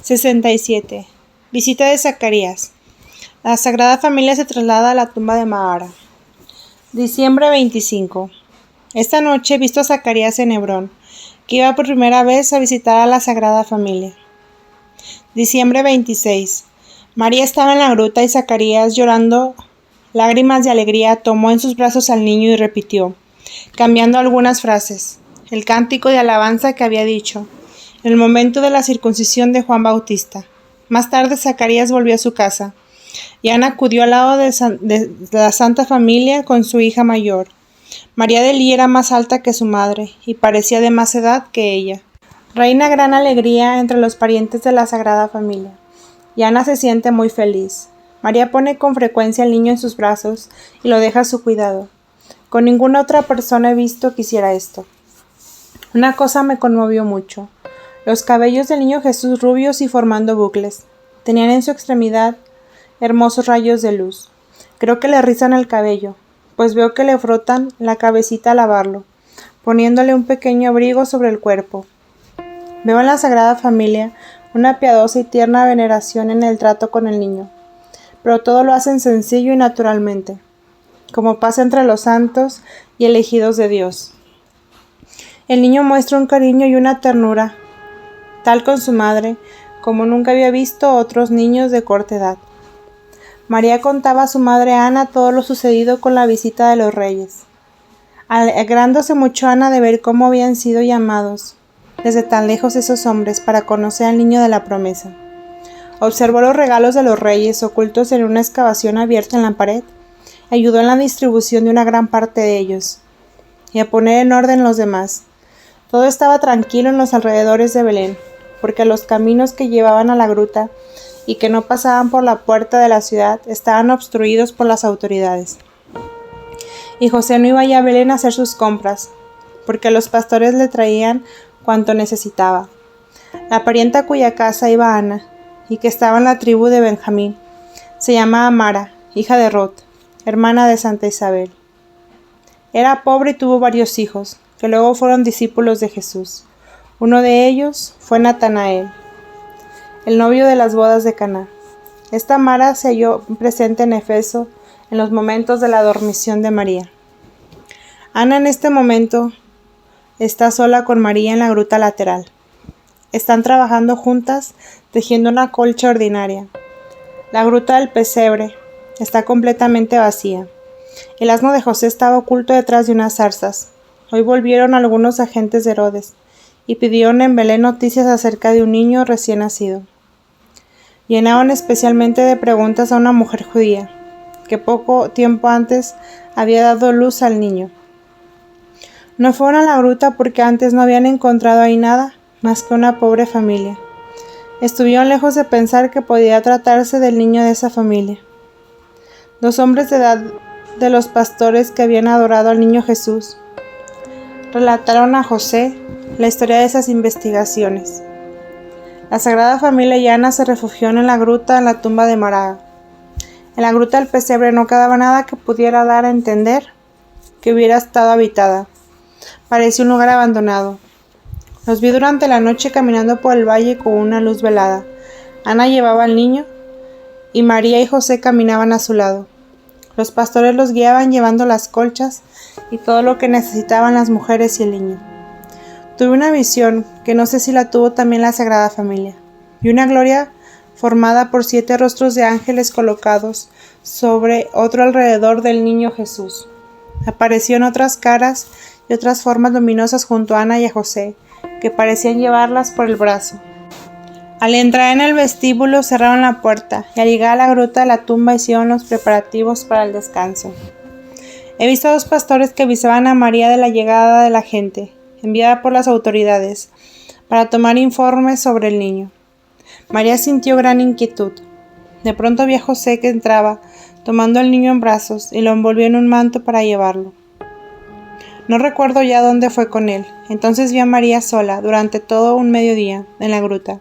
67. Visita de Zacarías. La Sagrada Familia se traslada a la tumba de Mahara. Diciembre 25. Esta noche he visto a Zacarías en Hebrón, que iba por primera vez a visitar a la Sagrada Familia. Diciembre 26. María estaba en la gruta y Zacarías, llorando lágrimas de alegría, tomó en sus brazos al niño y repitió, cambiando algunas frases, el cántico de alabanza que había dicho en el momento de la circuncisión de Juan Bautista. Más tarde Zacarías volvió a su casa, y Ana acudió al lado de la Santa Familia con su hija mayor. María de Lee era más alta que su madre, y parecía de más edad que ella. Reina gran alegría entre los parientes de la Sagrada Familia, y Ana se siente muy feliz. María pone con frecuencia al niño en sus brazos y lo deja a su cuidado. Con ninguna otra persona he visto que hiciera esto. Una cosa me conmovió mucho. Los cabellos del niño Jesús rubios y formando bucles. Tenían en su extremidad hermosos rayos de luz. Creo que le rizan el cabello, pues veo que le frotan la cabecita al lavarlo, poniéndole un pequeño abrigo sobre el cuerpo. Veo en la Sagrada Familia una piadosa y tierna veneración en el trato con el niño, pero todo lo hacen sencillo y naturalmente, como pasa entre los santos y elegidos de Dios. El niño muestra un cariño y una ternura, tal con su madre, como nunca había visto otros niños de corta edad. María contaba a su madre Ana todo lo sucedido con la visita de los reyes, alegrándose mucho Ana de ver cómo habían sido llamados desde tan lejos esos hombres para conocer al niño de la promesa. Observó los regalos de los reyes ocultos en una excavación abierta en la pared, ayudó en la distribución de una gran parte de ellos, y a poner en orden los demás. Todo estaba tranquilo en los alrededores de Belén, porque los caminos que llevaban a la gruta y que no pasaban por la puerta de la ciudad estaban obstruidos por las autoridades. Y José no iba ya a Belén a hacer sus compras, porque los pastores le traían cuanto necesitaba. La parienta a cuya casa iba Ana, y que estaba en la tribu de Benjamín, se llamaba Mara, hija de Rot, hermana de Santa Isabel. Era pobre y tuvo varios hijos, que luego fueron discípulos de Jesús. Uno de ellos fue Natanael, el novio de las bodas de Caná. Esta Mara se halló presente en Efeso en los momentos de la dormición de María. Ana en este momento está sola con María en la gruta lateral. Están trabajando juntas tejiendo una colcha ordinaria. La gruta del pesebre está completamente vacía. El asno de José estaba oculto detrás de unas zarzas. Hoy volvieron algunos agentes de Herodes y pidieron en Belén noticias acerca de un niño recién nacido. Llenaron especialmente de preguntas a una mujer judía, que poco tiempo antes había dado luz al niño. No fueron a la gruta porque antes no habían encontrado ahí nada más que una pobre familia. Estuvieron lejos de pensar que podía tratarse del niño de esa familia. 2 hombres de edad de los pastores que habían adorado al niño Jesús relataron a José la historia de esas investigaciones. La Sagrada Familia y Ana se refugiaron en la gruta en la tumba de Mahara. En la gruta del pesebre no quedaba nada que pudiera dar a entender que hubiera estado habitada. Parecía un lugar abandonado. Los vi durante la noche caminando por el valle con una luz velada. Ana llevaba al niño y María y José caminaban a su lado. Los pastores los guiaban llevando las colchas y todo lo que necesitaban las mujeres y el niño. Tuve una visión, que no sé si la tuvo también la Sagrada Familia, y una gloria formada por 7 rostros de ángeles colocados sobre otro alrededor del niño Jesús. Aparecieron otras caras y otras formas luminosas junto a Ana y a José, que parecían llevarlas por el brazo. Al entrar en el vestíbulo cerraron la puerta y al llegar a la gruta de la tumba hicieron los preparativos para el descanso. He visto a 2 pastores que avisaban a María de la llegada de la gente, enviada por las autoridades, para tomar informes sobre el niño. María sintió gran inquietud. De pronto vio a José que entraba, tomando al niño en brazos, y lo envolvió en un manto para llevarlo. No recuerdo ya dónde fue con él. Entonces vi a María sola, durante todo un mediodía, en la gruta,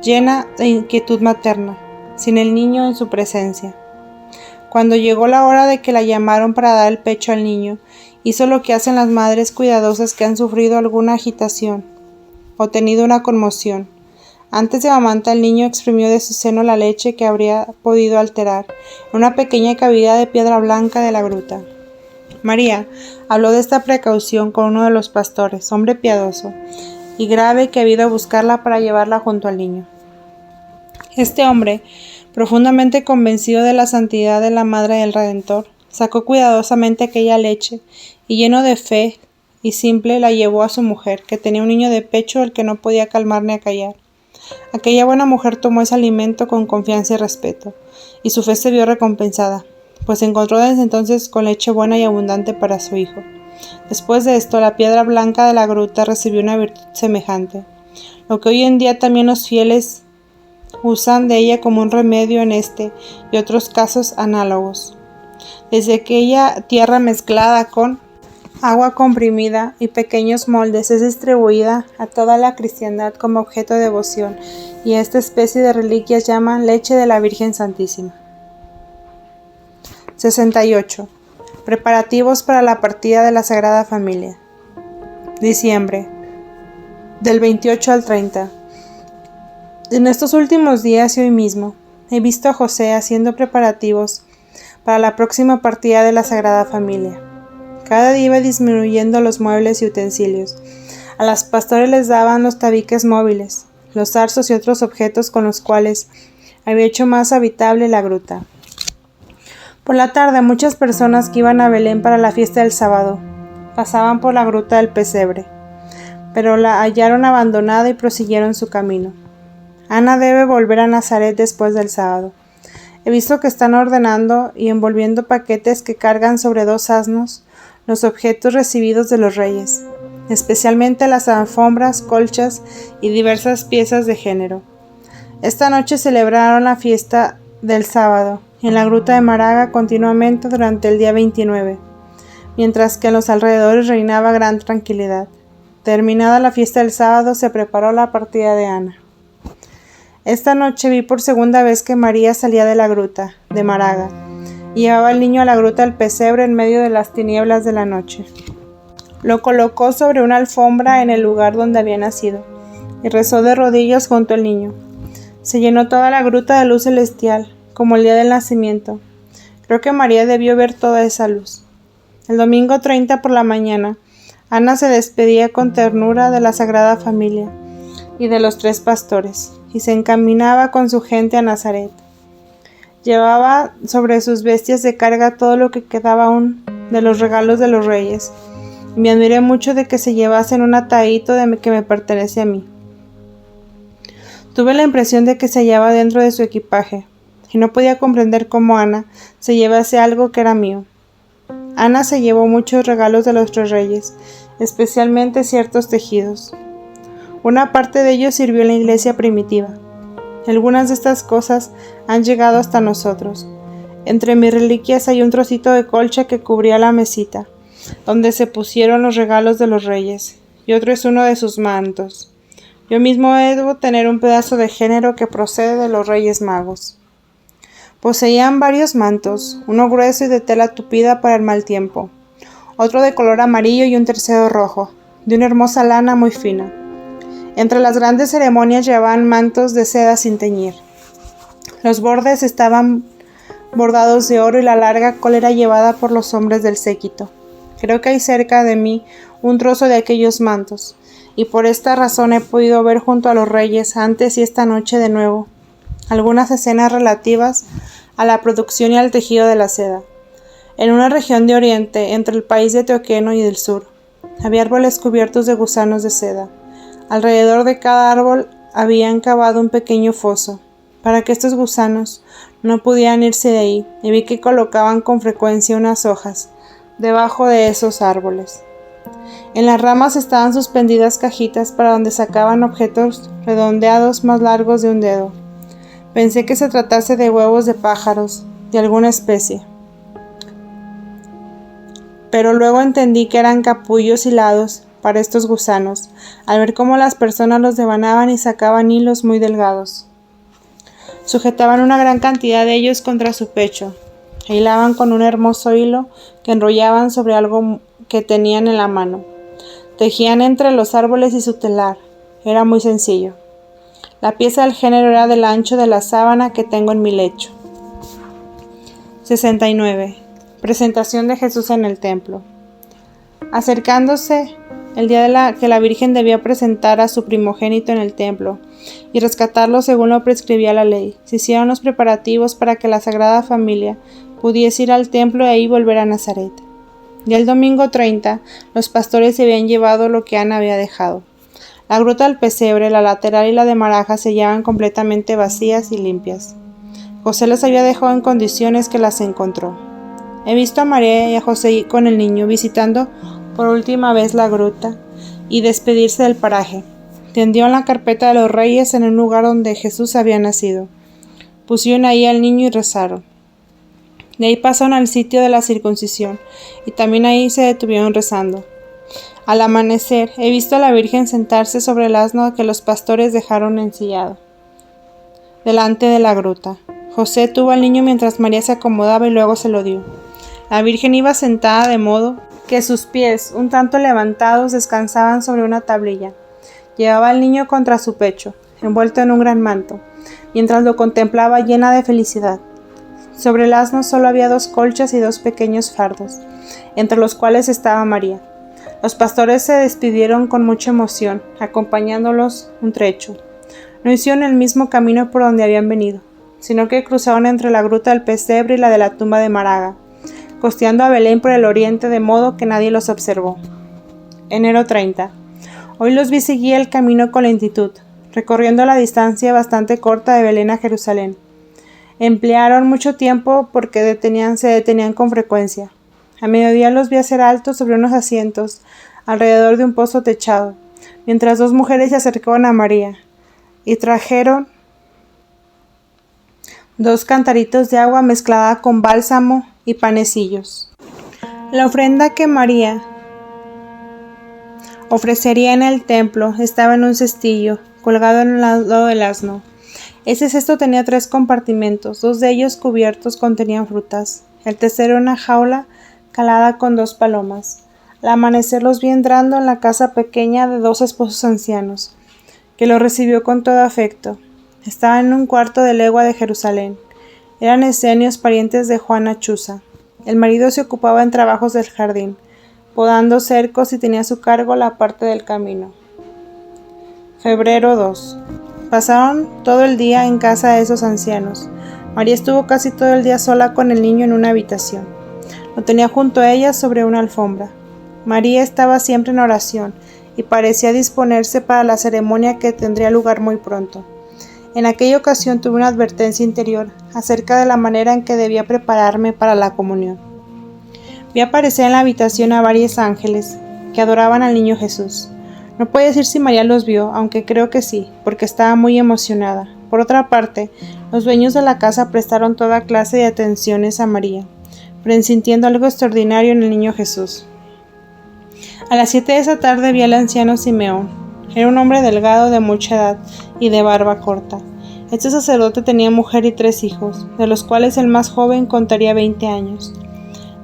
llena de inquietud materna, sin el niño en su presencia. Cuando llegó la hora de que la llamaron para dar el pecho al niño, hizo lo que hacen las madres cuidadosas que han sufrido alguna agitación o tenido una conmoción. Antes de amamantar el niño exprimió de su seno la leche que habría podido alterar en una pequeña cavidad de piedra blanca de la gruta. María habló de esta precaución con uno de los pastores, hombre piadoso y grave que había ido a buscarla para llevarla junto al niño. Este hombre, profundamente convencido de la santidad de la Madre del Redentor, sacó cuidadosamente aquella leche y, lleno de fe y simple, la llevó a su mujer, que tenía un niño de pecho al que no podía calmar ni acallar. Aquella buena mujer tomó ese alimento con confianza y respeto, y su fe se vio recompensada, pues se encontró desde entonces con leche buena y abundante para su hijo. Después de esto, la piedra blanca de la gruta recibió una virtud semejante, lo que hoy en día también los fieles usan de ella como un remedio en este y otros casos análogos. Desde aquella tierra mezclada con agua comprimida y pequeños moldes es distribuida a toda la cristiandad como objeto de devoción, y a esta especie de reliquias llaman leche de la Virgen Santísima. 68. Preparativos para la partida de la Sagrada Familia. Diciembre, del 28 al 30. En estos últimos días y hoy mismo, he visto a José haciendo preparativos para la próxima partida de la Sagrada Familia. Cada día iba disminuyendo los muebles y utensilios. A los pastores les daban los tabiques móviles, los zarzos y otros objetos con los cuales había hecho más habitable la gruta. Por la tarde, muchas personas que iban a Belén para la fiesta del sábado pasaban por la gruta del pesebre, pero la hallaron abandonada y prosiguieron su camino. Ana debe volver a Nazaret después del sábado. He visto que están ordenando y envolviendo paquetes que cargan sobre 2 asnos los objetos recibidos de los reyes, especialmente las alfombras, colchas y diversas piezas de género. Esta noche celebraron la fiesta del sábado en la gruta de Máraga continuamente durante el día 29, mientras que en los alrededores reinaba gran tranquilidad. Terminada la fiesta del sábado, se preparó la partida de Ana. Esta noche vi por segunda vez que María salía de la gruta de Máraga y llevaba al niño a la gruta del pesebre en medio de las tinieblas de la noche. Lo colocó sobre una alfombra en el lugar donde había nacido y rezó de rodillas junto al niño. Se llenó toda la gruta de luz celestial, como el día del nacimiento. Creo que María debió ver toda esa luz. El domingo 30 por la mañana, Ana se despedía con ternura de la Sagrada Familia y de los 3 pastores, y se encaminaba con su gente a Nazaret. Llevaba sobre sus bestias de carga todo lo que quedaba aún de los regalos de los reyes, y me admiré mucho de que se llevasen un atadito que me pertenece a mí. Tuve la impresión de que se hallaba dentro de su equipaje, y no podía comprender cómo Ana se llevase algo que era mío. Ana se llevó muchos regalos de los 3 reyes, especialmente ciertos tejidos. Una parte de ellos sirvió en la iglesia primitiva. Algunas de estas cosas han llegado hasta nosotros. Entre mis reliquias hay un trocito de colcha que cubría la mesita, donde se pusieron los regalos de los reyes, y otro es uno de sus mantos. Yo mismo debo tener un pedazo de género que procede de los Reyes Magos. Poseían varios mantos, uno grueso y de tela tupida para el mal tiempo, otro de color amarillo y un tercero rojo, de una hermosa lana muy fina. Entre las grandes ceremonias llevaban mantos de seda sin teñir. Los bordes estaban bordados de oro y la larga cola era llevada por los hombres del séquito. Creo que hay cerca de mí un trozo de aquellos mantos, y por esta razón he podido ver junto a los reyes, antes y esta noche de nuevo, algunas escenas relativas a la producción y al tejido de la seda. En una región de Oriente, entre el país de Teoqueno y del sur, había árboles cubiertos de gusanos de seda. Alrededor de cada árbol habían cavado un pequeño foso, para que estos gusanos no pudieran irse de ahí, y vi que colocaban con frecuencia unas hojas debajo de esos árboles. En las ramas estaban suspendidas cajitas para donde sacaban objetos redondeados más largos de un dedo. Pensé que se tratase de huevos de pájaros, de alguna especie, pero luego entendí que eran capullos hilados para estos gusanos, al ver cómo las personas los devanaban y sacaban hilos muy delgados. Sujetaban una gran cantidad de ellos contra su pecho, e hilaban con un hermoso hilo que enrollaban sobre algo que tenían en la mano. Tejían entre los árboles y su telar. Era muy sencillo. La pieza del género era del ancho de la sábana que tengo en mi lecho. 69. Presentación de Jesús en el templo. Acercándose el día que la Virgen debía presentar a su primogénito en el templo y rescatarlo según lo prescribía la ley, se hicieron los preparativos para que la Sagrada Familia pudiese ir al templo y ahí volver a Nazaret. Ya el domingo 30, los pastores se habían llevado lo que Ana había dejado. La gruta del pesebre, la lateral y la de Maraja se hallaban completamente vacías y limpias. José las había dejado en condiciones que las encontró. He visto a María y a José con el niño visitando por última vez la gruta y despedirse del paraje. Tendieron la carpeta de los reyes en el lugar donde Jesús había nacido. Pusieron ahí al niño y rezaron. De ahí pasaron al sitio de la circuncisión y también ahí se detuvieron rezando. Al amanecer, he visto a la Virgen sentarse sobre el asno que los pastores dejaron ensillado delante de la gruta. José tuvo al niño mientras María se acomodaba y luego se lo dio. La Virgen iba sentada de modo que sus pies, un tanto levantados, descansaban sobre una tablilla. Llevaba al niño contra su pecho, envuelto en un gran manto, mientras lo contemplaba llena de felicidad. Sobre el asno solo había 2 colchas y 2 pequeños fardos, entre los cuales estaba María. Los pastores se despidieron con mucha emoción, acompañándolos un trecho. No hicieron el mismo camino por donde habían venido, sino que cruzaron entre la gruta del pesebre y la de la tumba de Maraga, costeando a Belén por el oriente de modo que nadie los observó. Enero 30. Hoy los vi seguir el camino con lentitud, recorriendo la distancia bastante corta de Belén a Jerusalén. Emplearon mucho tiempo porque se detenían con frecuencia. A mediodía los vi hacer altos sobre unos asientos, alrededor de un pozo techado, mientras 2 mujeres se acercaban a María, y trajeron 2 cantaritos de agua mezclada con bálsamo y panecillos. La ofrenda que María ofrecería en el templo estaba en un cestillo, colgado en el lado del asno. Ese cesto tenía 3 compartimentos, 2 de ellos cubiertos contenían frutas, el tercero una jaula calada con 2 palomas. Al amanecer los vi entrando en la casa pequeña de 2 esposos ancianos, que los recibió con todo afecto. Estaban en un cuarto de legua de Jerusalén. Eran esenios parientes de Juana Chuza. El marido se ocupaba en trabajos del jardín, podando cercos y tenía a su cargo la parte del camino. Febrero 2. Pasaron todo el día en casa de esos ancianos. María estuvo casi todo el día sola con el niño en una habitación. Lo tenía junto a ella sobre una alfombra. María estaba siempre en oración y parecía disponerse para la ceremonia que tendría lugar muy pronto. En aquella ocasión tuve una advertencia interior acerca de la manera en que debía prepararme para la comunión. Vi aparecer en la habitación a varios ángeles que adoraban al niño Jesús. No puedo decir si María los vio, aunque creo que sí, porque estaba muy emocionada. Por otra parte, los dueños de la casa prestaron toda clase de atenciones a María, presintiendo algo extraordinario en el niño Jesús. A las 7 de esa tarde vi al anciano Simeón. Era un hombre delgado de mucha edad y de barba corta. Este sacerdote tenía mujer y 3 hijos, de los cuales el más joven contaría 20 años.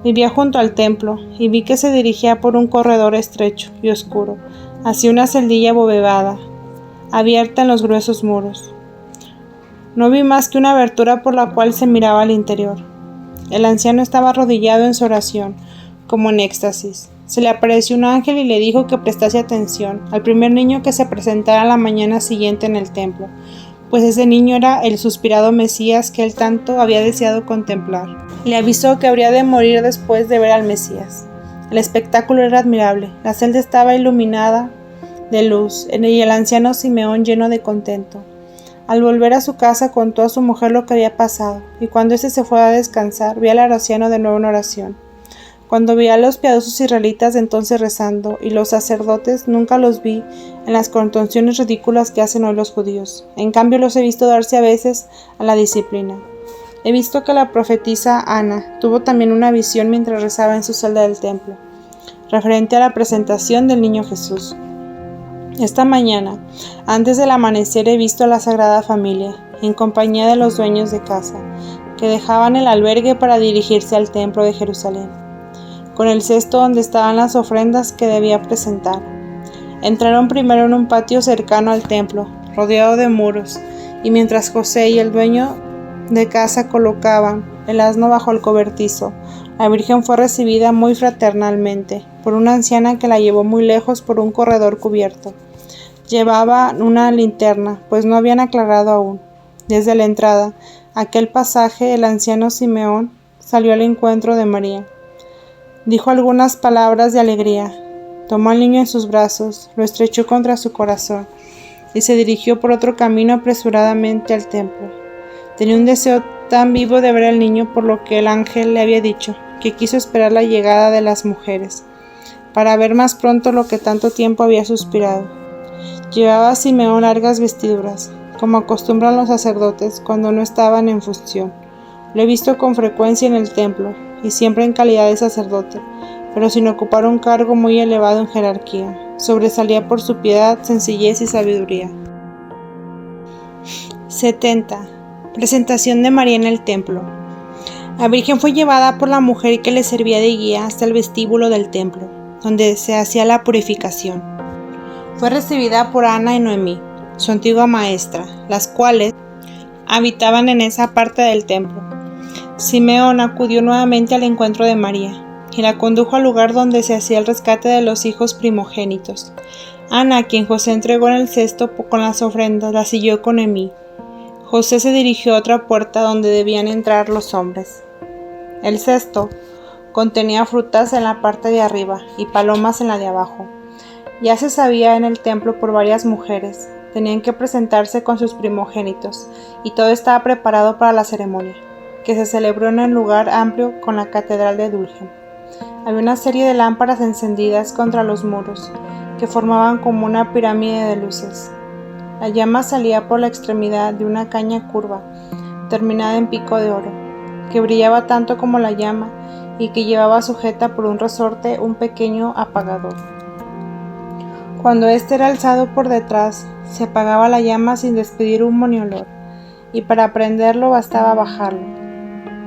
Vivía junto al templo y vi que se dirigía por un corredor estrecho y oscuro, hacia una celdilla abovedada, abierta en los gruesos muros. No vi más que una abertura por la cual se miraba al interior. El anciano estaba arrodillado en su oración, como en éxtasis. Se le apareció un ángel y le dijo que prestase atención al primer niño que se presentara la mañana siguiente en el templo, pues ese niño era el suspirado Mesías que él tanto había deseado contemplar. Le avisó que habría de morir después de ver al Mesías. El espectáculo era admirable. La celda estaba iluminada de luz y el anciano Simeón lleno de contento. Al volver a su casa contó a su mujer lo que había pasado, y cuando éste se fue a descansar, vi al anciano de nuevo en oración. Cuando vi a los piadosos israelitas entonces rezando, y los sacerdotes nunca los vi en las contorsiones ridículas que hacen hoy los judíos. En cambio los he visto darse a veces a la disciplina. He visto que la profetisa Ana tuvo también una visión mientras rezaba en su celda del templo, referente a la presentación del niño Jesús. Esta mañana, antes del amanecer, he visto a la Sagrada Familia, en compañía de los dueños de casa, que dejaban el albergue para dirigirse al templo de Jerusalén, con el cesto donde estaban las ofrendas que debía presentar. Entraron primero en un patio cercano al templo, rodeado de muros, y mientras José y el dueño de casa colocaban el asno bajo el cobertizo, la Virgen fue recibida muy fraternalmente por una anciana que la llevó muy lejos por un corredor cubierto. Llevaba una linterna, pues no habían aclarado aún. Desde la entrada, aquel pasaje, el anciano Simeón salió al encuentro de María. Dijo algunas palabras de alegría, tomó al niño en sus brazos, lo estrechó contra su corazón y se dirigió por otro camino apresuradamente al templo. Tenía un deseo tan vivo de ver al niño por lo que el ángel le había dicho, que quiso esperar la llegada de las mujeres, para ver más pronto lo que tanto tiempo había suspirado. Llevaba a Simeón largas vestiduras, como acostumbran los sacerdotes cuando no estaban en función. Lo he visto con frecuencia en el templo, y siempre en calidad de sacerdote, pero sin ocupar un cargo muy elevado en jerarquía. Sobresalía por su piedad, sencillez y sabiduría. 70. Presentación de María en el templo. La Virgen fue llevada por la mujer que le servía de guía hasta el vestíbulo del templo, donde se hacía la purificación. Fue recibida por Ana y Noemí, su antigua maestra, las cuales habitaban en esa parte del templo. Simeón acudió nuevamente al encuentro de María y la condujo al lugar donde se hacía el rescate de los hijos primogénitos. Ana, a quien José entregó en el cesto con las ofrendas, la siguió con Noemí. José se dirigió a otra puerta donde debían entrar los hombres. El cesto contenía frutas en la parte de arriba y palomas en la de abajo. Ya se sabía en el templo por varias mujeres. Tenían que presentarse con sus primogénitos y todo estaba preparado para la ceremonia, que se celebró en un lugar amplio con la catedral de Dulce. Había una serie de lámparas encendidas contra los muros, que formaban como una pirámide de luces. La llama salía por la extremidad de una caña curva, terminada en pico de oro, que brillaba tanto como la llama y que llevaba sujeta por un resorte un pequeño apagador. Cuando éste era alzado por detrás, se apagaba la llama sin despedir humo ni olor, y para prenderlo bastaba bajarlo,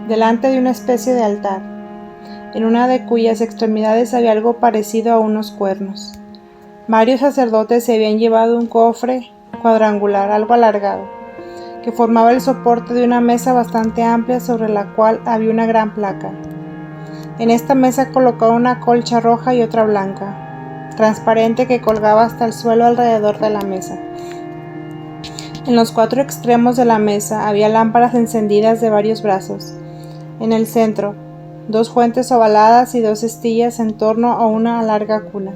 delante de una especie de altar, en una de cuyas extremidades había algo parecido a unos cuernos. Varios sacerdotes se habían llevado un cofre cuadrangular algo alargado, que formaba el soporte de una mesa bastante amplia sobre la cual había una gran placa. En esta mesa colocaba una colcha roja y otra blanca, transparente, que colgaba hasta el suelo alrededor de la mesa. En los 4 extremos de la mesa había lámparas encendidas de varios brazos. En el centro, 2 fuentes ovaladas y 2 estillas en torno a una larga cuna.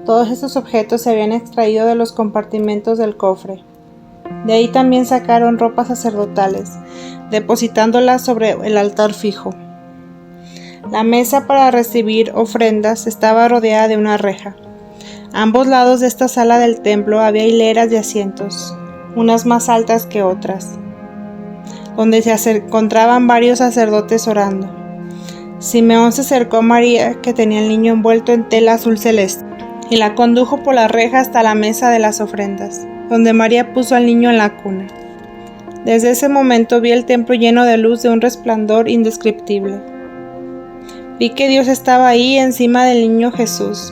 Todos estos objetos se habían extraído de los compartimentos del cofre. De ahí también sacaron ropas sacerdotales, depositándolas sobre el altar fijo. La mesa para recibir ofrendas estaba rodeada de una reja. A ambos lados de esta sala del templo había hileras de asientos, unas más altas que otras, donde se encontraban varios sacerdotes orando. Simeón se acercó a María, que tenía el niño envuelto en tela azul celeste, y la condujo por la reja hasta la mesa de las ofrendas, donde María puso al niño en la cuna. Desde ese momento vi el templo lleno de luz, de un resplandor indescriptible. Vi que Dios estaba ahí encima del niño Jesús.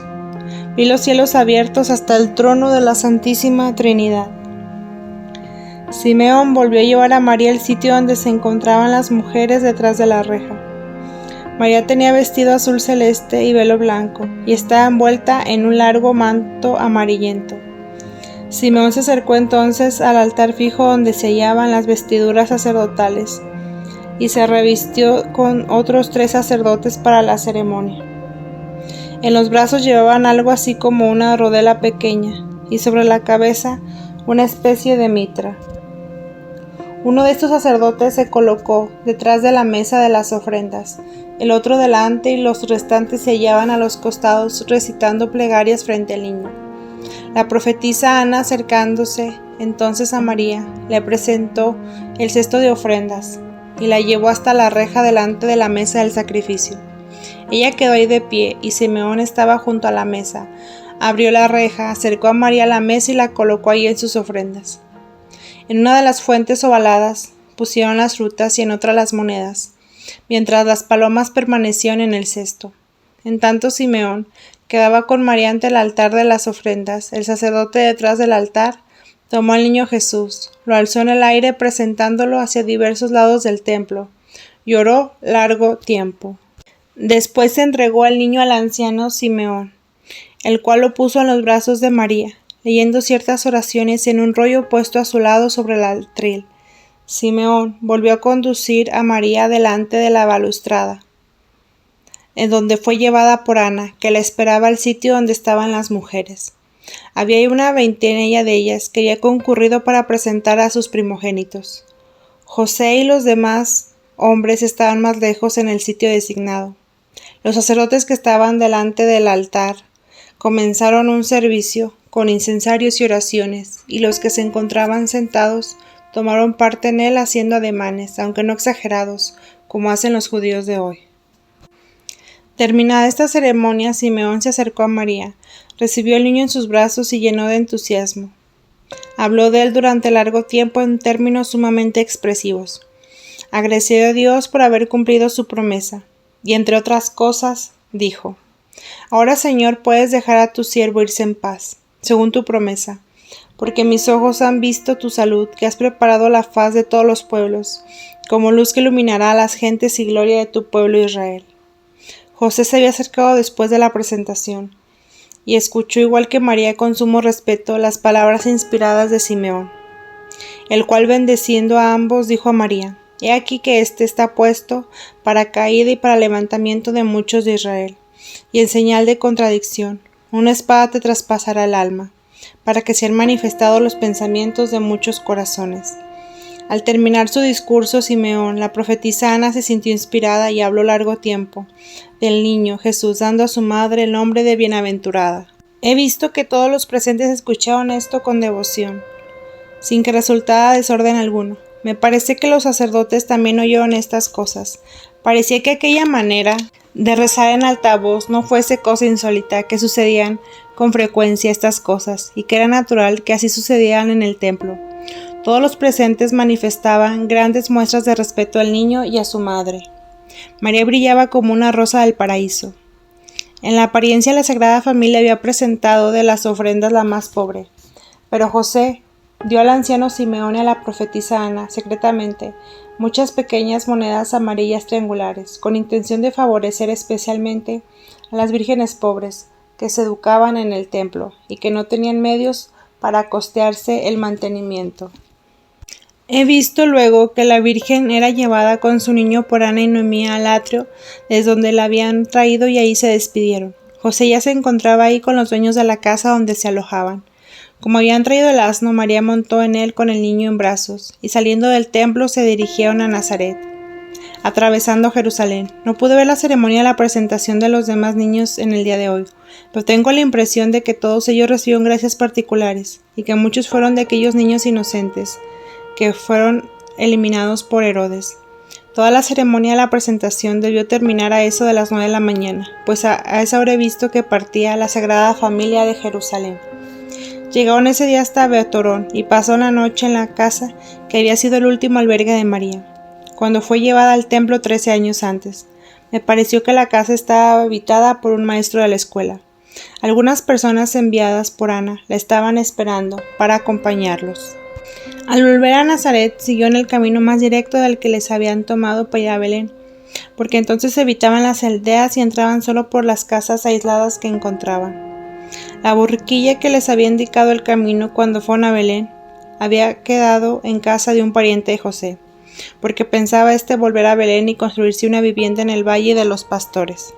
Vi los cielos abiertos hasta el trono de la Santísima Trinidad. Simeón volvió a llevar a María al sitio donde se encontraban las mujeres detrás de la reja. María tenía vestido azul celeste y velo blanco, y estaba envuelta en un largo manto amarillento. Simeón se acercó entonces al altar fijo donde se hallaban las vestiduras sacerdotales, y se revistió con otros 3 sacerdotes para la ceremonia. En los brazos llevaban algo así como una rodela pequeña, y sobre la cabeza una especie de mitra. Uno de estos sacerdotes se colocó detrás de la mesa de las ofrendas, el otro delante, y los restantes se hallaban a los costados recitando plegarias frente al niño. La profetisa Ana, acercándose entonces a María, le presentó el cesto de ofrendas y la llevó hasta la reja delante de la mesa del sacrificio. Ella quedó ahí de pie y Simeón estaba junto a la mesa. Abrió la reja, acercó a María a la mesa y la colocó ahí en sus ofrendas. En una de las fuentes ovaladas pusieron las frutas y en otra las monedas, mientras las palomas permanecían en el cesto. En tanto Simeón quedaba con María ante el altar de las ofrendas, el sacerdote detrás del altar, Tomó al niño Jesús, lo alzó en el aire presentándolo hacia diversos lados del templo, y oró largo tiempo. Después se entregó al niño al anciano Simeón, el cual lo puso en los brazos de María, leyendo ciertas oraciones en un rollo puesto a su lado sobre el atril. Simeón volvió a conducir a María delante de la balustrada, en donde fue llevada por Ana, que la esperaba al sitio donde estaban las mujeres. Había una veintena de ellas que había concurrido para presentar a sus primogénitos. José y los demás hombres estaban más lejos en el sitio designado. Los sacerdotes que estaban delante del altar comenzaron un servicio con incensarios y oraciones, y los que se encontraban sentados tomaron parte en él haciendo ademanes, aunque no exagerados, como hacen los judíos de hoy. Terminada esta ceremonia, Simeón se acercó a María, recibió al niño en sus brazos y llenó de entusiasmo. Habló de él durante largo tiempo en términos sumamente expresivos. Agradeció a Dios por haber cumplido su promesa, y entre otras cosas, dijo: Ahora, Señor, puedes dejar a tu siervo irse en paz, según tu promesa, porque mis ojos han visto tu salud, que has preparado la faz de todos los pueblos, como luz que iluminará a las gentes y gloria de tu pueblo Israel. José se había acercado después de la presentación, y escuchó igual que María con sumo respeto las palabras inspiradas de Simeón, el cual bendeciendo a ambos dijo a María: He aquí que éste está puesto para caída y para levantamiento de muchos de Israel, y en señal de contradicción, una espada te traspasará el alma, para que sean manifestados los pensamientos de muchos corazones. Al terminar su discurso, Simeón, la profetisa Ana, se sintió inspirada y habló largo tiempo del niño Jesús, dando a su madre el nombre de bienaventurada. He visto que todos los presentes escucharon esto con devoción, sin que resultara desorden alguno. Me parece que los sacerdotes también oyeron estas cosas. Parecía que aquella manera de rezar en alta voz no fuese cosa insólita, que sucedían con frecuencia estas cosas, y que era natural que así sucedieran en el templo. Todos los presentes manifestaban grandes muestras de respeto al niño y a su madre. María brillaba como una rosa del paraíso. En la apariencia, la Sagrada Familia había presentado de las ofrendas la más pobre, pero José dio al anciano Simeón y a la profetisa Ana, secretamente, muchas pequeñas monedas amarillas triangulares, con intención de favorecer especialmente a las vírgenes pobres que se educaban en el templo y que no tenían medios para costearse el mantenimiento. He visto luego que la Virgen era llevada con su niño por Ana y Noemí al atrio, desde donde la habían traído, y ahí se despidieron. José ya se encontraba ahí con los dueños de la casa donde se alojaban. Como habían traído el asno, María montó en él con el niño en brazos, y saliendo del templo se dirigieron a Nazaret, atravesando Jerusalén. No pude ver la ceremonia de la presentación de los demás niños en el día de hoy, pero tengo la impresión de que todos ellos recibieron gracias particulares, y que muchos fueron de aquellos niños inocentes que fueron eliminados por Herodes. Toda la ceremonia de la presentación debió terminar a eso de las 9 de la mañana, pues a esa hora he visto que partía la Sagrada Familia de Jerusalén. Llegaron ese día hasta Betorón y pasó la noche en la casa que había sido el último albergue de María, cuando fue llevada al templo 13 años antes. Me pareció que la casa estaba habitada por un maestro de la escuela. Algunas personas enviadas por Ana la estaban esperando para acompañarlos. Al volver a Nazaret, siguió en el camino más directo del que les habían tomado para ir a Belén, porque entonces evitaban las aldeas y entraban solo por las casas aisladas que encontraban. La borriquilla que les había indicado el camino cuando fueron a Belén había quedado en casa de un pariente de José, porque pensaba volver a Belén y construirse una vivienda en el Valle de los Pastores.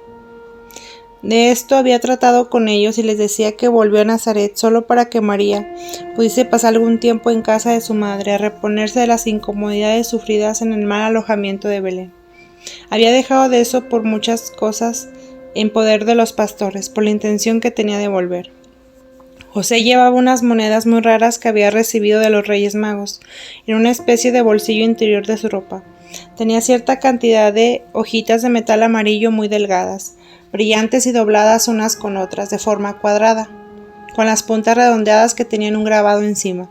De esto había tratado con ellos y les decía que volvió a Nazaret solo para que María pudiese pasar algún tiempo en casa de su madre, a reponerse de las incomodidades sufridas en el mal alojamiento de Belén. Había dejado de eso por muchas cosas en poder de los pastores, por la intención que tenía de volver. José llevaba unas monedas muy raras que había recibido de los Reyes Magos, en una especie de bolsillo interior de su ropa. Tenía cierta cantidad de hojitas de metal amarillo muy delgadas, brillantes y dobladas unas con otras, de forma cuadrada, con las puntas redondeadas que tenían un grabado encima.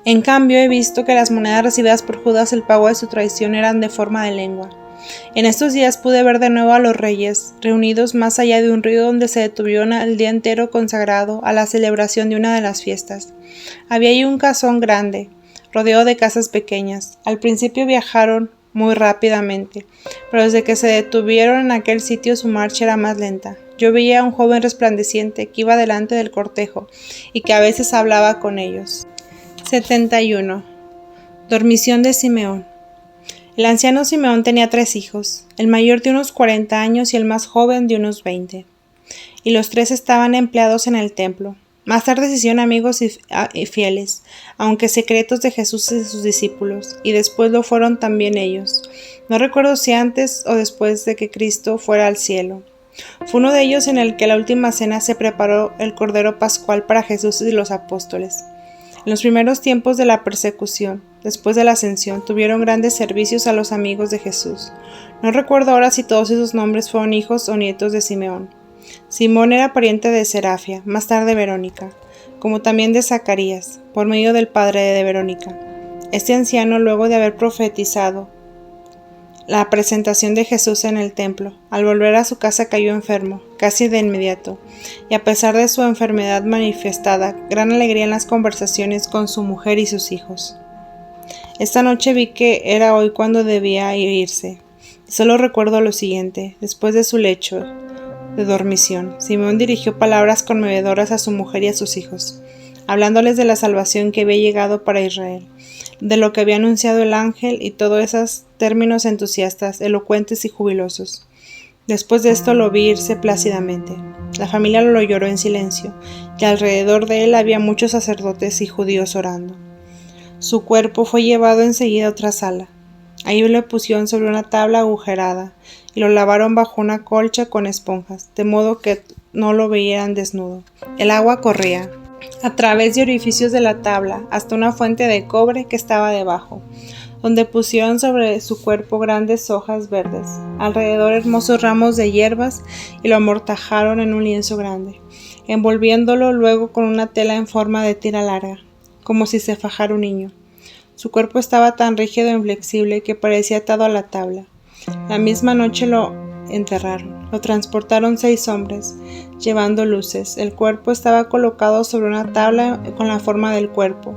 En cambio, he visto que las monedas recibidas por Judas, el pago de su traición, eran de forma de lengua. En estos días pude ver de nuevo a los reyes, reunidos más allá de un río donde se detuvieron el día entero consagrado a la celebración de una de las fiestas. Había allí un casón grande, rodeado de casas pequeñas. Al principio viajaron muy rápidamente, pero desde que se detuvieron en aquel sitio su marcha era más lenta. Yo veía a un joven resplandeciente que iba delante del cortejo y que a veces hablaba con ellos. 71. Dormición de Simeón. El anciano Simeón tenía 3 hijos, el mayor de unos 40 años y el más joven de unos 20. Y los 3 estaban empleados en el templo. Más tarde se hicieron amigos y fieles, aunque secretos de Jesús y de sus discípulos, y después lo fueron también ellos. No recuerdo si antes o después de que Cristo fuera al cielo. Fue uno de ellos en el que a la última cena se preparó el Cordero Pascual para Jesús y los apóstoles. En los primeros tiempos de la persecución, después de la ascensión, tuvieron grandes servicios a los amigos de Jesús. No recuerdo ahora si todos esos nombres fueron hijos o nietos de Simeón. Simón era pariente de Serafia, más tarde Verónica, como también de Zacarías, por medio del padre de Verónica. Este anciano, luego de haber profetizado la presentación de Jesús en el templo, al volver a su casa cayó enfermo, casi de inmediato, y a pesar de su enfermedad manifestada, gran alegría en las conversaciones con su mujer y sus hijos. Esta noche vi que era hoy cuando debía irse, y solo recuerdo lo siguiente: después de su lecho de dormición, Simeón dirigió palabras conmovedoras a su mujer y a sus hijos, hablándoles de la salvación que había llegado para Israel, de lo que había anunciado el ángel y todos esos términos entusiastas, elocuentes y jubilosos. Después de esto lo vi irse plácidamente. La familia lo lloró en silencio, y alrededor de él había muchos sacerdotes y judíos orando. Su cuerpo fue llevado enseguida a otra sala. Ahí lo pusieron sobre una tabla agujerada, y lo lavaron bajo una colcha con esponjas, de modo que no lo vieran desnudo. El agua corría a través de orificios de la tabla hasta una fuente de cobre que estaba debajo, donde pusieron sobre su cuerpo grandes hojas verdes, alrededor hermosos ramos de hierbas, y lo amortajaron en un lienzo grande, envolviéndolo luego con una tela en forma de tira larga, como si se fajara un niño. Su cuerpo estaba tan rígido e inflexible que parecía atado a la tabla. La misma noche lo enterraron. Lo transportaron 6 hombres, llevando luces. El cuerpo estaba colocado sobre una tabla con la forma del cuerpo,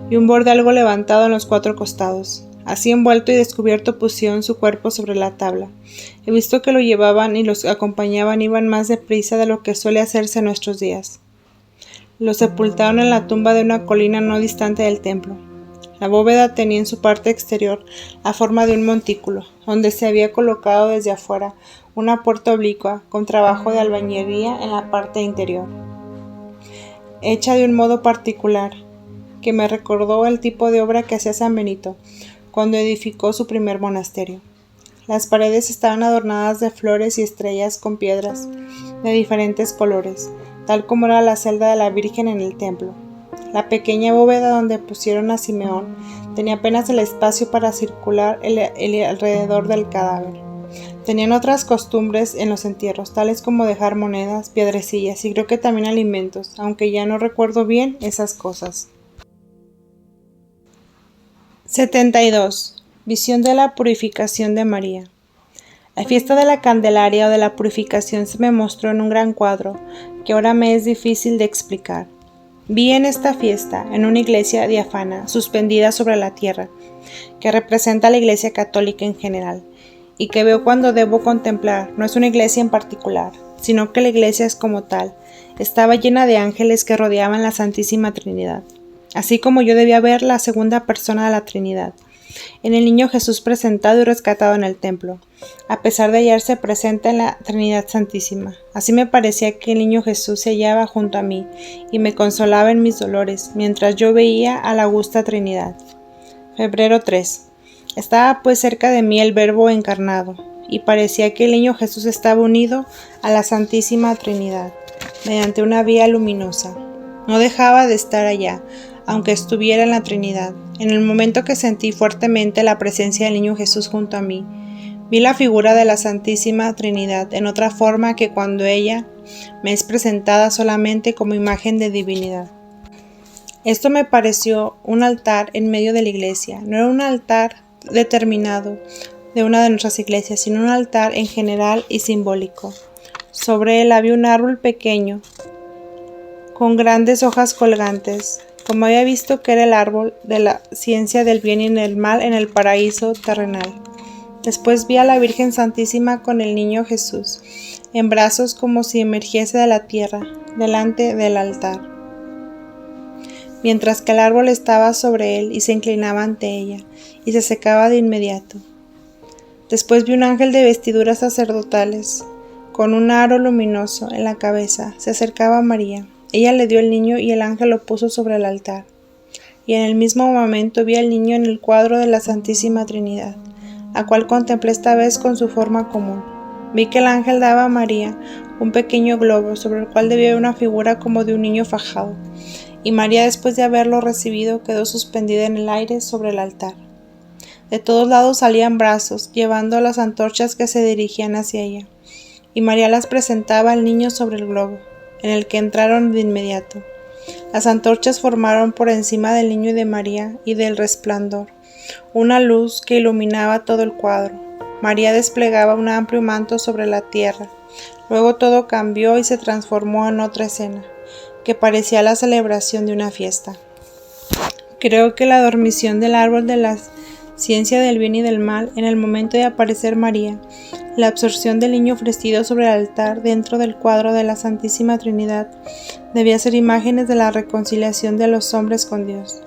y un borde algo levantado en los 4 costados. Así envuelto y descubierto pusieron su cuerpo sobre la tabla. He visto que lo llevaban y los que acompañaban iban más deprisa de lo que suele hacerse en nuestros días. Lo sepultaron en la tumba de una colina no distante del templo. La bóveda tenía en su parte exterior la forma de un montículo, donde se había colocado desde afuera una puerta oblicua con trabajo de albañilería en la parte interior, hecha de un modo particular, que me recordó el tipo de obra que hacía San Benito cuando edificó su primer monasterio. Las paredes estaban adornadas de flores y estrellas con piedras de diferentes colores, tal como era la celda de la Virgen en el templo. La pequeña bóveda donde pusieron a Simeón tenía apenas el espacio para circular alrededor del cadáver. Tenían otras costumbres en los entierros, tales como dejar monedas, piedrecillas y creo que también alimentos, aunque ya no recuerdo bien esas cosas. 72. Visión de la purificación de María. La fiesta de la Candelaria o de la Purificación se me mostró en un gran cuadro, que ahora me es difícil de explicar. Vi en esta fiesta, en una iglesia diáfana, suspendida sobre la tierra, que representa a la iglesia católica en general, y que veo cuando debo contemplar, no es una iglesia en particular, sino que la iglesia es como tal, estaba llena de ángeles que rodeaban la Santísima Trinidad, así como yo debía ver la segunda persona de la Trinidad, en el niño Jesús presentado y rescatado en el templo, a pesar de hallarse presente en la Trinidad Santísima. Así me parecía que el niño Jesús se hallaba junto a mí y me consolaba en mis dolores, mientras yo veía a la augusta Trinidad. Febrero 3. Estaba pues cerca de mí el Verbo encarnado, y parecía que el niño Jesús estaba unido a la Santísima Trinidad, mediante una vía luminosa. No dejaba de estar allá, aunque estuviera en la Trinidad. En el momento que sentí fuertemente la presencia del niño Jesús junto a mí, vi la figura de la Santísima Trinidad en otra forma que cuando ella me es presentada solamente como imagen de divinidad. Esto me pareció un altar en medio de la iglesia. No era un altar determinado de una de nuestras iglesias, sino un altar en general y simbólico. Sobre él había un árbol pequeño, con grandes hojas colgantes, como había visto que era el árbol de la ciencia del bien y del mal en el paraíso terrenal. Después vi a la Virgen Santísima con el niño Jesús, en brazos como si emergiese de la tierra, delante del altar, mientras que el árbol estaba sobre él y se inclinaba ante ella, y se secaba de inmediato. Después vi un ángel de vestiduras sacerdotales, con un aro luminoso en la cabeza, se acercaba a María. Ella le dio el niño y el ángel lo puso sobre el altar. Y en el mismo momento vi al niño en el cuadro de la Santísima Trinidad, a cual contemplé esta vez con su forma común. Vi que el ángel daba a María un pequeño globo sobre el cual debía haber una figura como de un niño fajado, y María, después de haberlo recibido, quedó suspendida en el aire sobre el altar. De todos lados salían brazos, llevando las antorchas que se dirigían hacia ella, y María las presentaba al niño sobre el globo, en el que entraron de inmediato. Las antorchas formaron por encima del niño y de María y del resplandor una luz que iluminaba todo el cuadro. María desplegaba un amplio manto sobre la tierra. Luego todo cambió y se transformó en otra escena, que parecía la celebración de una fiesta. Creo que la dormición del árbol de la ciencia del bien y del mal, en el momento de aparecer María, la absorción del niño ofrecido sobre el altar dentro del cuadro de la Santísima Trinidad, debía ser imágenes de la reconciliación de los hombres con Dios.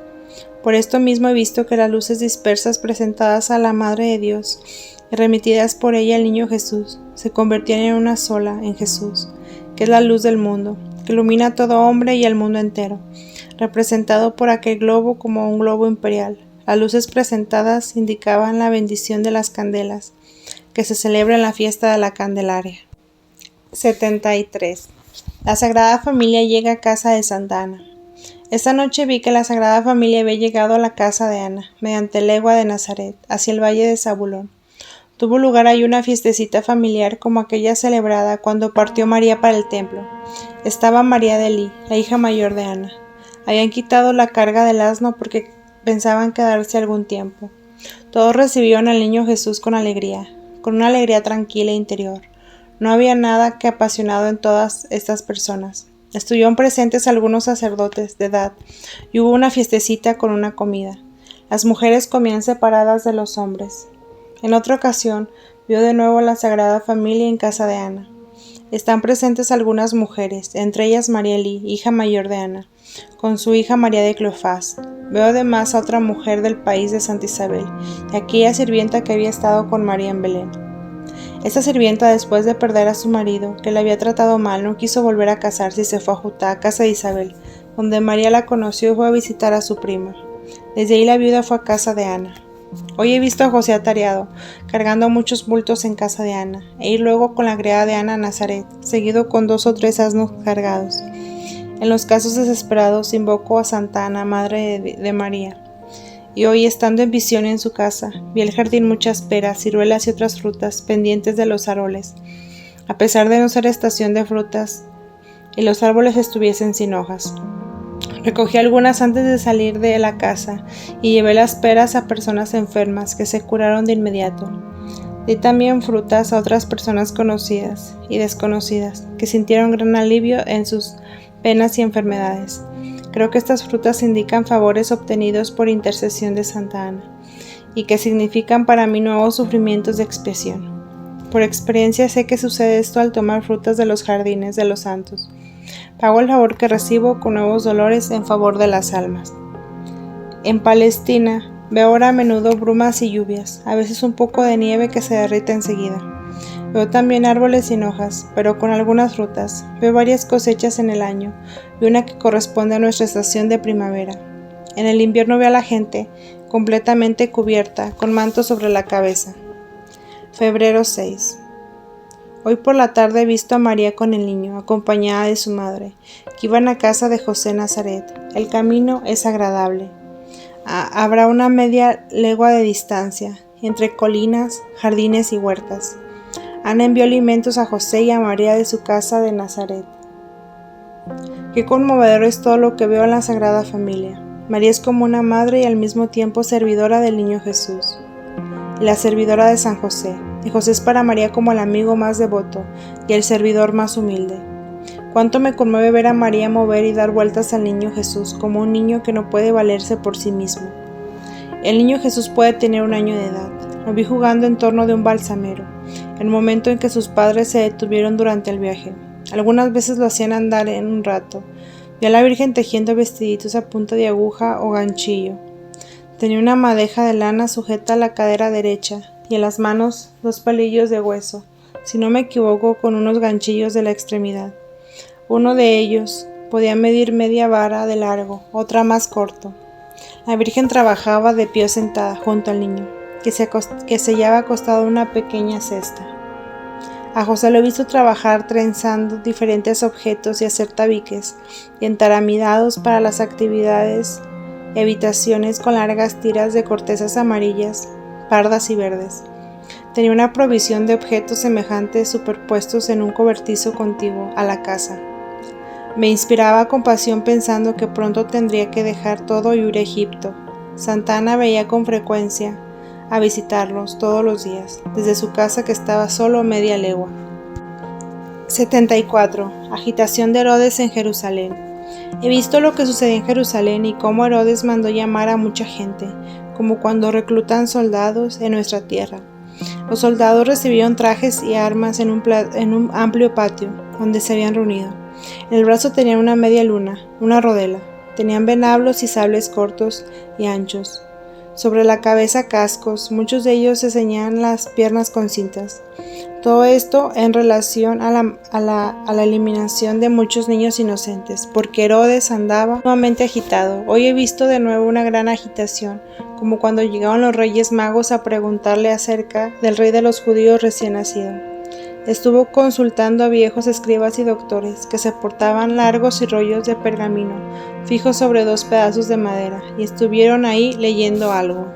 Por esto mismo he visto que las luces dispersas presentadas a la Madre de Dios y remitidas por ella al niño Jesús, se convertían en una sola, en Jesús, que es la luz del mundo, que ilumina a todo hombre y al mundo entero, representado por aquel globo como un globo imperial. Las luces presentadas indicaban la bendición de las candelas, que se celebra en la fiesta de la Candelaria. 73. La Sagrada Familia llega a casa de Santa Ana. Esta noche vi que la Sagrada Familia había llegado a la casa de Ana, mediante legua de Nazaret, hacia el valle de Zabulón. Tuvo lugar ahí una fiestecita familiar como aquella celebrada cuando partió María para el templo. Estaba María de Elí, la hija mayor de Ana. Habían quitado la carga del asno porque pensaban quedarse algún tiempo. Todos recibieron al niño Jesús con una alegría tranquila e interior. No había nada que apasionado en todas estas personas. Estuvieron presentes algunos sacerdotes de edad, y hubo una fiestecita con una comida. Las mujeres comían separadas de los hombres. En otra ocasión, vio de nuevo la Sagrada Familia en casa de Ana. Están presentes algunas mujeres, entre ellas María Elí, hija mayor de Ana, con su hija María de Cleofás. Veo además a otra mujer del país de Santa Isabel, y aquella sirvienta que había estado con María en Belén. Esta sirvienta, después de perder a su marido, que la había tratado mal, no quiso volver a casarse y se fue a Judá, a casa de Isabel, donde María la conoció y fue a visitar a su prima. Desde ahí la viuda fue a casa de Ana. Hoy he visto a José atareado, cargando muchos bultos en casa de Ana, e ir luego con la criada de Ana a Nazaret, seguido con 2 o 3 asnos cargados. En los casos desesperados invoco a Santa Ana, Madre de María. Y hoy, estando en visión en su casa, vi el jardín muchas peras, ciruelas y otras frutas pendientes de los árboles, a pesar de no ser estación de frutas, y los árboles estuviesen sin hojas. Recogí algunas antes de salir de la casa, y llevé las peras a personas enfermas que se curaron de inmediato. Di también frutas a otras personas conocidas y desconocidas, que sintieron gran alivio en sus penas y enfermedades. Creo que estas frutas indican favores obtenidos por intercesión de Santa Ana, y que significan para mí nuevos sufrimientos de expiación. Por experiencia sé que sucede esto al tomar frutas de los jardines de los santos. Pago el favor que recibo con nuevos dolores en favor de las almas. En Palestina veo ahora a menudo brumas y lluvias, a veces un poco de nieve que se derrite enseguida. Veo también árboles sin hojas, pero con algunas frutas. Veo varias cosechas en el año, y una que corresponde a nuestra estación de primavera. En el invierno veo a la gente completamente cubierta, con mantos sobre la cabeza. Febrero 6. Hoy por la tarde he visto a María con el niño, acompañada de su madre, que iban a casa de José Nazaret. El camino es agradable. Habrá una media legua de distancia, entre colinas, jardines y huertas. Ana envió alimentos a José y a María de su casa de Nazaret. Qué conmovedor es todo lo que veo en la Sagrada Familia. María es como una madre y al mismo tiempo servidora del niño Jesús. y la servidora de San José, y José es para María como el amigo más devoto y el servidor más humilde. Cuánto me conmueve ver a María mover y dar vueltas al niño Jesús como un niño que no puede valerse por sí mismo. El niño Jesús puede tener 1 año de edad. Lo vi jugando en torno de un balsamero, el momento en que sus padres se detuvieron durante el viaje. Algunas veces lo hacían andar en un rato. Vi a la Virgen tejiendo vestiditos a punta de aguja o ganchillo. Tenía una madeja de lana sujeta a la cadera derecha y en las manos 2 palillos de hueso, si no me equivoco, con unos ganchillos de la extremidad. Uno de ellos podía medir media vara de largo, otra más corto. La Virgen trabajaba de pie sentada junto al niño, que se hallaba acostado en una pequeña cesta. A José lo he visto trabajar trenzando diferentes objetos y hacer tabiques y entaramidados para las actividades y habitaciones con largas tiras de cortezas amarillas, pardas y verdes. Tenía una provisión de objetos semejantes superpuestos en un cobertizo contiguo a la casa. Me inspiraba compasión pensando que pronto tendría que dejar todo y huir a Egipto. Santa Ana veía con frecuencia a visitarlos todos los días, desde su casa que estaba solo media legua. 74. Agitación de Herodes en Jerusalén. He visto lo que sucedió en Jerusalén y cómo Herodes mandó llamar a mucha gente, como cuando reclutan soldados en nuestra tierra. Los soldados recibieron trajes y armas en un amplio patio, donde se habían reunido. En el brazo tenían una media luna, una rodela. Tenían venablos y sables cortos y anchos. Sobre la cabeza cascos, muchos de ellos se ceñían las piernas con cintas. Todo esto en relación a la eliminación de muchos niños inocentes, porque Herodes andaba nuevamente agitado. Hoy he visto de nuevo una gran agitación, como cuando llegaron los reyes magos a preguntarle acerca del rey de los judíos recién nacido. Estuvo consultando a viejos escribas y doctores, que se portaban largos y rollos de pergamino, fijos sobre 2 pedazos de madera, y estuvieron ahí leyendo algo.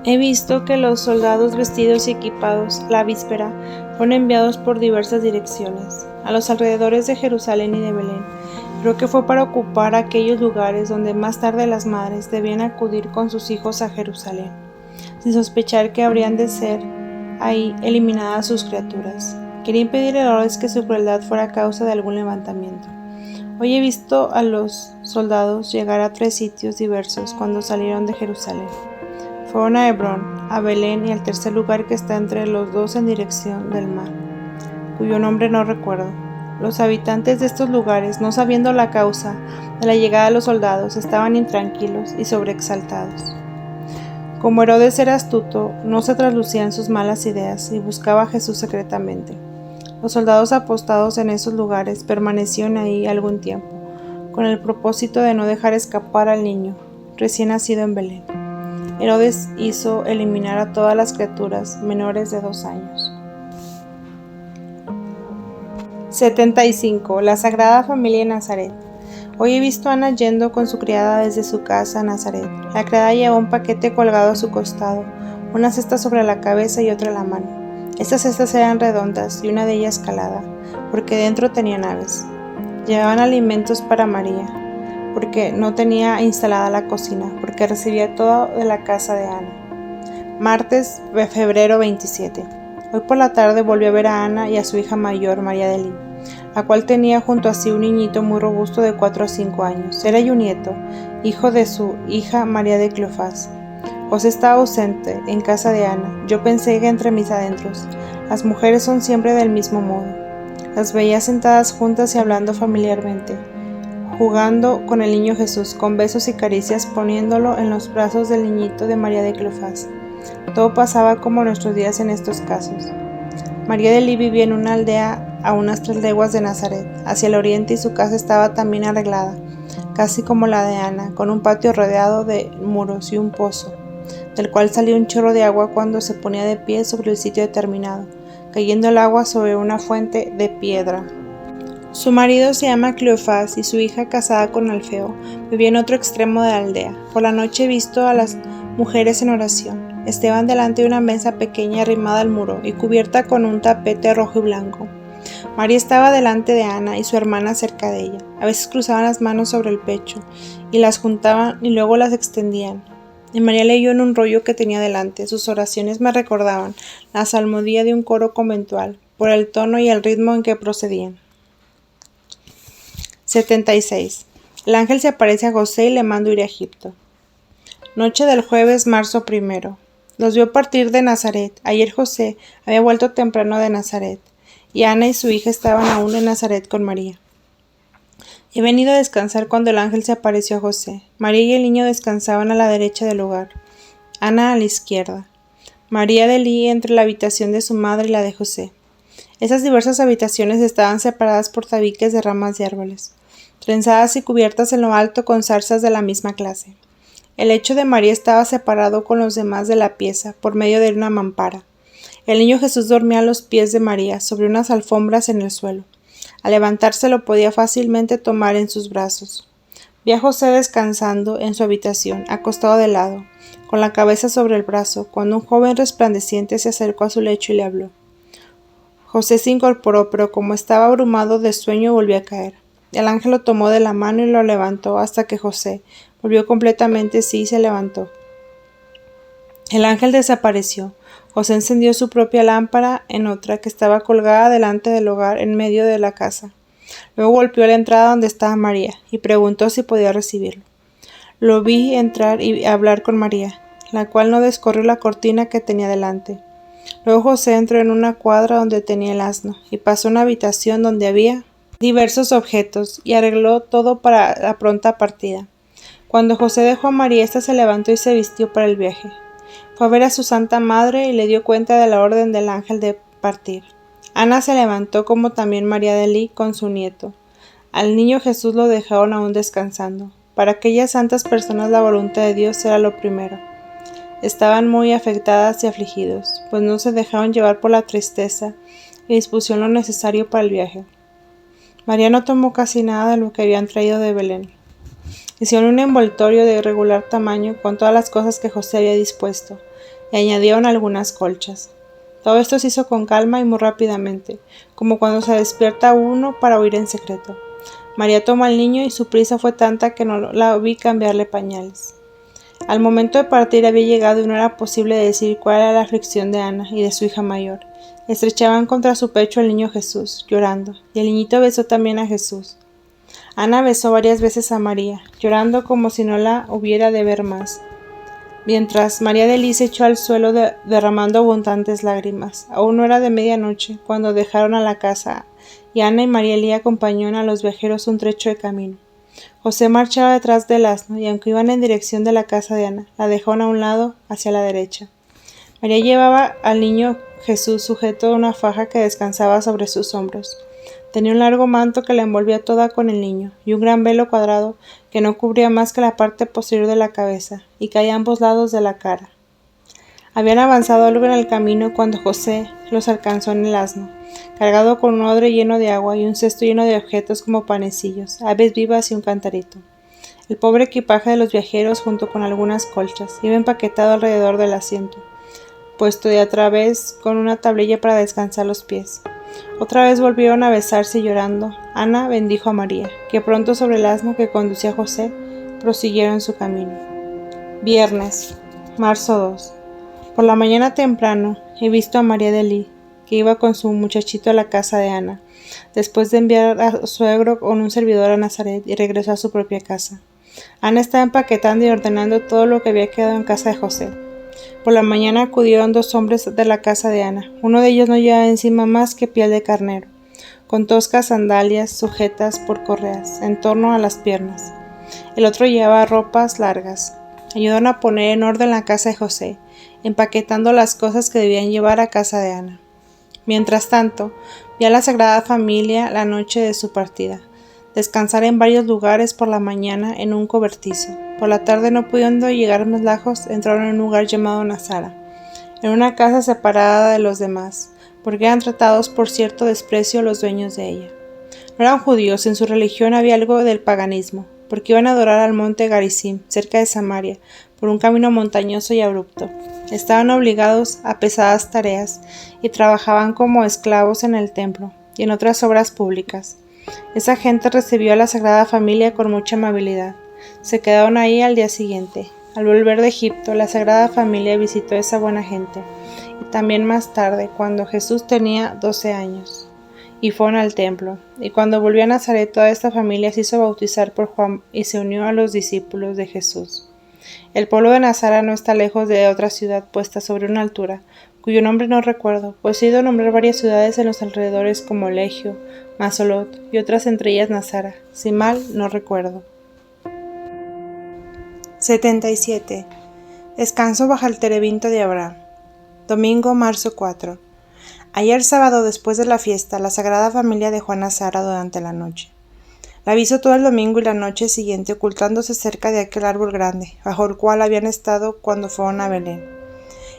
He visto que los soldados vestidos y equipados, la víspera, fueron enviados por diversas direcciones, a los alrededores de Jerusalén y de Belén. Creo que fue para ocupar aquellos lugares donde más tarde las madres debían acudir con sus hijos a Jerusalén, sin sospechar que habrían de ser ahí eliminadas sus criaturas. Quería impedir a Herodes que su crueldad fuera causa de algún levantamiento. Hoy he visto a los soldados llegar a 3 sitios diversos cuando salieron de Jerusalén. Fueron a Hebrón, a Belén y al tercer lugar que está entre los 2 en dirección del mar, cuyo nombre no recuerdo. Los habitantes de estos lugares, no sabiendo la causa de la llegada de los soldados, estaban intranquilos y sobreexaltados. Como Herodes era astuto, no se traslucían sus malas ideas y buscaba a Jesús secretamente. Los soldados apostados en esos lugares permanecieron ahí algún tiempo, con el propósito de no dejar escapar al niño, recién nacido en Belén. Herodes hizo eliminar a todas las criaturas menores de 2 años. 75. La Sagrada Familia en Nazaret. Hoy he visto a Ana yendo con su criada desde su casa a Nazaret. La criada llevaba un paquete colgado a su costado, una cesta sobre la cabeza y otra en la mano. Estas cestas eran redondas y una de ellas calada, porque dentro tenían aves. Llevaban alimentos para María, porque no tenía instalada la cocina, porque recibía todo de la casa de Ana. Martes, febrero 27. Hoy por la tarde volvió a ver a Ana y a su hija mayor, María de Lí, la cual tenía junto a sí un niñito muy robusto de 4 o 5 años. Era un nieto, hijo de su hija María de Cleofás. José estaba ausente, en casa de Ana. Yo pensé que entre mis adentros, las mujeres son siempre del mismo modo. Las veía sentadas juntas y hablando familiarmente, jugando con el niño Jesús, con besos y caricias, poniéndolo en los brazos del niñito de María de Cleofás. Todo pasaba como nuestros días en estos casos. María de Lí vivía en una aldea a unas 3 leguas de Nazaret, hacia el oriente, y su casa estaba también arreglada, casi como la de Ana, con un patio rodeado de muros y un pozo, del cual salía un chorro de agua cuando se ponía de pie sobre el sitio determinado, cayendo el agua sobre una fuente de piedra. Su marido se llama Cleofás y su hija, casada con Alfeo, vivía en otro extremo de la aldea. Por la noche he visto a las mujeres en oración. Estaban delante de una mesa pequeña arrimada al muro y cubierta con un tapete rojo y blanco. María estaba delante de Ana y su hermana cerca de ella. A veces cruzaban las manos sobre el pecho y las juntaban y luego las extendían. y María leyó en un rollo que tenía delante. Sus oraciones me recordaban la salmodia de un coro conventual, por el tono y el ritmo en que procedían. 76. El ángel se aparece a José y le manda ir a Egipto. Noche del jueves, marzo 1. Los vio partir de Nazaret. Ayer José había vuelto temprano de Nazaret, y Ana y su hija estaban aún en Nazaret con María. He venido a descansar cuando el ángel se apareció a José. María y el niño descansaban a la derecha del hogar, Ana a la izquierda. María de Lí entre la habitación de su madre y la de José. Esas diversas habitaciones estaban separadas por tabiques de ramas de árboles, trenzadas y cubiertas en lo alto con zarzas de la misma clase. El lecho de María estaba separado con los demás de la pieza por medio de una mampara. El niño Jesús dormía a los pies de María, sobre unas alfombras en el suelo. Al levantarse lo podía fácilmente tomar en sus brazos. Vi a José descansando en su habitación, acostado de lado, con la cabeza sobre el brazo, cuando un joven resplandeciente se acercó a su lecho y le habló. José se incorporó, pero como estaba abrumado de sueño volvió a caer. El ángel lo tomó de la mano y lo levantó hasta que José volvió completamente sí y se levantó. El ángel desapareció. José encendió su propia lámpara en otra que estaba colgada delante del hogar en medio de la casa. Luego golpeó la entrada donde estaba María y preguntó si podía recibirlo. Lo vi entrar y hablar con María, la cual no descorrió la cortina que tenía delante. Luego José entró en una cuadra donde tenía el asno y pasó a una habitación donde había diversos objetos y arregló todo para la pronta partida. Cuando José dejó a María, ésta se levantó y se vistió para el viaje. Fue a ver a su santa madre y le dio cuenta de la orden del ángel de partir. Ana se levantó como también María de Lí con su nieto. Al niño Jesús lo dejaron aún descansando. Para aquellas santas personas la voluntad de Dios era lo primero. Estaban muy afectadas y afligidos, pues no se dejaron llevar por la tristeza y dispusieron lo necesario para el viaje. María no tomó casi nada de lo que habían traído de Belén. Hicieron un envoltorio de irregular tamaño con todas las cosas que José había dispuesto, y añadieron algunas colchas. Todo esto se hizo con calma y muy rápidamente, como cuando se despierta uno para huir en secreto. María tomó al niño y su prisa fue tanta que no la vi cambiarle pañales. Al momento de partir había llegado y no era posible decir cuál era la aflicción de Ana y de su hija mayor. Estrechaban contra su pecho al niño Jesús, llorando, y el niñito besó también a Jesús. Ana besó varias veces a María, llorando como si no la hubiera de ver más, mientras María de Lí se echó al suelo derramando abundantes lágrimas. Aún no era de medianoche cuando dejaron a la casa, y Ana y María Lí acompañaron a los viajeros un trecho de camino. José marchaba detrás del asno, y aunque iban en dirección de la casa de Ana, la dejaron a un lado, hacia la derecha. María llevaba al niño Jesús sujeto a una faja que descansaba sobre sus hombros. Tenía un largo manto que la envolvía toda con el niño, y un gran velo cuadrado que no cubría más que la parte posterior de la cabeza, y caía a ambos lados de la cara. Habían avanzado algo en el camino cuando José los alcanzó en el asno, cargado con un odre lleno de agua y un cesto lleno de objetos como panecillos, aves vivas y un cantarito. El pobre equipaje de los viajeros, junto con algunas colchas, iba empaquetado alrededor del asiento, puesto de a través con una tablilla para descansar los pies. Otra vez volvieron a besarse y llorando. Ana bendijo a María, que pronto sobre el asno que conducía a José prosiguieron su camino. Viernes, marzo 2. Por la mañana temprano he visto a María de Lí, que iba con su muchachito a la casa de Ana, después de enviar a su suegro con un servidor a Nazaret, y regresó a su propia casa. Ana estaba empaquetando y ordenando todo lo que había quedado en casa de José. Por la mañana acudieron 2 hombres de la casa de Ana. Uno de ellos no llevaba encima más que piel de carnero, con toscas sandalias sujetas por correas en torno a las piernas. El otro llevaba ropas largas. Ayudaron a poner en orden la casa de José, empaquetando las cosas que debían llevar a casa de Ana. Mientras tanto, vi a la Sagrada Familia la noche de su partida, descansar en varios lugares por la mañana en un cobertizo. Por la tarde, no pudiendo llegar más lejos, entraron en un lugar llamado Nazara, en una casa separada de los demás, porque eran tratados por cierto desprecio los dueños de ella. No eran judíos, en su religión había algo del paganismo, porque iban a adorar al monte Garizim, cerca de Samaria, por un camino montañoso y abrupto. Estaban obligados a pesadas tareas y trabajaban como esclavos en el templo y en otras obras públicas. Esa gente recibió a la Sagrada Familia con mucha amabilidad. Se quedaron ahí al día siguiente. Al volver de Egipto, la Sagrada Familia visitó a esa buena gente, y también más tarde, cuando Jesús tenía 12 años, y fueron al templo. Y cuando volvió a Nazaret, toda esta familia se hizo bautizar por Juan y se unió a los discípulos de Jesús. El pueblo de Nazaret no está lejos de otra ciudad puesta sobre una altura, cuyo nombre no recuerdo, pues he ido a nombrar varias ciudades en los alrededores como Legio, Masolot y otras entre ellas Nazara, si mal no recuerdo. 77. Descanso bajo el terebinto de Abraham. Domingo, marzo 4. Ayer sábado, después de la fiesta, la Sagrada Familia dejó a Nazara durante la noche. La avisó todo el domingo y la noche siguiente ocultándose cerca de aquel árbol grande, bajo el cual habían estado cuando fueron a Belén,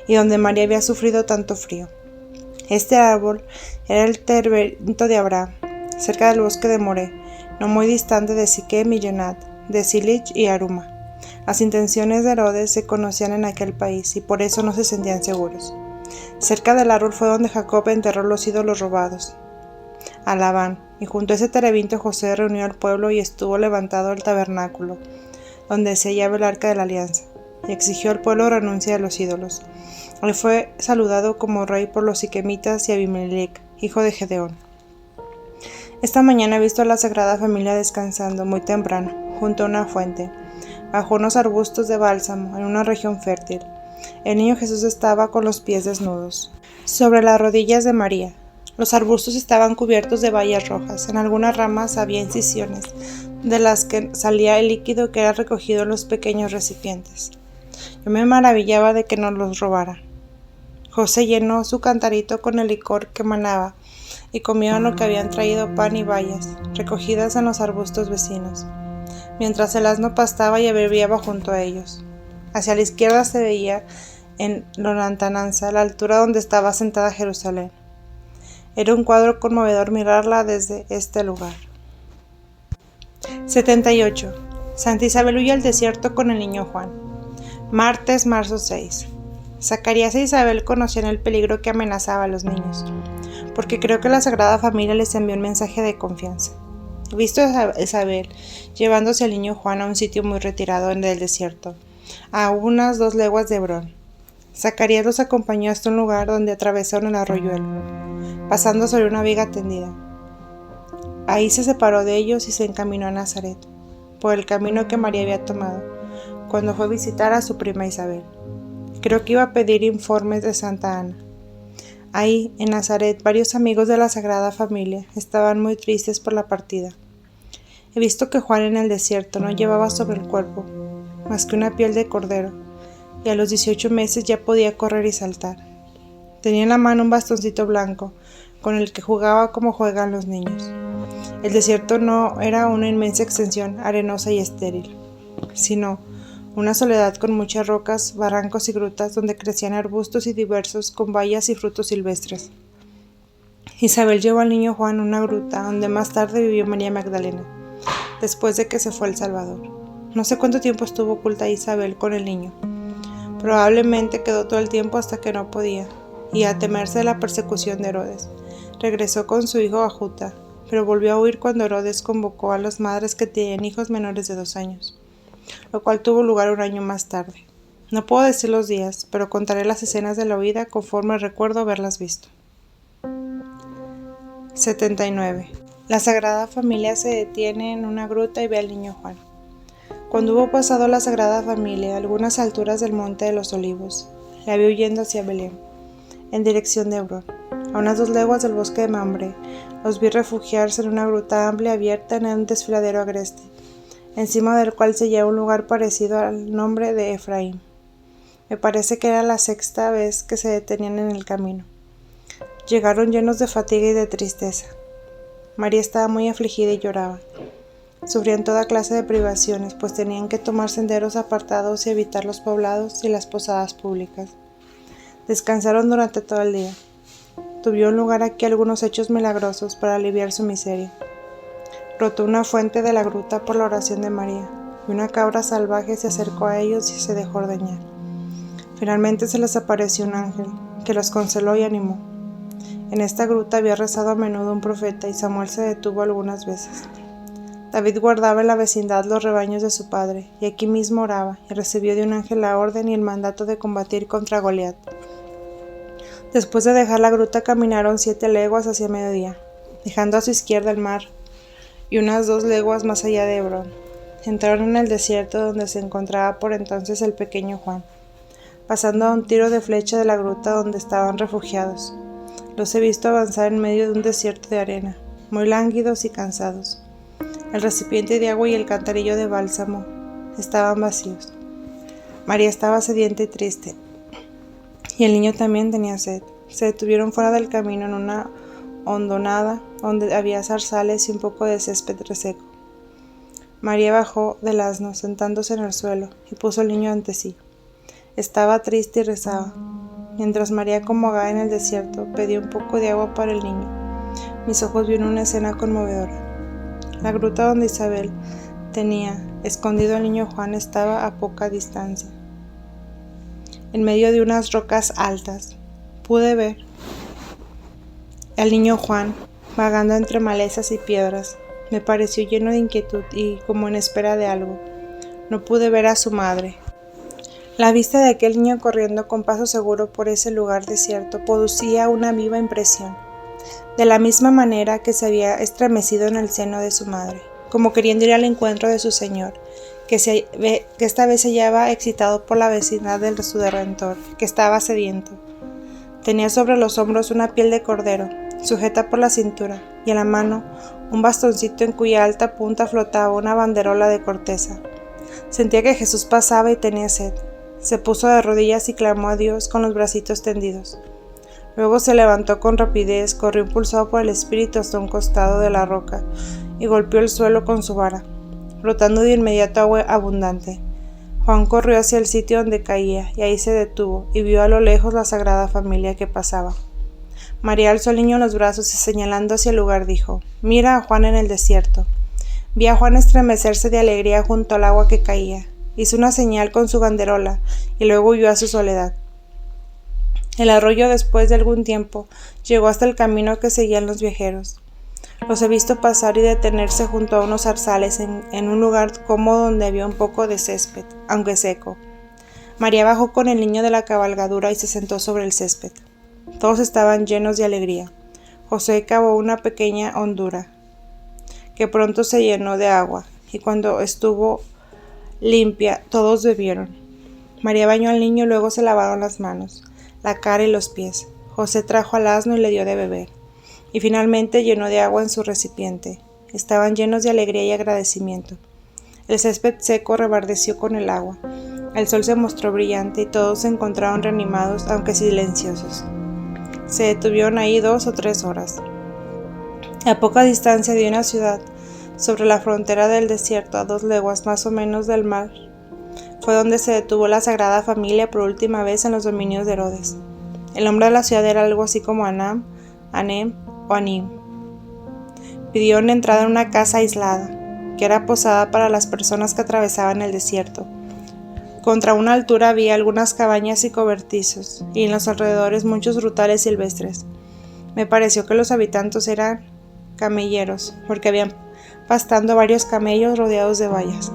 y donde María había sufrido tanto frío. Este árbol era el terebinto de Abraham, cerca del bosque de Moré, no muy distante de Siquem y Jonat, de Silich y Aruma. Las intenciones de Herodes se conocían en aquel país y por eso no se sentían seguros. Cerca del árbol fue donde Jacob enterró los ídolos robados a Labán, y junto a ese terebinto José reunió al pueblo y estuvo levantado el tabernáculo, donde se hallaba el arca de la alianza, y exigió al pueblo renuncia a los ídolos. Él fue saludado como rey por los siquemitas y Abimelech, hijo de Gedeón. Esta mañana he visto a la Sagrada Familia descansando muy temprano, junto a una fuente, bajo unos arbustos de bálsamo, en una región fértil. El niño Jesús estaba con los pies desnudos, sobre las rodillas de María. Los arbustos estaban cubiertos de bayas rojas, en algunas ramas había incisiones, de las que salía el líquido que era recogido en los pequeños recipientes. Yo me maravillaba de que no los robara. José llenó su cantarito con el licor que manaba, y comieron lo que habían traído, pan y bayas, recogidas en los arbustos vecinos, mientras el asno pastaba y abreviaba junto a ellos. Hacia la izquierda se veía, en lontananza, la altura donde estaba sentada Jerusalén. Era un cuadro conmovedor mirarla desde este lugar. 78. Santa Isabel huye al desierto con el niño Juan. Martes, marzo 6. Zacarías e Isabel conocían el peligro que amenazaba a los niños, porque creo que la Sagrada Familia les envió un mensaje de confianza. He visto a Isabel llevándose al niño Juan a un sitio muy retirado en el desierto, a unas 2 leguas de Hebrón. Zacarías los acompañó hasta un lugar donde atravesaron el arroyuelo, pasando sobre una viga tendida. Ahí se separó de ellos y se encaminó a Nazaret, por el camino que María había tomado, cuando fue a visitar a su prima Isabel. Creo que iba a pedir informes de Santa Ana. Ahí, en Nazaret, varios amigos de la Sagrada Familia estaban muy tristes por la partida. He visto que Juan en el desierto no llevaba sobre el cuerpo más que una piel de cordero, y a los 18 meses ya podía correr y saltar. Tenía en la mano un bastoncito blanco, con el que jugaba como juegan los niños. El desierto no era una inmensa extensión arenosa y estéril, sino una soledad con muchas rocas, barrancos y grutas donde crecían arbustos y diversos con bayas y frutos silvestres. Isabel llevó al niño Juan a una gruta donde más tarde vivió María Magdalena, después de que se fue el Salvador. No sé cuánto tiempo estuvo oculta Isabel con el niño. Probablemente quedó todo el tiempo hasta que no podía, y a temerse de la persecución de Herodes, regresó con su hijo a Juta, pero volvió a huir cuando Herodes convocó a las madres que tenían hijos menores de 2 años. Lo cual tuvo lugar un año más tarde. No puedo decir los días, pero contaré las escenas de la huida conforme recuerdo haberlas visto. 79. La Sagrada Familia se detiene en una gruta y ve al niño Juan. Cuando hubo pasado la Sagrada Familia a algunas alturas del Monte de los Olivos, la vi huyendo hacia Belén, en dirección de Hebrón. A unas 2 leguas del bosque de Mamre, los vi refugiarse en una gruta amplia abierta en un desfiladero agreste, encima del cual se hallaba un lugar parecido al nombre de Efraín. Me parece que era la 6ª vez que se detenían en el camino. Llegaron llenos de fatiga y de tristeza. María estaba muy afligida y lloraba. Sufrían toda clase de privaciones, pues tenían que tomar senderos apartados y evitar los poblados y las posadas públicas. Descansaron durante todo el día. Tuvieron lugar aquí algunos hechos milagrosos para aliviar su miseria. Brotó una fuente de la gruta por la oración de María, y una cabra salvaje se acercó a ellos y se dejó ordeñar. Finalmente se les apareció un ángel, que los consoló y animó. En esta gruta había rezado a menudo un profeta y Samuel se detuvo algunas veces. David guardaba en la vecindad los rebaños de su padre, y aquí mismo oraba, y recibió de un ángel la orden y el mandato de combatir contra Goliat. Después de dejar la gruta caminaron 7 leguas hacia mediodía, dejando a su izquierda el mar, y unas 2 leguas más allá de Hebrón. Entraron en el desierto donde se encontraba por entonces el pequeño Juan, pasando a un tiro de flecha de la gruta donde estaban refugiados. Los he visto avanzar en medio de un desierto de arena, muy lánguidos y cansados. El recipiente de agua y el cantarillo de bálsamo estaban vacíos. María estaba sedienta y triste, y el niño también tenía sed. Se detuvieron fuera del camino en una hondonada donde había zarzales y un poco de césped reseco. María bajó del asno, sentándose en el suelo, y puso al niño ante sí. Estaba triste y rezaba. Mientras María, acomodada en el desierto, pedía un poco de agua para el niño, mis ojos vieron una escena conmovedora. La gruta donde Isabel tenía escondido al niño Juan estaba a poca distancia. En medio de unas rocas altas, pude ver al niño Juan vagando entre malezas y piedras. Me pareció lleno de inquietud y como en espera de algo. No pude ver a su madre. La vista de aquel niño corriendo con paso seguro por ese lugar desierto producía una viva impresión, de la misma manera que se había estremecido en el seno de su madre, como queriendo ir al encuentro de su Señor, que esta vez se hallaba excitado por la vecindad de su Redentor, que estaba sediento. Tenía sobre los hombros una piel de cordero, sujeta por la cintura, y en la mano un bastoncito en cuya alta punta flotaba una banderola de corteza. Sentía que Jesús pasaba y tenía sed. Se puso de rodillas y clamó a Dios con los bracitos tendidos. Luego se levantó con rapidez, corrió impulsado por el Espíritu hasta un costado de la roca y golpeó el suelo con su vara, brotando de inmediato agua abundante. Juan corrió hacia el sitio donde caía y ahí se detuvo y vio a lo lejos la Sagrada Familia que pasaba. María alzó al niño en los brazos y señalando hacia el lugar dijo: «Mira a Juan en el desierto». Vi a Juan estremecerse de alegría junto al agua que caía. Hizo una señal con su banderola y luego huyó a su soledad. El arroyo, después de algún tiempo, llegó hasta el camino que seguían los viajeros. Los he visto pasar y detenerse junto a unos zarzales en un lugar cómodo donde había un poco de césped, aunque seco. María bajó con el niño de la cabalgadura y se sentó sobre el césped. Todos estaban llenos de alegría. José cavó una pequeña hondura, que pronto se llenó de agua, y cuando estuvo limpia, todos bebieron. María bañó al niño y luego se lavaron las manos, la cara y los pies. José trajo al asno y le dio de beber, y finalmente llenó de agua en su recipiente. Estaban llenos de alegría y agradecimiento. El césped seco reverdeció con el agua. El sol se mostró brillante y todos se encontraron reanimados, aunque silenciosos. Se detuvieron ahí 2 o 3 horas. A poca distancia de una ciudad, sobre la frontera del desierto, a 2 leguas más o menos del mar, fue donde se detuvo la Sagrada Familia por última vez en los dominios de Herodes. El nombre de la ciudad era algo así como Anam, Anem o Anim. Pidieron entrada en una casa aislada, que era posada para las personas que atravesaban el desierto. Contra una altura había algunas cabañas y cobertizos, y en los alrededores muchos frutales silvestres. Me pareció que los habitantes eran camelleros, porque habían pastando varios camellos rodeados de vallas.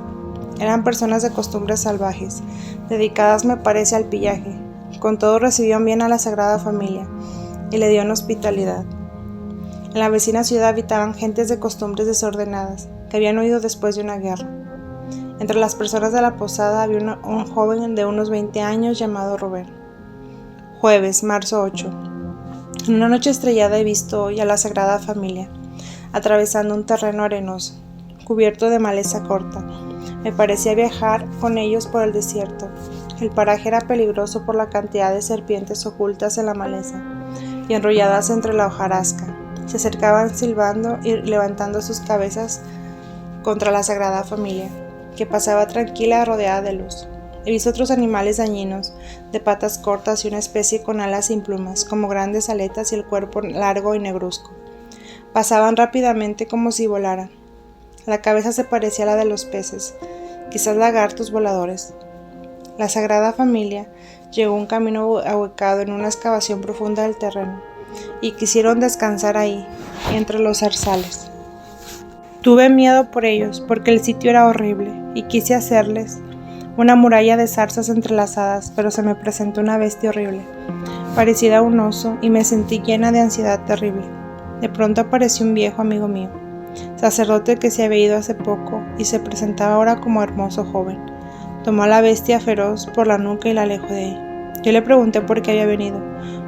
Eran personas de costumbres salvajes, dedicadas me parece al pillaje. Con todo recibieron bien a la Sagrada Familia, y le dieron hospitalidad. En la vecina ciudad habitaban gentes de costumbres desordenadas, que habían huido después de una guerra. Entre las personas de la posada había un joven de unos 20 años llamado Rubén. Jueves, marzo 8. En una noche estrellada he visto hoy a la Sagrada Familia, atravesando un terreno arenoso, cubierto de maleza corta. Me parecía viajar con ellos por el desierto. El paraje era peligroso por la cantidad de serpientes ocultas en la maleza y enrolladas entre la hojarasca. Se acercaban silbando y levantando sus cabezas contra la Sagrada Familia, que pasaba tranquila rodeada de luz. He visto otros animales dañinos, de patas cortas y una especie con alas sin plumas, como grandes aletas y el cuerpo largo y negruzco. Pasaban rápidamente como si volaran. La cabeza se parecía a la de los peces, quizás lagartos voladores. La Sagrada Familia llegó a un camino ahuecado en una excavación profunda del terreno, y quisieron descansar ahí, entre los zarzales. Tuve miedo por ellos, porque el sitio era horrible, y quise hacerles una muralla de zarzas entrelazadas, pero se me presentó una bestia horrible, parecida a un oso, y me sentí llena de ansiedad terrible. De pronto apareció un viejo amigo mío, sacerdote que se había ido hace poco, y se presentaba ahora como hermoso joven. Tomó a la bestia feroz por la nuca y la alejó de ahí. Yo le pregunté por qué había venido,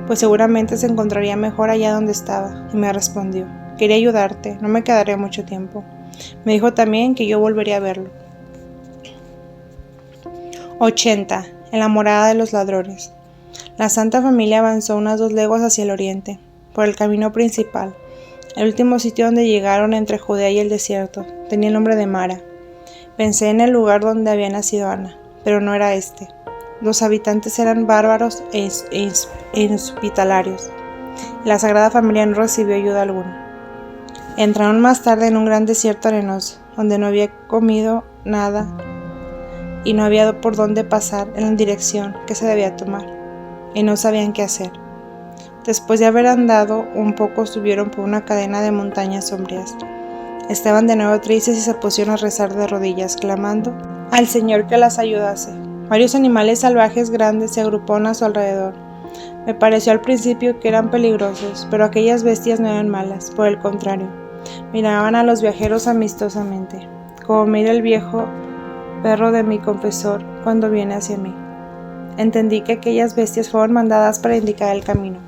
pues seguramente se encontraría mejor allá donde estaba, y me respondió: quería ayudarte, no me quedaré mucho tiempo. Me dijo también que yo volvería a verlo. 80. En la morada de los ladrones. La Santa Familia avanzó unas 2 leguas hacia el oriente, por el camino principal. El último sitio donde llegaron entre Judea y el desierto tenía el nombre de Mara. Pensé en el lugar donde había nacido Ana, pero no era este. Los habitantes eran bárbaros e inhospitalarios. La Sagrada Familia no recibió ayuda alguna. Entraron más tarde en un gran desierto arenoso, donde no había comido nada y no había por dónde pasar en la dirección que se debía tomar, y no sabían qué hacer. Después de haber andado un poco, subieron por una cadena de montañas sombrías. Estaban de nuevo tristes y se pusieron a rezar de rodillas, clamando al Señor que las ayudase. Varios animales salvajes grandes se agruparon a su alrededor. Me pareció al principio que eran peligrosos, pero aquellas bestias no eran malas, por el contrario, miraban a los viajeros amistosamente, como mira el viejo perro de mi confesor cuando viene hacia mí. Entendí que aquellas bestias fueron mandadas para indicar el camino.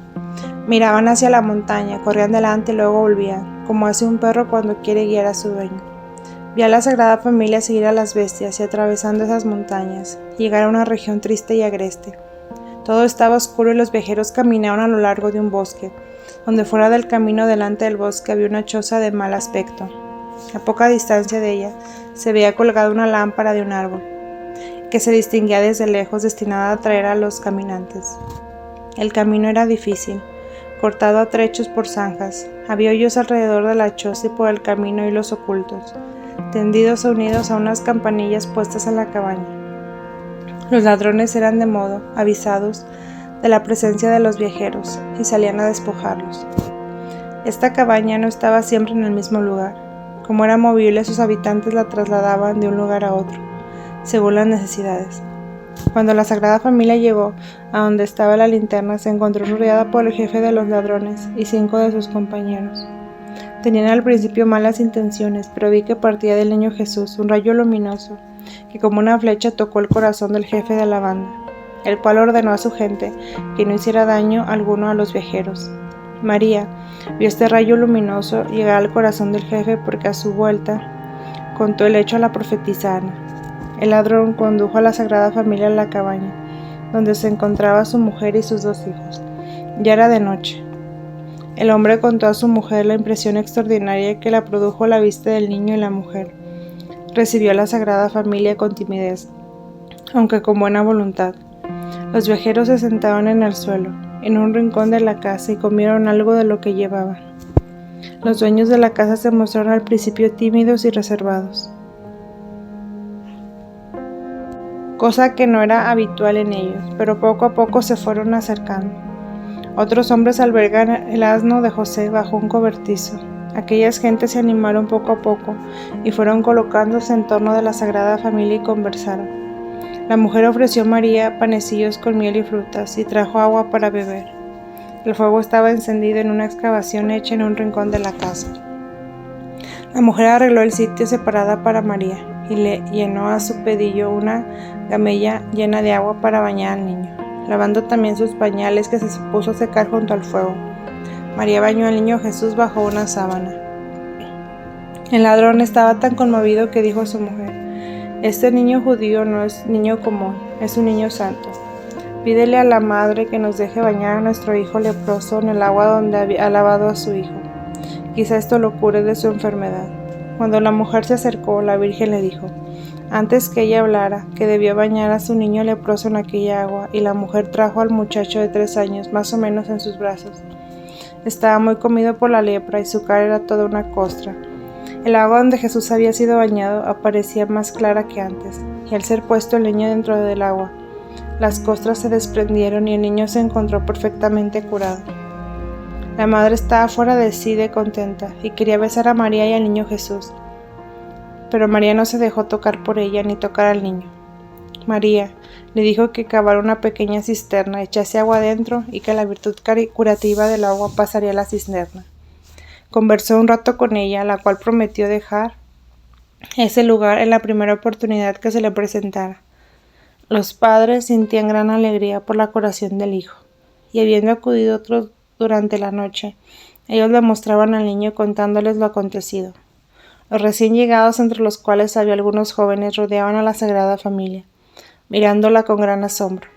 Miraban hacia la montaña, corrían delante y luego volvían, como hace un perro cuando quiere guiar a su dueño. Vi a la Sagrada Familia seguir a las bestias y atravesando esas montañas, llegar a una región triste y agreste. Todo estaba oscuro y los viajeros caminaban a lo largo de un bosque, donde fuera del camino delante del bosque había una choza de mal aspecto. A poca distancia de ella se veía colgada una lámpara de un árbol, que se distinguía desde lejos, destinada a atraer a los caminantes. El camino era difícil, cortado a trechos por zanjas. Había hoyos alrededor de la choza y por el camino hilos ocultos, tendidos o unidos a unas campanillas puestas en la cabaña. Los ladrones eran de modo avisados de la presencia de los viajeros y salían a despojarlos. Esta cabaña no estaba siempre en el mismo lugar. Como era movible, sus habitantes la trasladaban de un lugar a otro, según las necesidades. Cuando la Sagrada Familia llegó a donde estaba la linterna, se encontró rodeada por el jefe de los ladrones y 5 de sus compañeros. Tenían al principio malas intenciones, pero vi que partía del niño Jesús un rayo luminoso, que como una flecha tocó el corazón del jefe de la banda, el cual ordenó a su gente que no hiciera daño alguno a los viajeros. María vio este rayo luminoso llegar al corazón del jefe porque a su vuelta contó el hecho a la profetisa Ana. El ladrón condujo a la Sagrada Familia a la cabaña, donde se encontraba su mujer y sus 2 hijos. Ya era de noche. El hombre contó a su mujer la impresión extraordinaria que la produjo la vista del niño y la mujer. Recibió a la Sagrada Familia con timidez, aunque con buena voluntad. Los viajeros se sentaron en el suelo, en un rincón de la casa, y comieron algo de lo que llevaban. Los dueños de la casa se mostraron al principio tímidos y reservados, cosa que no era habitual en ellos, pero poco a poco se fueron acercando. Otros hombres albergan el asno de José bajo un cobertizo. Aquellas gentes se animaron poco a poco y fueron colocándose en torno de la Sagrada Familia y conversaron. La mujer ofreció a María panecillos con miel y frutas y trajo agua para beber. El fuego estaba encendido en una excavación hecha en un rincón de la casa. La mujer arregló el sitio separada para María y le llenó a su pedillo una gamella llena de agua para bañar al niño, lavando también sus pañales que se puso a secar junto al fuego. María bañó al niño Jesús bajo una sábana. El ladrón estaba tan conmovido que dijo a su mujer: «Este niño judío no es niño común, es un niño santo. Pídele a la madre que nos deje bañar a nuestro hijo leproso en el agua donde ha lavado a su hijo. Quizá esto lo cure de su enfermedad». Cuando la mujer se acercó, la Virgen le dijo, antes que ella hablara, que debía bañar a su niño leproso en aquella agua, y la mujer trajo al muchacho de 3 años, más o menos en sus brazos. Estaba muy comido por la lepra y su cara era toda una costra. El agua donde Jesús había sido bañado aparecía más clara que antes, y al ser puesto el niño dentro del agua, las costras se desprendieron y el niño se encontró perfectamente curado. La madre estaba fuera de sí de contenta y quería besar a María y al niño Jesús. pero María no se dejó tocar por ella ni tocar al niño. María le dijo que cavara una pequeña cisterna, echase agua adentro y que la virtud curativa del agua pasaría a la cisterna. Conversó un rato con ella, la cual prometió dejar ese lugar en la primera oportunidad que se le presentara. Los padres sentían gran alegría por la curación del hijo, y habiendo acudido otros durante la noche, ellos le mostraban al niño contándoles lo acontecido. Los recién llegados, entre los cuales había algunos jóvenes, rodeaban a la Sagrada Familia, mirándola con gran asombro.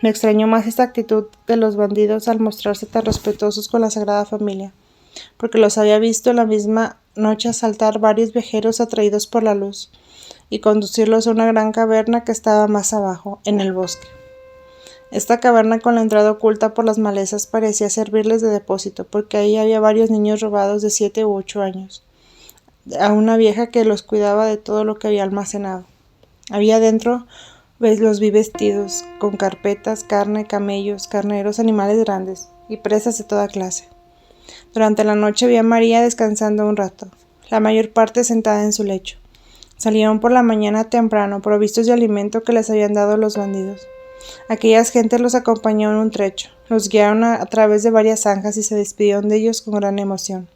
Me extrañó más esta actitud de los bandidos al mostrarse tan respetuosos con la Sagrada Familia, porque los había visto en la misma noche asaltar varios viajeros atraídos por la luz y conducirlos a una gran caverna que estaba más abajo, en el bosque. Esta caverna, con la entrada oculta por las malezas, parecía servirles de depósito, porque ahí había varios niños robados de 7 u 8 años, a una vieja que los cuidaba de todo lo que había almacenado. Había dentro los vi vestidos, con carpetas, carne, camellos, carneros, animales grandes y presas de toda clase. Durante la noche vi a María descansando un rato, la mayor parte sentada en su lecho. Salieron por la mañana temprano, provistos de alimento que les habían dado los bandidos. Aquellas gentes los acompañaron un trecho, los guiaron a través de varias zanjas y se despidieron de ellos con gran emoción.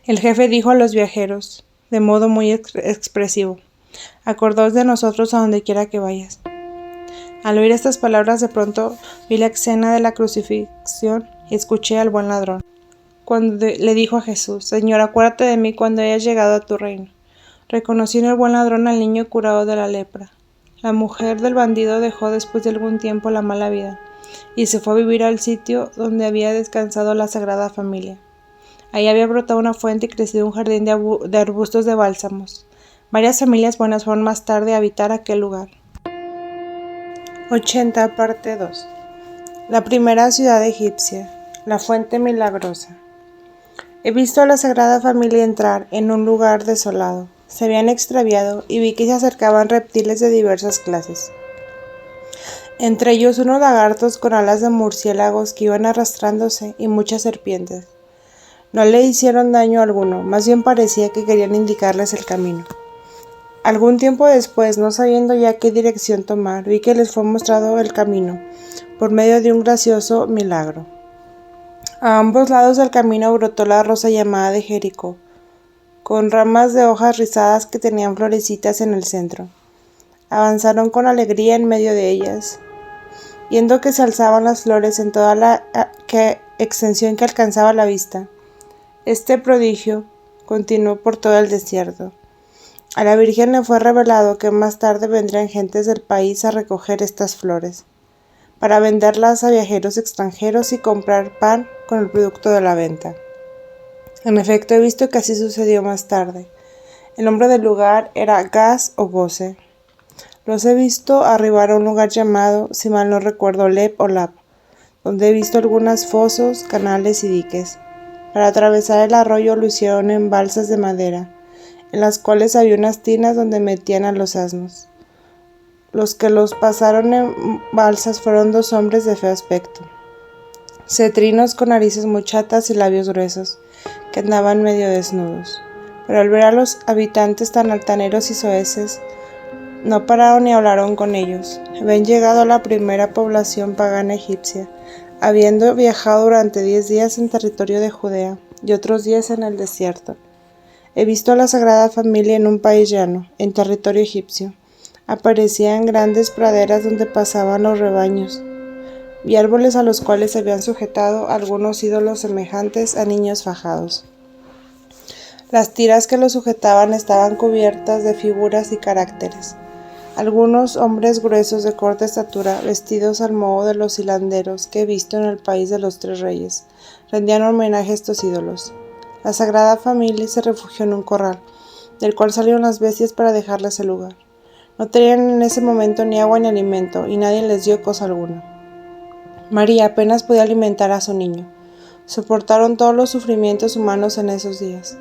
El jefe dijo a los viajeros, de modo muy expresivo: «Acordaos de nosotros a donde quiera que vayas». Al oír estas palabras, de pronto vi la escena de la crucifixión y escuché al buen ladrón, cuando le dijo a Jesús: «Señor, acuérdate de mí cuando hayas llegado a tu reino». Reconocí en el buen ladrón al niño curado de la lepra. La mujer del bandido dejó después de algún tiempo la mala vida y se fue a vivir al sitio donde había descansado la Sagrada Familia. Ahí había brotado una fuente y crecido un jardín de arbustos de bálsamos. Varias familias buenas fueron más tarde a habitar aquel lugar. 80, parte 2. La primera ciudad egipcia, la fuente milagrosa. He visto a la Sagrada Familia entrar en un lugar desolado. Se habían extraviado y vi que se acercaban reptiles de diversas clases. Entre ellos unos lagartos con alas de murciélagos que iban arrastrándose y muchas serpientes. No le hicieron daño alguno, más bien parecía que querían indicarles el camino. Algún tiempo después, no sabiendo ya qué dirección tomar, vi que les fue mostrado el camino, por medio de un gracioso milagro. A ambos lados del camino brotó la rosa llamada de Jericó, con ramas de hojas rizadas que tenían florecitas en el centro. Avanzaron con alegría en medio de ellas, viendo que se alzaban las flores en toda la extensión que alcanzaba la vista. Este prodigio continuó por todo el desierto. A la Virgen le fue revelado que más tarde vendrían gentes del país a recoger estas flores, para venderlas a viajeros extranjeros y comprar pan con el producto de la venta. En efecto, he visto que así sucedió más tarde. El nombre del lugar era Gas o Gose. Los he visto arribar a un lugar llamado, si mal no recuerdo, Leb o Lab, donde he visto algunos fosos, canales y diques. Para atravesar el arroyo lo hicieron en balsas de madera, en las cuales había unas tinas donde metían a los asnos. Los que los pasaron en balsas fueron 2 hombres de feo aspecto, cetrinos con narices muy chatas y labios gruesos, que andaban medio desnudos. Pero al ver a los habitantes tan altaneros y soeces, no pararon ni hablaron con ellos. Habían llegado a la primera población pagana egipcia, habiendo viajado durante 10 días en territorio de Judea y otros 10 en el desierto. He visto a la Sagrada Familia en un país llano, en territorio egipcio. Aparecían grandes praderas donde pasaban los rebaños, y árboles a los cuales se habían sujetado algunos ídolos semejantes a niños fajados. Las tiras que los sujetaban estaban cubiertas de figuras y caracteres. Algunos hombres gruesos de corta estatura, vestidos al modo de los hilanderos que he visto en el país de los 3 reyes, rendían homenaje a estos ídolos. La Sagrada Familia se refugió en un corral, del cual salieron las bestias para dejarles el lugar. No tenían en ese momento ni agua ni alimento, y nadie les dio cosa alguna. María apenas podía alimentar a su niño. Soportaron todos los sufrimientos humanos en esos días.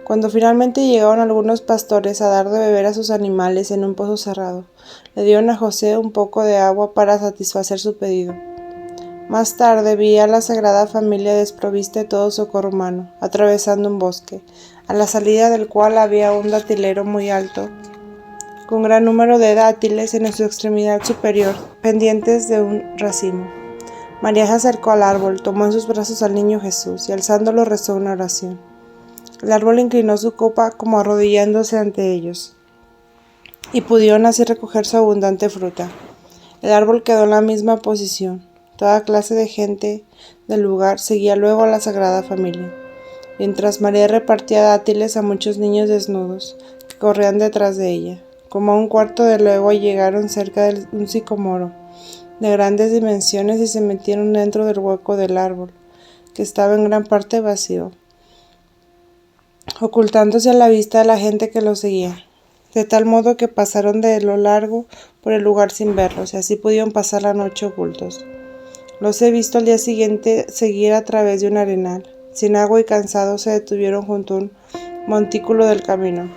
Cuando finalmente llegaron algunos pastores a dar de beber a sus animales en un pozo cerrado, le dieron a José un poco de agua para satisfacer su pedido. Más tarde vi a la Sagrada Familia desprovista de todo socorro humano, atravesando un bosque, a la salida del cual había un datilero muy alto, con gran número de dátiles en su extremidad superior, pendientes de un racimo. María se acercó al árbol, tomó en sus brazos al niño Jesús y alzándolo rezó una oración. El árbol inclinó su copa como arrodillándose ante ellos, y pudieron así recoger su abundante fruta. El árbol quedó en la misma posición. Toda clase de gente del lugar seguía luego a la Sagrada Familia, mientras María repartía dátiles a muchos niños desnudos que corrían detrás de ella. Como a un cuarto de legua llegaron cerca de un sicomoro de grandes dimensiones y se metieron dentro del hueco del árbol, que estaba en gran parte vacío, ocultándose a la vista de la gente que los seguía, de tal modo que pasaron de lo largo por el lugar sin verlos, y así pudieron pasar la noche ocultos. Los he visto al día siguiente seguir a través de un arenal. Sin agua y cansados se detuvieron junto a un montículo del camino.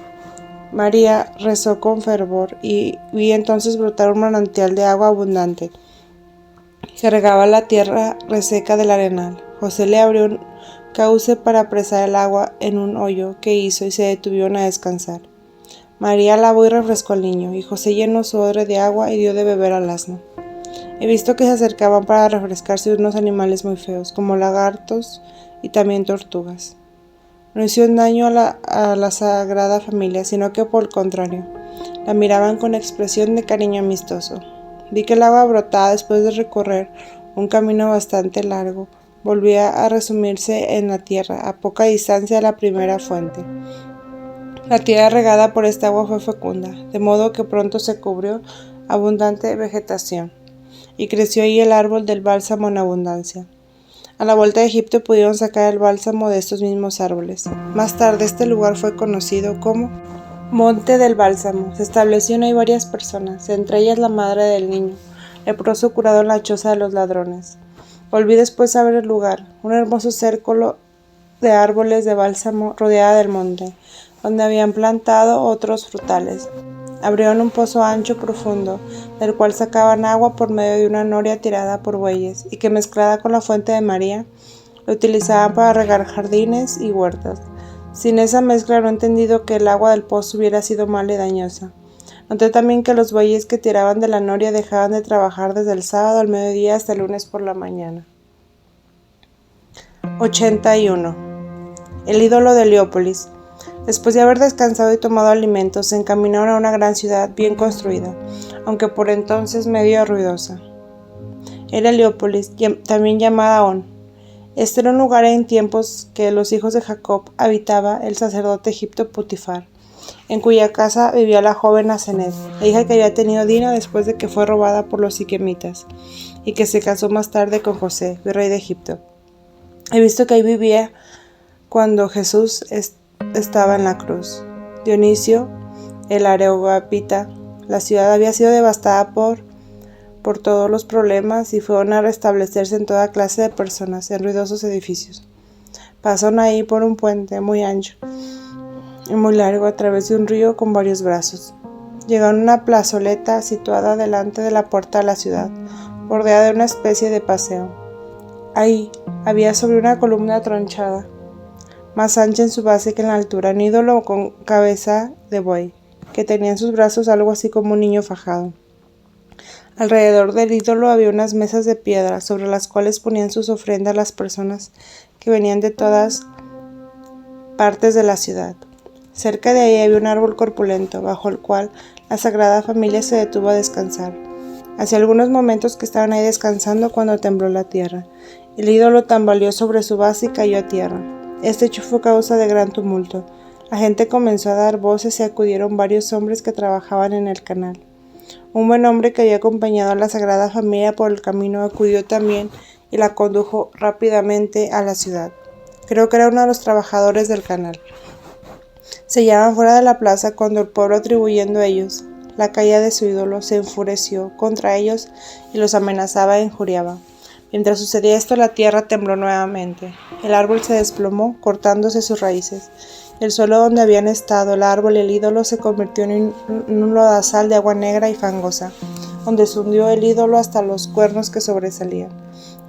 María rezó con fervor y vi entonces brotar un manantial de agua abundante que regaba la tierra reseca del arenal. José le abrió un cauce para apresar el agua en un hoyo que hizo y se detuvieron a descansar. María lavó y refrescó al niño, y José llenó su odre de agua y dio de beber al asno. He visto que se acercaban para refrescarse unos animales muy feos, como lagartos y también tortugas. No hicieron daño a la Sagrada Familia, sino que por el contrario, la miraban con expresión de cariño amistoso. Vi que el agua brotada después de recorrer un camino bastante largo, volvía a resumirse en la tierra, a poca distancia de la primera fuente. La tierra regada por esta agua fue fecunda, de modo que pronto se cubrió abundante vegetación, y creció ahí el árbol del bálsamo en abundancia. A la vuelta de Egipto pudieron sacar el bálsamo de estos mismos árboles. Más tarde este lugar fue conocido como Monte del Bálsamo. Se establecieron ahí varias personas, entre ellas la madre del niño, leproso curado en la choza de los ladrones. Volví después a ver el lugar, un hermoso círculo de árboles de bálsamo rodeada del monte, donde habían plantado otros frutales. Abrieron un pozo ancho profundo, del cual sacaban agua por medio de una noria tirada por bueyes, y que mezclada con la fuente de María, lo utilizaban para regar jardines y huertas. Sin esa mezcla no he entendido que el agua del pozo hubiera sido mala y dañosa. Noté también que los bueyes que tiraban de la noria dejaban de trabajar desde el sábado al mediodía hasta el lunes por la mañana. 81. El ídolo de Heliópolis. Después de haber descansado y tomado alimentos, se encaminaron a una gran ciudad bien construida, aunque por entonces medio ruidosa. Era Heliópolis, también llamada On. Este era un lugar en tiempos que los hijos de Jacob habitaba el sacerdote egipcio Potifar, en cuya casa vivía la joven Asenet, la hija que había tenido Dina después de que fue robada por los siquemitas, y que se casó más tarde con José, virrey de Egipto. He visto que ahí vivía cuando Jesús estaba en la cruz. Dionisio, el Areópagita, la ciudad había sido devastada por todos los problemas y fueron a restablecerse en toda clase de personas en ruidosos edificios. Pasaron ahí por un puente muy ancho y muy largo a través de un río con varios brazos. Llegaron a una plazoleta situada delante de la puerta de la ciudad, bordeada de una especie de paseo. Ahí había sobre una columna tronchada, más ancha en su base que en la altura, un ídolo con cabeza de buey, que tenía en sus brazos algo así como un niño fajado. Alrededor del ídolo había unas mesas de piedra, sobre las cuales ponían sus ofrendas las personas que venían de todas partes de la ciudad. Cerca de ahí había un árbol corpulento, bajo el cual la Sagrada Familia se detuvo a descansar. Hacía algunos momentos que estaban ahí descansando cuando tembló la tierra. El ídolo tambaleó sobre su base y cayó a tierra. Este hecho fue causa de gran tumulto. La gente comenzó a dar voces y acudieron varios hombres que trabajaban en el canal. Un buen hombre que había acompañado a la Sagrada Familia por el camino acudió también y la condujo rápidamente a la ciudad. Creo que era uno de los trabajadores del canal. Se hallaban fuera de la plaza cuando el pueblo, atribuyendo a ellos la caída de su ídolo, se enfureció contra ellos y los amenazaba e injuriaba. Mientras sucedía esto, la tierra tembló nuevamente. El árbol se desplomó, cortándose sus raíces. El suelo donde habían estado el árbol y el ídolo se convirtió en un lodazal de agua negra y fangosa, donde se hundió el ídolo hasta los cuernos que sobresalían.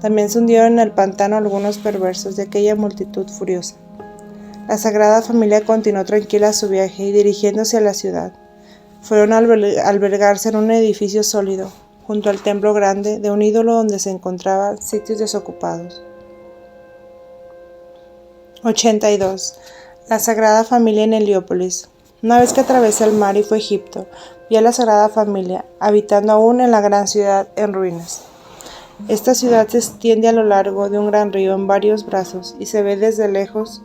También se hundieron en el pantano algunos perversos de aquella multitud furiosa. La Sagrada Familia continuó tranquila su viaje y dirigiéndose a la ciudad. Fueron a albergarse en un edificio sólido, junto al templo grande de un ídolo donde se encontraban sitios desocupados. 82. La Sagrada Familia en Heliópolis. Una vez que atravesé el mar y fue a Egipto, vi a la Sagrada Familia, habitando aún en la gran ciudad en ruinas. Esta ciudad se extiende a lo largo de un gran río en varios brazos y se ve desde lejos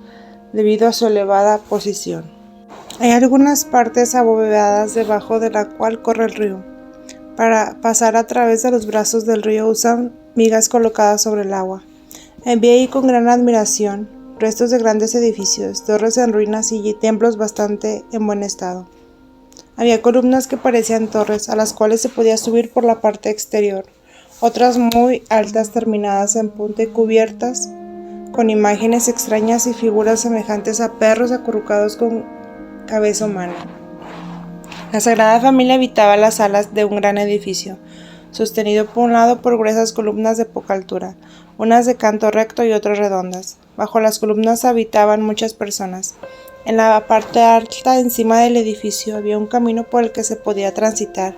debido a su elevada posición. Hay algunas partes abovedadas debajo de la cual corre el río. Para pasar a través de los brazos del río usan vigas colocadas sobre el agua. Vi ahí con gran admiración restos de grandes edificios, torres en ruinas y templos bastante en buen estado. Había columnas que parecían torres, a las cuales se podía subir por la parte exterior, otras muy altas terminadas en punta y cubiertas con imágenes extrañas y figuras semejantes a perros acurrucados con cabeza humana. La Sagrada Familia habitaba las alas de un gran edificio, sostenido por un lado por gruesas columnas de poca altura, unas de canto recto y otras redondas. Bajo las columnas habitaban muchas personas. En la parte alta, encima del edificio, había un camino por el que se podía transitar,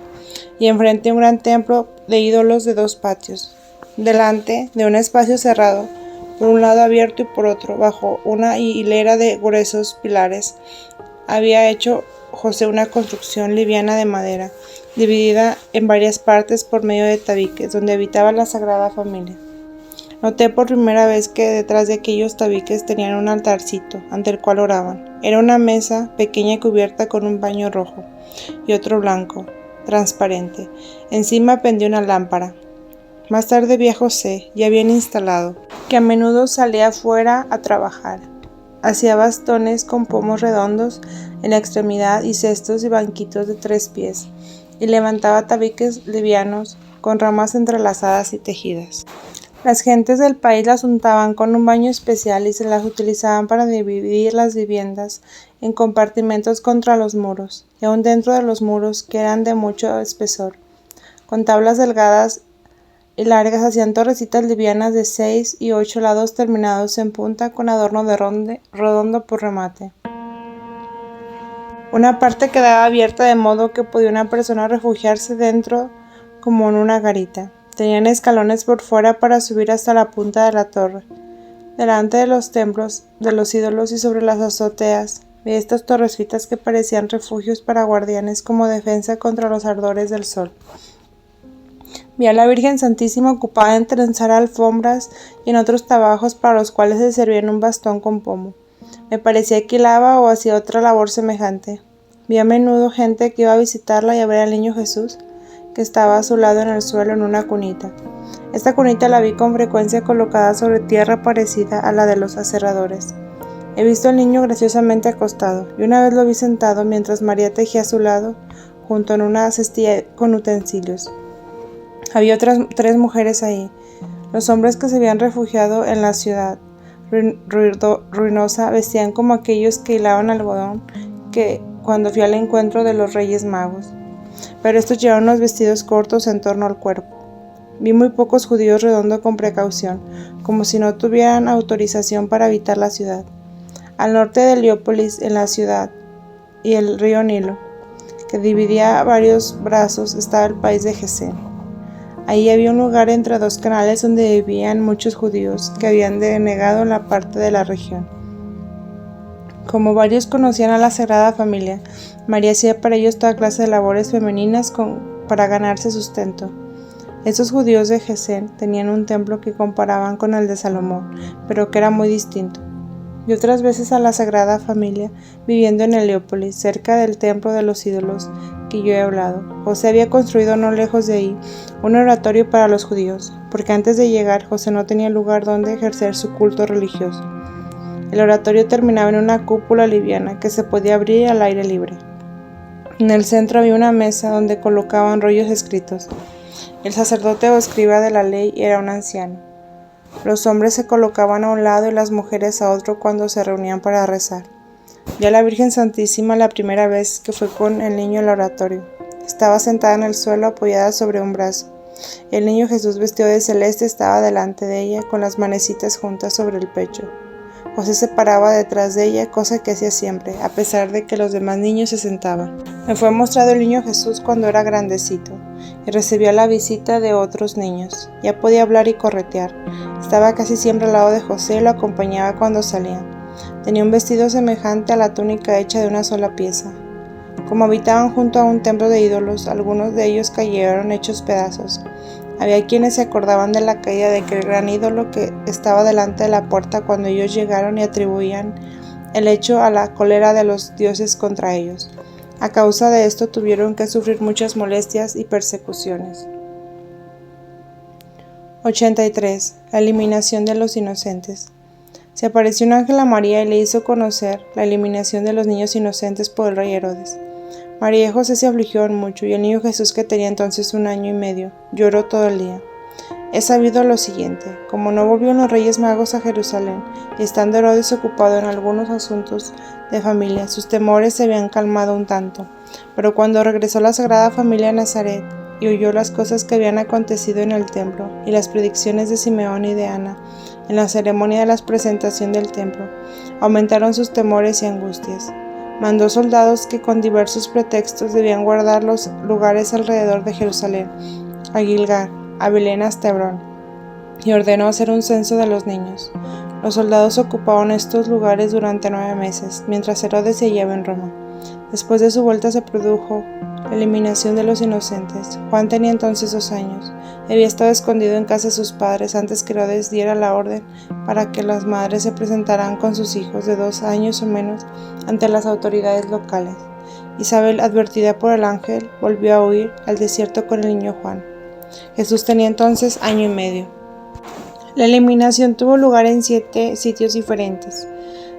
y enfrente un gran templo de ídolos de 2 patios, delante de un espacio cerrado, por un lado abierto y por otro, bajo una hilera de gruesos pilares. Había hecho José una construcción liviana de madera, dividida en varias partes por medio de tabiques, donde habitaba la Sagrada Familia. Noté por primera vez que detrás de aquellos tabiques tenían un altarcito, ante el cual oraban. Era una mesa pequeña y cubierta con un paño rojo, y otro blanco, transparente. Encima pendía una lámpara. Más tarde vi a José, ya bien instalado, que a menudo salía afuera a trabajar. Hacía bastones con pomos redondos en la extremidad y cestos y banquitos de 3 pies, y levantaba tabiques livianos con ramas entrelazadas y tejidas. Las gentes del país las untaban con un baño especial y se las utilizaban para dividir las viviendas en compartimentos contra los muros, y aún dentro de los muros, que eran de mucho espesor. Con tablas delgadas y largas hacían torrecitas livianas de 6 y 8 lados terminados en punta con adorno de redondo por remate. Una parte quedaba abierta de modo que podía una persona refugiarse dentro como en una garita. Tenían escalones por fuera para subir hasta la punta de la torre. Delante de los templos de los ídolos y sobre las azoteas vi estas torrecitas que parecían refugios para guardianes como defensa contra los ardores del sol. Vi a la Virgen Santísima ocupada en trenzar alfombras y en otros trabajos para los cuales se servía en un bastón con pomo. Me parecía que hilaba o hacía otra labor semejante. Vi a menudo gente que iba a visitarla y a ver al niño Jesús, que estaba a su lado en el suelo en una cunita. Esta cunita la vi con frecuencia colocada sobre tierra parecida a la de los aserradores. He visto al niño graciosamente acostado, y una vez lo vi sentado mientras María tejía a su lado, junto en una cestilla con utensilios. Había otras 3 mujeres ahí. Los hombres que se habían refugiado en la ciudad ruinosa vestían como aquellos que hilaban algodón que cuando fui al encuentro de los Reyes Magos, pero estos llevaban unos vestidos cortos en torno al cuerpo. Vi muy pocos judíos redando con precaución, como si no tuvieran autorización para habitar la ciudad. Al norte de Heliópolis, en la ciudad, y el río Nilo, que dividía varios brazos, estaba el país de Gesén. Ahí había un lugar entre 2 canales donde vivían muchos judíos que habían denegado la parte de la región. Como varios conocían a la Sagrada Familia, María hacía para ellos toda clase de labores femeninas para ganarse sustento. Estos judíos de Gesén tenían un templo que comparaban con el de Salomón, pero que era muy distinto. Y otras veces a la Sagrada Familia viviendo en Heliópolis, cerca del templo de los ídolos que yo he hablado. José había construido no lejos de ahí un oratorio para los judíos, porque antes de llegar José no tenía lugar donde ejercer su culto religioso. El oratorio terminaba en una cúpula liviana que se podía abrir al aire libre. En el centro había una mesa donde colocaban rollos escritos. El sacerdote o escriba de la ley era un anciano. Los hombres se colocaban a un lado y las mujeres a otro cuando se reunían para rezar. Vi a la Virgen Santísima la primera vez que fue con el niño al oratorio. Estaba sentada en el suelo apoyada sobre un brazo. El niño Jesús vestido de celeste estaba delante de ella con las manecitas juntas sobre el pecho. José se paraba detrás de ella, cosa que hacía siempre, a pesar de que los demás niños se sentaban. Me fue mostrado el niño Jesús cuando era grandecito, y recibía la visita de otros niños. Ya podía hablar y corretear. Estaba casi siempre al lado de José y lo acompañaba cuando salía. Tenía un vestido semejante a la túnica hecha de una sola pieza. Como habitaban junto a un templo de ídolos, algunos de ellos cayeron hechos pedazos. Había quienes se acordaban de la caída de aquel gran ídolo que estaba delante de la puerta cuando ellos llegaron y atribuían el hecho a la cólera de los dioses contra ellos. A causa de esto tuvieron que sufrir muchas molestias y persecuciones. 83. La eliminación de los inocentes. Se apareció un ángel a María y le hizo conocer la eliminación de los niños inocentes por el rey Herodes. María y José se afligieron mucho, y el niño Jesús, que tenía entonces 1 año y medio, lloró todo el día. Es sabido lo siguiente: como no volvieron los reyes magos a Jerusalén, y estando Herodes ocupado en algunos asuntos de familia, sus temores se habían calmado un tanto. Pero cuando regresó la Sagrada Familia a Nazaret, y oyó las cosas que habían acontecido en el templo, y las predicciones de Simeón y de Ana, en la ceremonia de la presentación del templo, aumentaron sus temores y angustias. Mandó soldados que con diversos pretextos debían guardar los lugares alrededor de Jerusalén, a Gilgal, a Belén hasta Hebrón, y ordenó hacer un censo de los niños. Los soldados ocuparon estos lugares durante 9 meses, mientras Herodes se hallaba en Roma. Después de su vuelta se produjo la eliminación de los inocentes. Juan tenía entonces 2 años. Había estado escondido en casa de sus padres antes que Herodes diera la orden para que las madres se presentaran con sus hijos de 2 años o menos ante las autoridades locales. Isabel, advertida por el ángel, volvió a huir al desierto con el niño Juan. Jesús tenía entonces 1 año y medio. La eliminación tuvo lugar en 7 sitios diferentes.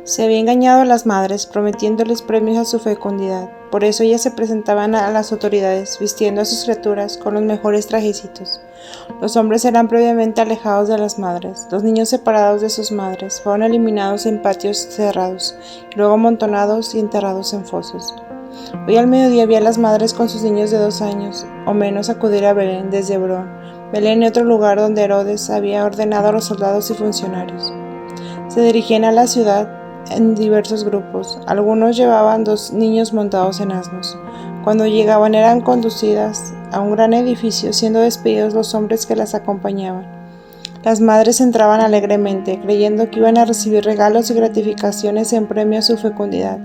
Se había engañado a las madres, prometiéndoles premios a su fecundidad. Por eso ellas se presentaban a las autoridades, vistiendo a sus criaturas con los mejores trajecitos. Los hombres eran previamente alejados de las madres. Los niños separados de sus madres fueron eliminados en patios cerrados, y luego amontonados y enterrados en fosos. Hoy al mediodía vi a las madres con sus niños de 2 años o menos acudir a Belén desde Hebrón, Belén y otro lugar donde Herodes había ordenado a los soldados y funcionarios. Se dirigían a la ciudad en diversos grupos. Algunos llevaban 2 niños montados en asnos. Cuando llegaban eran conducidas a un gran edificio, siendo despedidos los hombres que las acompañaban. Las madres entraban alegremente, creyendo que iban a recibir regalos y gratificaciones en premio a su fecundidad.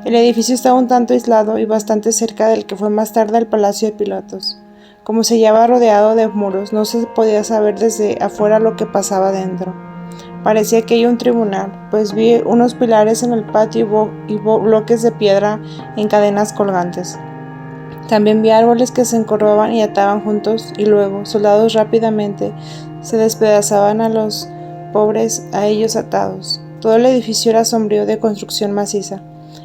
El edificio estaba un tanto aislado y bastante cerca del que fue más tarde el Palacio de Pilatos. Como se hallaba rodeado de muros, no se podía saber desde afuera lo que pasaba dentro. Parecía que hay un tribunal, pues vi unos pilares en el patio y bloques de piedra en cadenas colgantes. También vi árboles que se encorvaban y ataban juntos, y luego soldados rápidamente se despedazaban a los pobres a ellos atados. Todo el edificio era sombrío, de construcción maciza.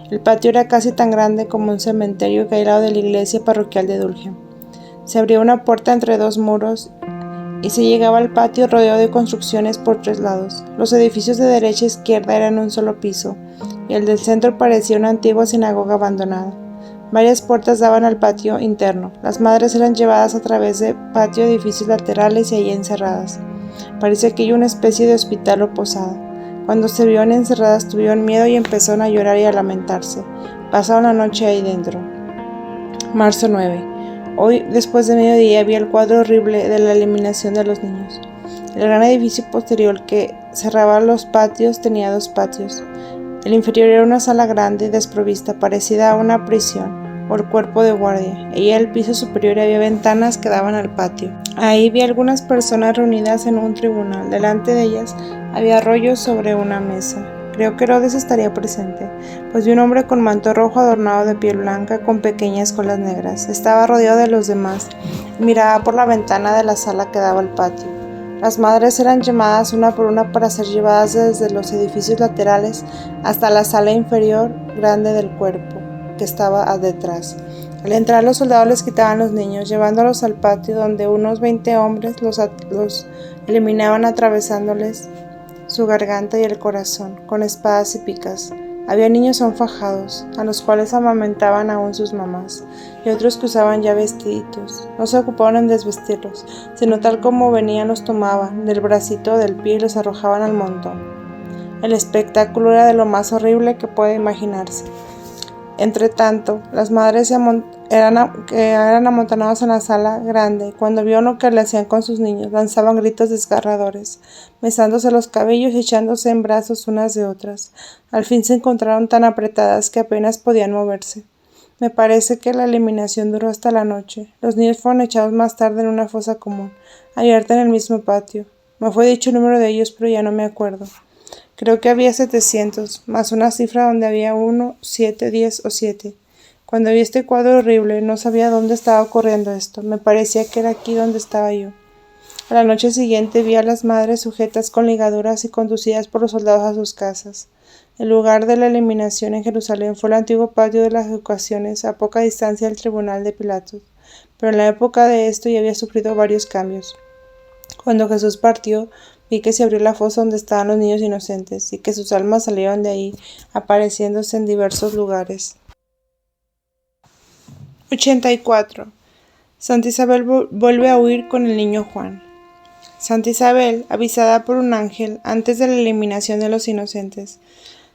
El patio era casi tan grande como un cementerio que hay al lado de la iglesia parroquial de Dulce. Se abría una puerta entre 2 muros y se llegaba al patio rodeado de construcciones por 3 lados. Los edificios de derecha e izquierda eran un solo piso, y el del centro parecía una antigua sinagoga abandonada. Varias puertas daban al patio interno. Las madres eran llevadas a través de patio de edificios laterales y allí encerradas. Parecía que hay una especie de hospital o posada. Cuando se vieron encerradas tuvieron miedo y empezaron a llorar y a lamentarse. Pasaron la noche ahí dentro. Marzo 9. Hoy, después de mediodía, vi el cuadro horrible de la eliminación de los niños. El gran edificio posterior que cerraba los patios tenía 2 patios. El inferior era una sala grande y desprovista, parecida a una prisión o el cuerpo de guardia. En el piso superior había ventanas que daban al patio. Ahí vi algunas personas reunidas en un tribunal. Delante de ellas había rollos sobre una mesa. Creo que Herodes estaría presente, pues vi un hombre con manto rojo adornado de piel blanca con pequeñas colas negras. Estaba rodeado de los demás y miraba por la ventana de la sala que daba al patio. Las madres eran llamadas una por una para ser llevadas desde los edificios laterales hasta la sala inferior grande del cuerpo, que estaba detrás. Al entrar, los soldados les quitaban los niños, llevándolos al patio, donde unos 20 hombres los eliminaban atravesándoles su garganta y el corazón, con espadas y picas. Había niños aún fajados, a los cuales amamentaban aún sus mamás, y otros que usaban ya vestiditos. No se ocupaban en desvestirlos, sino tal como venían los tomaban del bracito o del pie y los arrojaban al montón. El espectáculo era de lo más horrible que puede imaginarse. Entretanto, las madres eran amontonadas en la sala grande y cuando vieron lo que le hacían con sus niños, lanzaban gritos desgarradores, besándose los cabellos y echándose en brazos unas de otras. Al fin se encontraron tan apretadas que apenas podían moverse. Me parece que la eliminación duró hasta la noche. Los niños fueron echados más tarde en una fosa común, abierta en el mismo patio. Me fue dicho el número de ellos, pero ya no me acuerdo. Creo que había 700, más una cifra donde había 1, 7, 10 o 7. Cuando vi este cuadro horrible, no sabía dónde estaba ocurriendo esto. Me parecía que era aquí donde estaba yo. A la noche siguiente vi a las madres sujetas con ligaduras y conducidas por los soldados a sus casas. El lugar de la eliminación en Jerusalén fue el antiguo patio de las ejecuciones, a poca distancia del tribunal de Pilatos. Pero en la época de esto ya había sufrido varios cambios. Cuando Jesús partió, vi que se abrió la fosa donde estaban los niños inocentes y que sus almas salieron de ahí, apareciéndose en diversos lugares. 84. Santa Isabel vuelve a huir con el niño Juan. Santa Isabel, avisada por un ángel antes de la eliminación de los inocentes,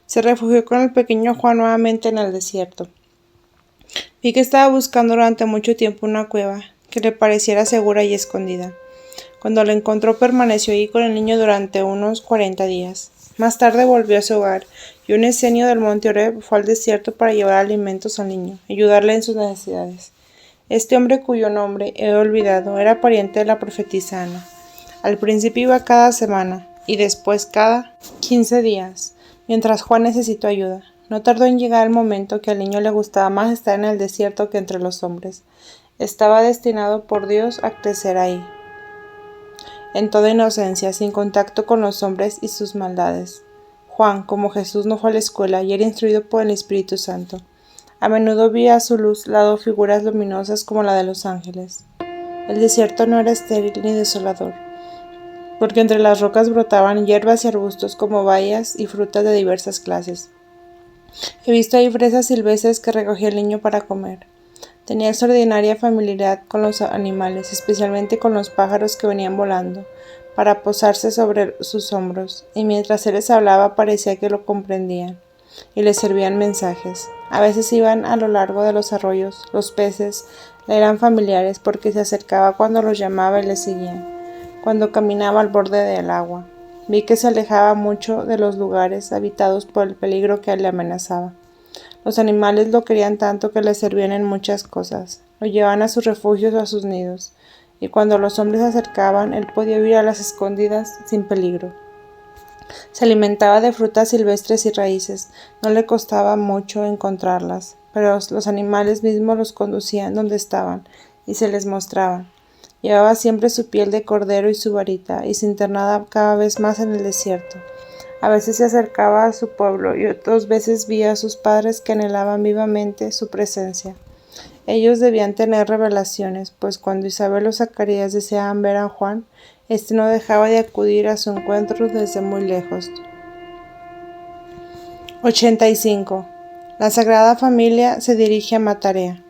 se refugió con el pequeño Juan nuevamente en el desierto. Vi que estaba buscando durante mucho tiempo una cueva que le pareciera segura y escondida. Cuando la encontró, permaneció allí con el niño durante unos 40 días. Más tarde volvió a su hogar, y un escenio del monte Oreb fue al desierto para llevar alimentos al niño, y ayudarle en sus necesidades. Este hombre, cuyo nombre he olvidado, era pariente de la profetisa Ana. Al principio iba cada semana, y después cada 15 días, mientras Juan necesitó ayuda. No tardó en llegar el momento que al niño le gustaba más estar en el desierto que entre los hombres. Estaba destinado por Dios a crecer ahí, en toda inocencia, sin contacto con los hombres y sus maldades. Juan, como Jesús, no fue a la escuela y era instruido por el Espíritu Santo. A menudo vi a su lado figuras luminosas como la de los ángeles. El desierto no era estéril ni desolador, porque entre las rocas brotaban hierbas y arbustos como bayas y frutas de diversas clases. He visto ahí fresas silvestres que recogía el niño para comer. Tenía extraordinaria familiaridad con los animales, especialmente con los pájaros que venían volando, para posarse sobre sus hombros, y mientras él les hablaba parecía que lo comprendían, y les servían mensajes. A veces iban a lo largo de los arroyos, los peces le eran familiares porque se acercaba cuando los llamaba y les seguían, cuando caminaba al borde del agua. Vi que se alejaba mucho de los lugares habitados por el peligro que le amenazaba. Los animales lo querían tanto que le servían en muchas cosas. Lo llevaban a sus refugios o a sus nidos, y cuando los hombres se acercaban, él podía huir a las escondidas sin peligro. Se alimentaba de frutas silvestres y raíces. No le costaba mucho encontrarlas, pero los animales mismos los conducían donde estaban y se les mostraban. Llevaba siempre su piel de cordero y su varita, y se internaba cada vez más en el desierto. A veces se acercaba a su pueblo y otras veces vía a sus padres que anhelaban vivamente su presencia. Ellos debían tener revelaciones, pues cuando Isabel o Zacarías deseaban ver a Juan, éste no dejaba de acudir a su encuentro desde muy lejos. 85. La Sagrada Familia se dirige a Matarea.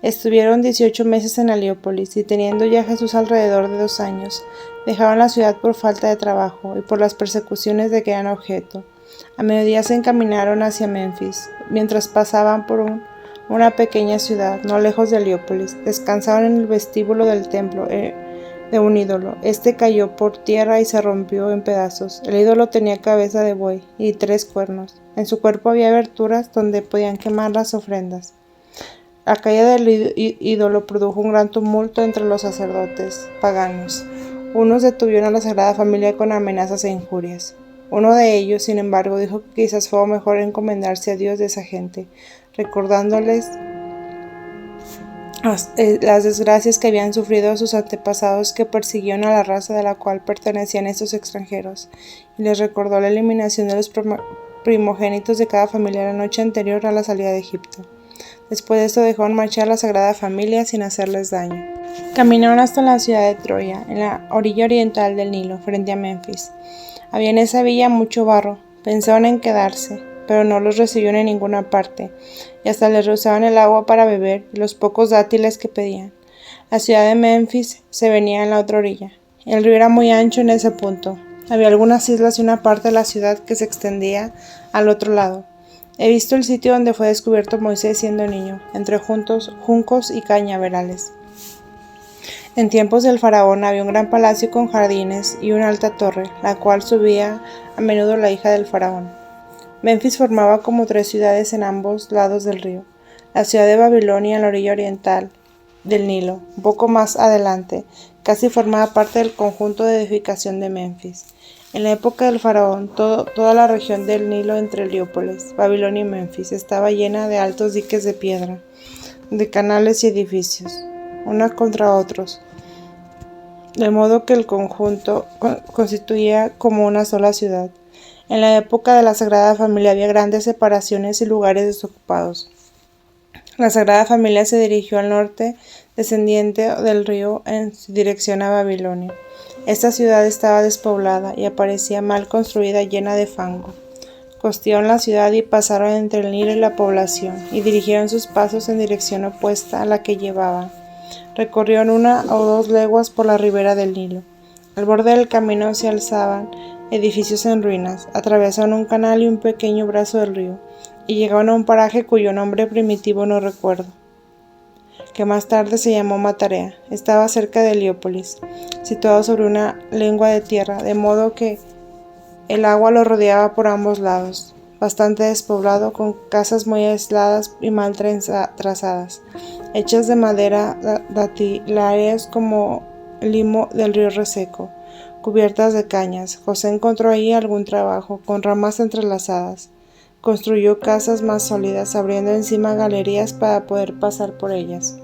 Estuvieron 18 meses en Heliópolis y teniendo ya Jesús alrededor de 2 años, dejaron la ciudad por falta de trabajo y por las persecuciones de que eran objeto. A mediodía se encaminaron hacia Menfis. Mientras pasaban por una pequeña ciudad, no lejos de Heliópolis, descansaron en el vestíbulo del templo de un ídolo. Este cayó por tierra y se rompió en pedazos. El ídolo tenía cabeza de buey y 3 cuernos. En su cuerpo había aberturas donde podían quemar las ofrendas. La caída del ídolo produjo un gran tumulto entre los sacerdotes paganos. Unos detuvieron a la Sagrada Familia con amenazas e injurias. Uno de ellos, sin embargo, dijo que quizás fue mejor encomendarse a Dios de esa gente, recordándoles las desgracias que habían sufrido sus antepasados que persiguieron a la raza de la cual pertenecían estos extranjeros, y les recordó la eliminación de los primogénitos de cada familia la noche anterior a la salida de Egipto. Después de esto dejaron marchar a la Sagrada Familia sin hacerles daño. Caminaron hasta la ciudad de Troya, en la orilla oriental del Nilo, frente a Menfis. Había en esa villa mucho barro. Pensaron en quedarse, pero no los recibieron en ninguna parte, y hasta les rehusaban el agua para beber y los pocos dátiles que pedían. La ciudad de Menfis se venía en la otra orilla. El río era muy ancho en ese punto. Había algunas islas y una parte de la ciudad que se extendía al otro lado. He visto el sitio donde fue descubierto Moisés siendo niño, entre juncos y cañaverales. En tiempos del faraón había un gran palacio con jardines y una alta torre, la cual subía a menudo la hija del faraón. Memphis formaba como 3 ciudades en ambos lados del río. La ciudad de Babilonia en la orilla oriental del Nilo, un poco más adelante, casi formaba parte del conjunto de edificación de Memphis. En la época del faraón, toda la región del Nilo entre Heliópolis, Babilonia y Memphis estaba llena de altos diques de piedra, de canales y edificios, unos contra otros, de modo que el conjunto constituía como una sola ciudad. En la época de la Sagrada Familia había grandes separaciones y lugares desocupados. La Sagrada Familia se dirigió al norte, descendiente del río, en dirección a Babilonia. Esta ciudad estaba despoblada y aparecía mal construida, llena de fango. Costearon la ciudad y pasaron entre el Nilo y la población, y dirigieron sus pasos en dirección opuesta a la que llevaban. Recorrieron 1 o 2 leguas por la ribera del Nilo. Al borde del camino se alzaban edificios en ruinas, atravesaron un canal y un pequeño brazo del río, y llegaron a un paraje cuyo nombre primitivo no recuerdo, que más tarde se llamó Matarea. Estaba cerca de Heliópolis, situado sobre una lengua de tierra, de modo que el agua lo rodeaba por ambos lados, bastante despoblado, con casas muy aisladas y mal trazadas, hechas de madera datilarias como limo del río reseco, cubiertas de cañas. José encontró ahí algún trabajo, con ramas entrelazadas. Construyó casas más sólidas, abriendo encima galerías para poder pasar por ellas.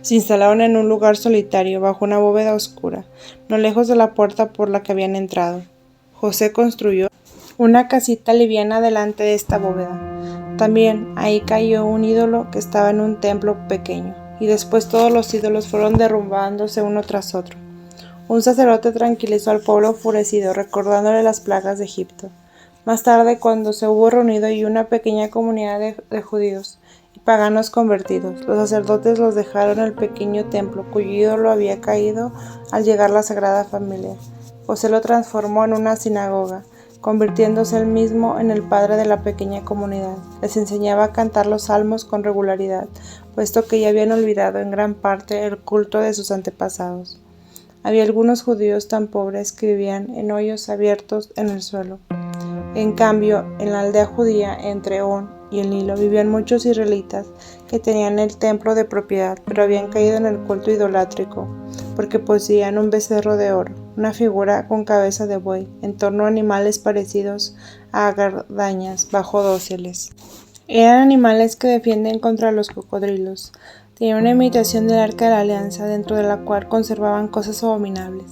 Se instalaron en un lugar solitario, bajo una bóveda oscura, no lejos de la puerta por la que habían entrado. José construyó una casita liviana delante de esta bóveda. También ahí cayó un ídolo que estaba en un templo pequeño, y después todos los ídolos fueron derrumbándose uno tras otro. Un sacerdote tranquilizó al pueblo enfurecido, recordándole las plagas de Egipto. Más tarde, cuando se hubo reunido y una pequeña comunidad de judíos y paganos convertidos, los sacerdotes los dejaron en el pequeño templo cuyo ídolo había caído al llegar la Sagrada Familia. José lo transformó en una sinagoga, convirtiéndose él mismo en el padre de la pequeña comunidad. Les enseñaba a cantar los salmos con regularidad, puesto que ya habían olvidado en gran parte el culto de sus antepasados. Había algunos judíos tan pobres que vivían en hoyos abiertos en el suelo. En cambio, en la aldea judía entre On y el Nilo vivían muchos israelitas que tenían el templo de propiedad, pero habían caído en el culto idolátrico, porque poseían un becerro de oro, una figura con cabeza de buey, en torno a animales parecidos a guadañas, bajo dóciles. Eran animales que defienden contra los cocodrilos. Tenían una imitación del Arca de la Alianza, dentro de la cual conservaban cosas abominables.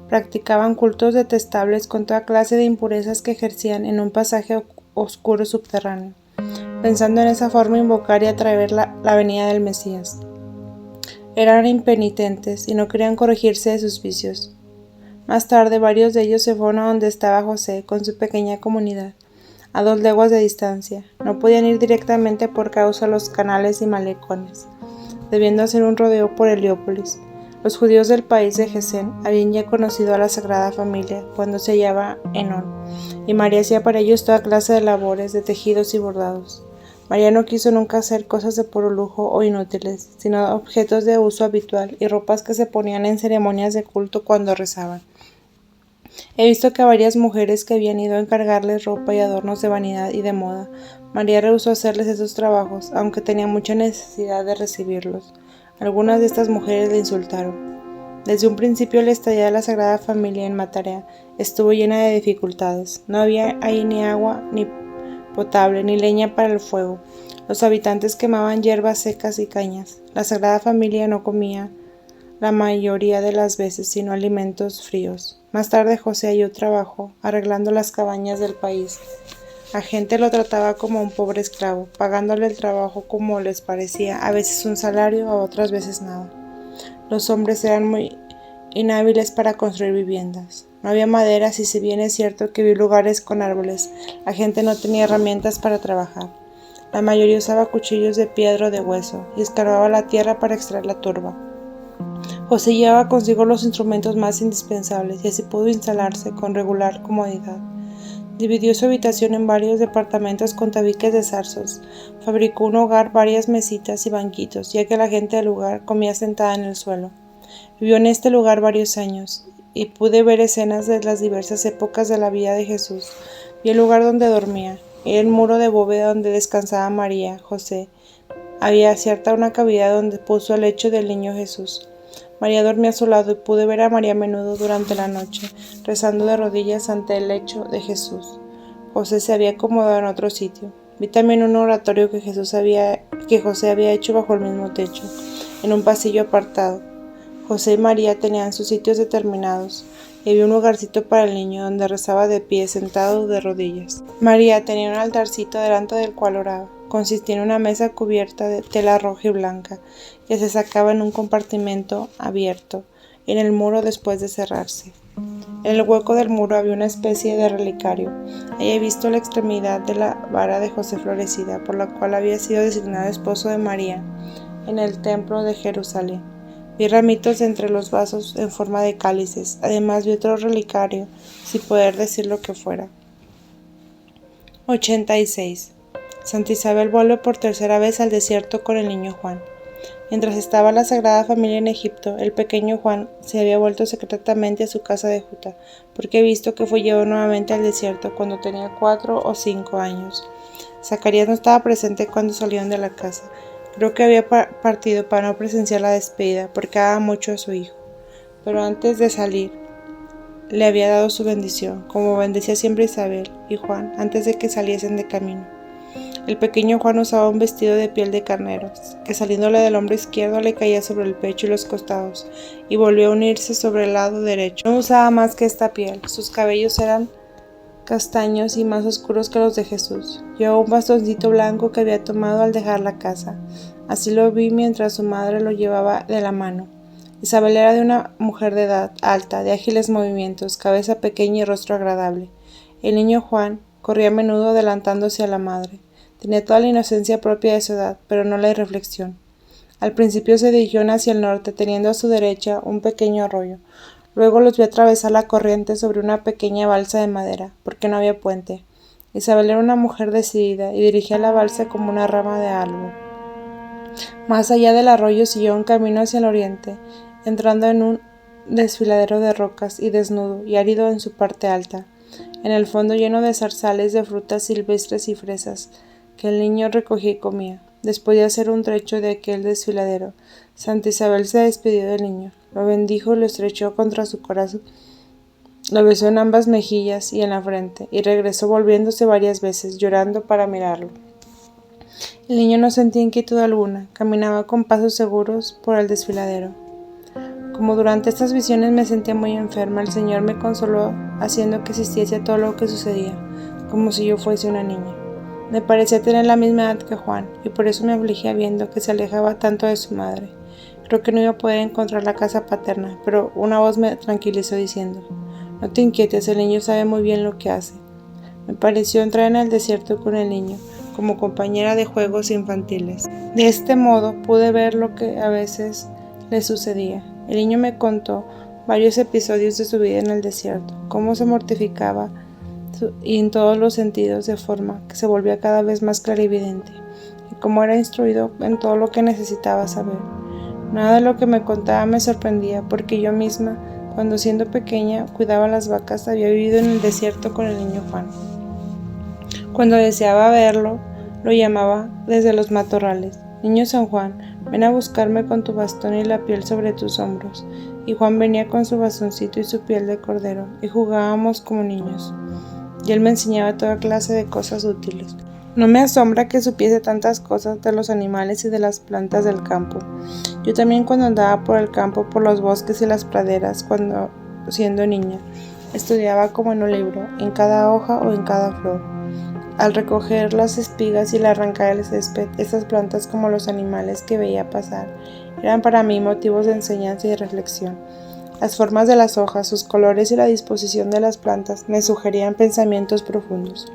Practicaban cultos detestables con toda clase de impurezas que ejercían en un pasaje oscuro subterráneo, pensando en esa forma invocar y atraer la venida del Mesías. Eran impenitentes y no querían corregirse de sus vicios. Más tarde, varios de ellos se fueron a donde estaba José con su pequeña comunidad, a 2 leguas de distancia. No podían ir directamente por causa de los canales y malecones, debiendo hacer un rodeo por Heliópolis. Los judíos del país de Gesén habían ya conocido a la Sagrada Familia cuando se hallaba en On, y María hacía para ellos toda clase de labores, de tejidos y bordados. María no quiso nunca hacer cosas de puro lujo o inútiles, sino objetos de uso habitual y ropas que se ponían en ceremonias de culto cuando rezaban. He visto que a varias mujeres que habían ido a encargarles ropa y adornos de vanidad y de moda, María rehusó hacerles esos trabajos, aunque tenía mucha necesidad de recibirlos. Algunas de estas mujeres le insultaron. Desde un principio la estadía de la Sagrada Familia en Matarea estuvo llena de dificultades. No había ahí ni agua ni potable, ni leña para el fuego. Los habitantes quemaban hierbas secas y cañas. La Sagrada Familia no comía la mayoría de las veces sino alimentos fríos. Más tarde José halló trabajo arreglando las cabañas del país. La gente lo trataba como un pobre esclavo, pagándole el trabajo como les parecía, a veces un salario, a otras veces nada. Los hombres eran muy inhábiles para construir viviendas. No había madera, si bien es cierto que vi lugares con árboles. La gente no tenía herramientas para trabajar. La mayoría usaba cuchillos de piedra o de hueso y escarbaba la tierra para extraer la turba. José llevaba consigo los instrumentos más indispensables y así pudo instalarse con regular comodidad. Dividió su habitación en varios departamentos con tabiques de zarzos. Fabricó un hogar, varias mesitas y banquitos, ya que la gente del lugar comía sentada en el suelo. Vivió en este lugar varios años y pude ver escenas de las diversas épocas de la vida de Jesús. Vi el lugar donde dormía, era el muro de bóveda donde descansaba María, José. Había cierta una cavidad donde puso el lecho del niño Jesús. María dormía a su lado y pude ver a María a menudo durante la noche, rezando de rodillas ante el lecho de Jesús. José se había acomodado en otro sitio. Vi también un oratorio que José había hecho bajo el mismo techo, en un pasillo apartado. José y María tenían sus sitios determinados, y había un lugarcito para el niño donde rezaba de pie, sentado de rodillas. María tenía un altarcito delante del cual oraba. Consistía en una mesa cubierta de tela roja y blanca, que se sacaba en un compartimento abierto en el muro después de cerrarse. En el hueco del muro había una especie de relicario. Ahí he visto la extremidad de la vara de José florecida, por la cual había sido designado esposo de María en el templo de Jerusalén. Vi ramitos entre los vasos en forma de cálices. Además vi otro relicario, sin poder decir lo que fuera. 86. Santa Isabel vuelve por tercera vez al desierto con el niño Juan. Mientras estaba la Sagrada Familia en Egipto, el pequeño Juan se había vuelto secretamente a su casa de Juta, porque he visto que fue llevado nuevamente al desierto cuando tenía 4 o 5 años. Zacarías no estaba presente cuando salieron de la casa. Creo que había partido para no presenciar la despedida, porque amaba mucho a su hijo. Pero antes de salir, le había dado su bendición, como bendecía siempre Isabel y Juan antes de que saliesen de camino. El pequeño Juan usaba un vestido de piel de carnero, que saliéndole del hombro izquierdo le caía sobre el pecho y los costados, y volvió a unirse sobre el lado derecho. No usaba más que esta piel, sus cabellos eran castaños y más oscuros que los de Jesús. Llevaba un bastoncito blanco que había tomado al dejar la casa. Así lo vi mientras su madre lo llevaba de la mano. Isabel era de una mujer de edad alta, de ágiles movimientos, cabeza pequeña y rostro agradable. El niño Juan corría a menudo adelantándose a la madre. Tenía toda la inocencia propia de su edad, pero no la irreflexión. Al principio se dirigió hacia el norte, teniendo a su derecha un pequeño arroyo. Luego los vi atravesar la corriente sobre una pequeña balsa de madera, porque no había puente. Isabel era una mujer decidida y dirigía la balsa como una rama de árbol. Más allá del arroyo siguió un camino hacia el oriente, entrando en un desfiladero de rocas y desnudo y árido en su parte alta, en el fondo lleno de zarzales de frutas silvestres y fresas, que el niño recogía y comía. Después de hacer un trecho de aquel desfiladero, Santa Isabel se despidió del niño, lo bendijo y lo estrechó contra su corazón. Lo besó en ambas mejillas y en la frente, y regresó volviéndose varias veces, llorando para mirarlo. El niño no sentía inquietud alguna, caminaba con pasos seguros por el desfiladero. Como durante estas visiones me sentía muy enferma, el Señor me consoló haciendo que asistiese a todo lo que sucedía, como si yo fuese una niña. Me parecía tener la misma edad que Juan, y por eso me afligía viendo que se alejaba tanto de su madre. Creo que no iba a poder encontrar la casa paterna, pero una voz me tranquilizó diciendo: «No te inquietes, el niño sabe muy bien lo que hace». Me pareció entrar en el desierto con el niño, como compañera de juegos infantiles. De este modo pude ver lo que a veces le sucedía. El niño me contó varios episodios de su vida en el desierto, cómo se mortificaba y en todos los sentidos, de forma que se volvía cada vez más clarividente, y cómo era instruido en todo lo que necesitaba saber. Nada de lo que me contaba me sorprendía, porque yo misma, cuando siendo pequeña cuidaba las vacas, había vivido en el desierto con el niño Juan. Cuando deseaba verlo, lo llamaba desde los matorrales: «Niño San Juan, ven a buscarme con tu bastón y la piel sobre tus hombros». Y Juan venía con su bastoncito y su piel de cordero, y jugábamos como niños. Y él me enseñaba toda clase de cosas útiles. No me asombra que supiese tantas cosas de los animales y de las plantas del campo. Yo también, cuando andaba por el campo, por los bosques y las praderas, siendo niña, estudiaba como en un libro, en cada hoja o en cada flor. Al recoger las espigas y al arrancar el césped, estas plantas, como los animales que veía pasar, eran para mí motivos de enseñanza y reflexión. Las formas de las hojas, sus colores y la disposición de las plantas me sugerían pensamientos profundos.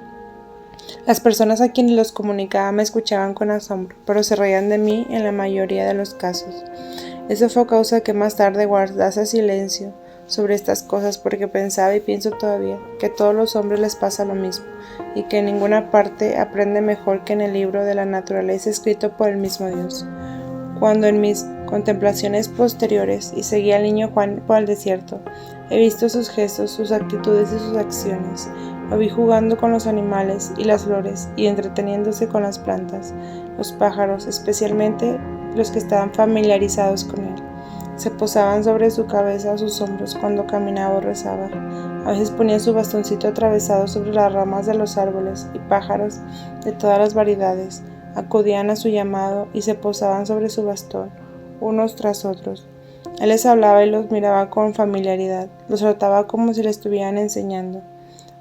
Las personas a quienes los comunicaba me escuchaban con asombro, pero se reían de mí en la mayoría de los casos. Eso fue causa que más tarde guardase silencio sobre estas cosas, porque pensaba y pienso todavía que a todos los hombres les pasa lo mismo, y que en ninguna parte aprende mejor que en el libro de la naturaleza escrito por el mismo Dios. Cuando en mis contemplaciones posteriores y seguía al niño Juan por el desierto, he visto sus gestos, sus actitudes y sus acciones. Lo vi jugando con los animales y las flores y entreteniéndose con las plantas, los pájaros, especialmente los que estaban familiarizados con él. Se posaban sobre su cabeza o sus hombros cuando caminaba o rezaba. A veces ponía su bastoncito atravesado sobre las ramas de los árboles, y pájaros de todas las variedades acudían a su llamado y se posaban sobre su bastón, unos tras otros. Él les hablaba y los miraba con familiaridad, los trataba como si le estuvieran enseñando.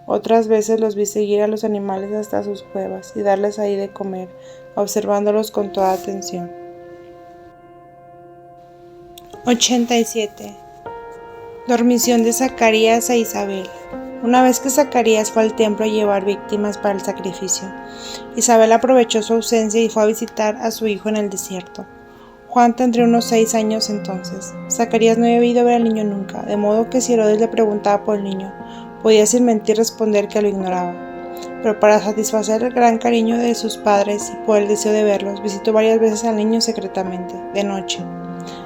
Otras veces los vi seguir a los animales hasta sus cuevas y darles ahí de comer, observándolos con toda atención. 87. Dormición de Zacarías e Isabel. Una vez que Zacarías fue al templo a llevar víctimas para el sacrificio, Isabel aprovechó su ausencia y fue a visitar a su hijo en el desierto. Juan tendría unos 6 años entonces. Zacarías no había ido a ver al niño nunca, de modo que si Herodes le preguntaba por el niño, podía sin mentir responder que lo ignoraba. Pero para satisfacer el gran cariño de sus padres y por el deseo de verlos, visitó varias veces al niño secretamente, de noche,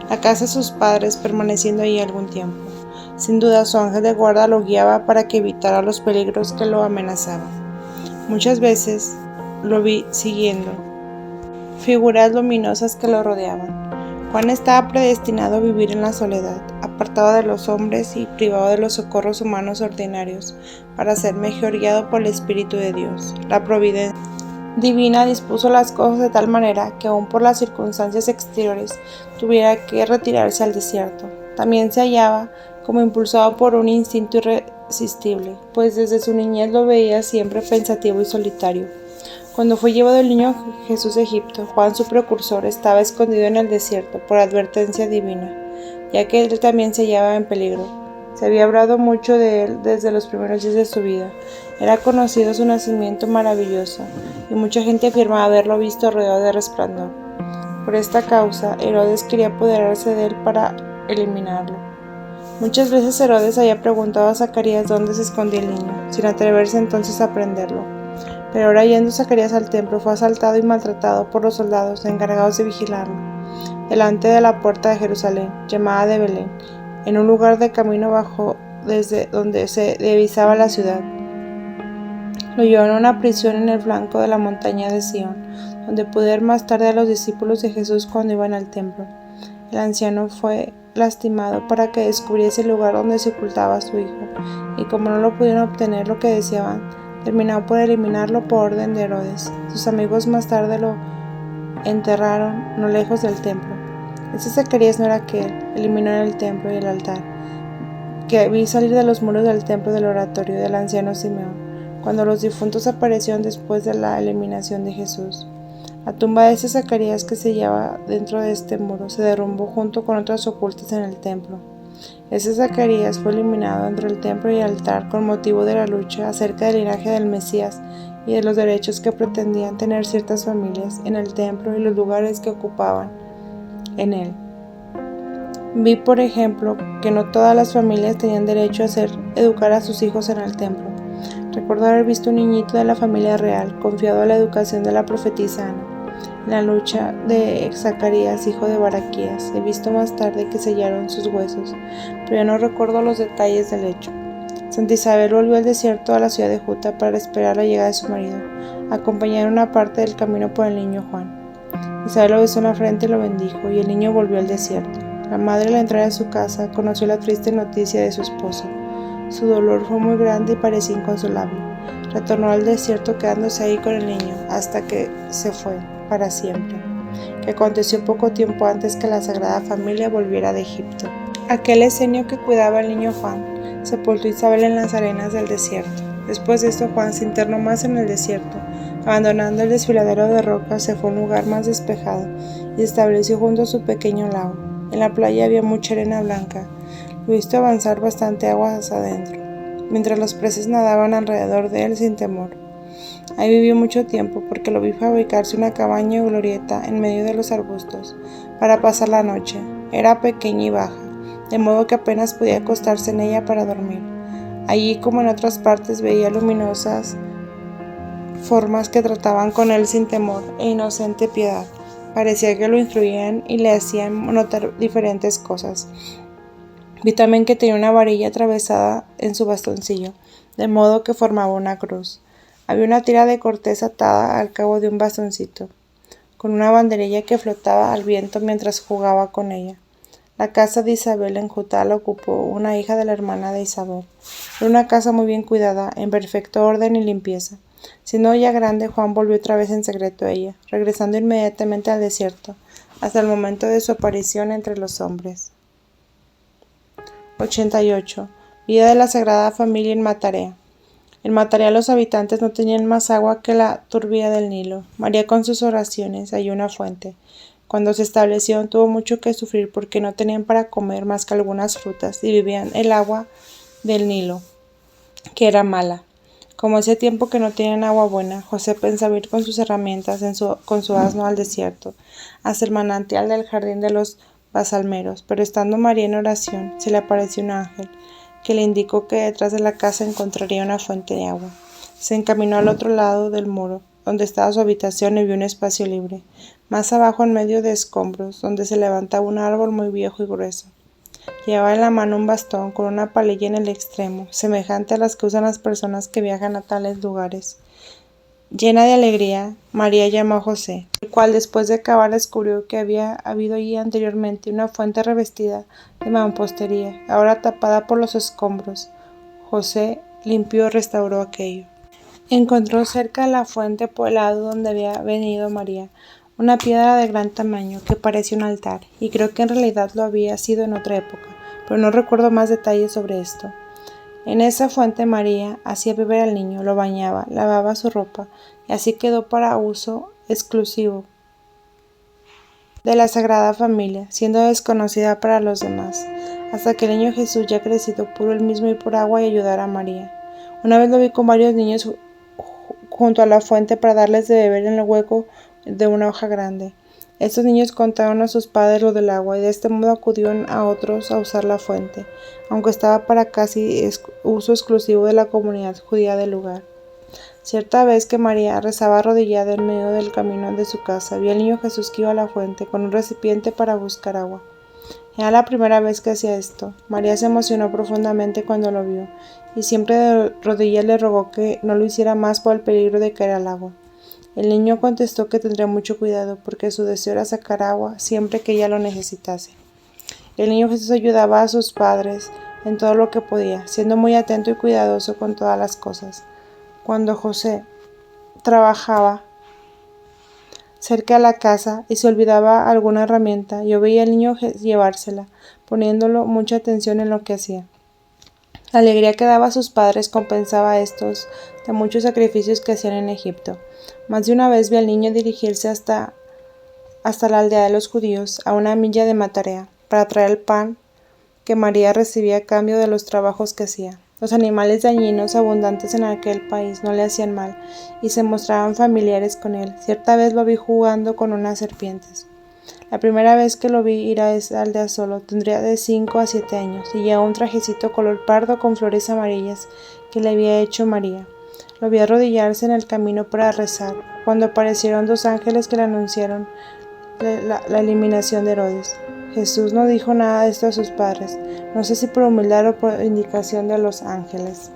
la casa de sus padres, permaneciendo allí algún tiempo. Sin duda su ángel de guarda lo guiaba para que evitara los peligros que lo amenazaban. Muchas veces lo vi siguiendo figuras luminosas que lo rodeaban. Juan estaba predestinado a vivir en la soledad, apartado de los hombres y privado de los socorros humanos ordinarios, para ser mejor guiado por el Espíritu de Dios. La providencia divina dispuso las cosas de tal manera que aun por las circunstancias exteriores tuviera que retirarse al desierto. También se hallaba como impulsado por un instinto irresistible, pues desde su niñez lo veía siempre pensativo y solitario. Cuando fue llevado el niño Jesús a Egipto, Juan, su precursor, estaba escondido en el desierto por advertencia divina, ya que él también se hallaba en peligro. Se había hablado mucho de él desde los primeros días de su vida. Era conocido su nacimiento maravilloso, y mucha gente afirmaba haberlo visto rodeado de resplandor. Por esta causa, Herodes quería apoderarse de él para eliminarlo. Muchas veces Herodes había preguntado a Zacarías dónde se escondía el niño, sin atreverse entonces a prenderlo. Pero ahora, yendo Zacarías al templo, fue asaltado y maltratado por los soldados encargados de vigilarlo, delante de la puerta de Jerusalén, llamada de Belén, en un lugar de camino bajo desde donde se divisaba la ciudad. Lo llevaron a una prisión en el flanco de la montaña de Sión, donde pude ver más tarde a los discípulos de Jesús cuando iban al templo. El anciano fue lastimado para que descubriese el lugar donde se ocultaba a su hijo, y como no lo pudieron obtener lo que deseaban, terminó por eliminarlo por orden de Herodes. Sus amigos más tarde lo enterraron no lejos del templo. Ese Zacarías no era aquel, eliminó en el templo y el altar, que vi salir de los muros del templo del oratorio del anciano Simeón, cuando los difuntos aparecieron después de la eliminación de Jesús. La tumba de ese Zacarías, que se hallaba dentro de este muro, se derrumbó junto con otras ocultas en el templo. Ese Zacarías fue eliminado entre el templo y el altar con motivo de la lucha acerca del linaje del Mesías y de los derechos que pretendían tener ciertas familias en el templo y los lugares que ocupaban en él. Vi, por ejemplo, que no todas las familias tenían derecho a educar a sus hijos en el templo. Recuerdo haber visto un niñito de la familia real, confiado a la educación de la profetisa Ana, en la lucha de Zacarías, hijo de Baraquías. He visto más tarde que sellaron sus huesos, pero ya no recuerdo los detalles del hecho. Santa Isabel volvió al desierto a la ciudad de Juta para esperar la llegada de su marido, acompañar una parte del camino por el niño Juan. Isabel lo besó en la frente y lo bendijo, y el niño volvió al desierto. La madre, al entrar a su casa, conoció la triste noticia de su esposo. Su dolor fue muy grande y parecía inconsolable. Retornó al desierto, quedándose ahí con el niño hasta que se fue para siempre, que aconteció poco tiempo antes que la Sagrada Familia volviera de Egipto. Aquel escenio que cuidaba al niño Juan sepultó Isabel en las arenas del desierto. Después de esto, Juan se internó más en el desierto. Abandonando el desfiladero de rocas, se fue a un lugar más despejado y se estableció junto a su pequeño lago. En la playa había mucha arena blanca. Lo visto avanzar bastante aguas adentro, mientras los peces nadaban alrededor de él sin temor. Ahí vivió mucho tiempo, porque lo vi fabricarse una cabaña o glorieta en medio de los arbustos para pasar la noche. Era pequeña y baja, de modo que apenas podía acostarse en ella para dormir. Allí, como en otras partes, veía luminosas formas que trataban con él sin temor e inocente piedad. Parecía que lo instruían y le hacían notar diferentes cosas. Vi también que tenía una varilla atravesada en su bastoncillo, de modo que formaba una cruz. Había una tira de corteza atada al cabo de un bastoncito, con una banderilla que flotaba al viento mientras jugaba con ella. La casa de Isabel en Jutá la ocupó una hija de la hermana de Isabel. Era una casa muy bien cuidada, en perfecto orden y limpieza. Siendo ya grande, Juan volvió otra vez en secreto a ella, regresando inmediatamente al desierto, hasta el momento de su aparición entre los hombres. 88. Vida de la Sagrada Familia en Matarea. En Matarea los habitantes no tenían más agua que la turbia del Nilo. María con sus oraciones halló una fuente. Cuando se establecieron tuvo mucho que sufrir porque no tenían para comer más que algunas frutas y vivían el agua del Nilo, que era mala. Como hacía tiempo que no tenían agua buena, José pensaba ir con sus herramientas con su asno al desierto, hasta el manantial del jardín de los basalmeros, pero estando María en oración, se le apareció un ángel, que le indicó que detrás de la casa encontraría una fuente de agua. Se encaminó al otro lado del muro, donde estaba su habitación, y vio un espacio libre, más abajo en medio de escombros, donde se levantaba un árbol muy viejo y grueso. Llevaba en la mano un bastón con una palilla en el extremo, semejante a las que usan las personas que viajan a tales lugares. Llena de alegría, María llamó a José, el cual después de cavar descubrió que había habido allí anteriormente una fuente revestida de mampostería, ahora tapada por los escombros. José limpió y restauró aquello. Encontró cerca de la fuente, por el lado donde había venido María, una piedra de gran tamaño que parecía un altar, y creo que en realidad lo había sido en otra época, pero no recuerdo más detalles sobre esto. En esa fuente María hacía beber al niño, lo bañaba, lavaba su ropa, y así quedó para uso exclusivo de la Sagrada Familia, siendo desconocida para los demás, hasta que el niño Jesús, ya crecido, pudo él mismo ir por agua y ayudar a María. Una vez lo vi con varios niños junto a la fuente para darles de beber en el hueco de una hoja grande. Estos niños contaron a sus padres lo del agua y de este modo acudieron a otros a usar la fuente, aunque estaba para casi uso exclusivo de la comunidad judía del lugar. Cierta vez que María rezaba arrodillada en medio del camino de su casa, vio al niño Jesús que iba a la fuente con un recipiente para buscar agua. Era la primera vez que hacía esto. María se emocionó profundamente cuando lo vio, y siempre de rodillas le rogó que no lo hiciera más por el peligro de caer al agua. El niño contestó que tendría mucho cuidado, porque su deseo era sacar agua siempre que ella lo necesitase. El niño Jesús ayudaba a sus padres en todo lo que podía, siendo muy atento y cuidadoso con todas las cosas. Cuando José trabajaba cerca de la casa y se olvidaba alguna herramienta, yo veía al niño llevársela, poniéndolo mucha atención en lo que hacía. La alegría que daba a sus padres compensaba a estos de muchos sacrificios que hacían en Egipto. Más de una vez vi al niño dirigirse hasta la aldea de los judíos, a una milla de Matarea, para traer el pan que María recibía a cambio de los trabajos que hacía. Los animales dañinos abundantes en aquel país no le hacían mal, y se mostraban familiares con él. Cierta vez lo vi jugando con unas serpientes. La primera vez que lo vi ir a esa aldea solo, tendría de 5 a 7 años, y llevaba un trajecito color pardo con flores amarillas que le había hecho María. Lo vi arrodillarse en el camino para rezar, cuando aparecieron 2 ángeles que le anunciaron la eliminación de Herodes. Jesús no dijo nada de esto a sus padres, no sé si por humildad o por indicación de los ángeles,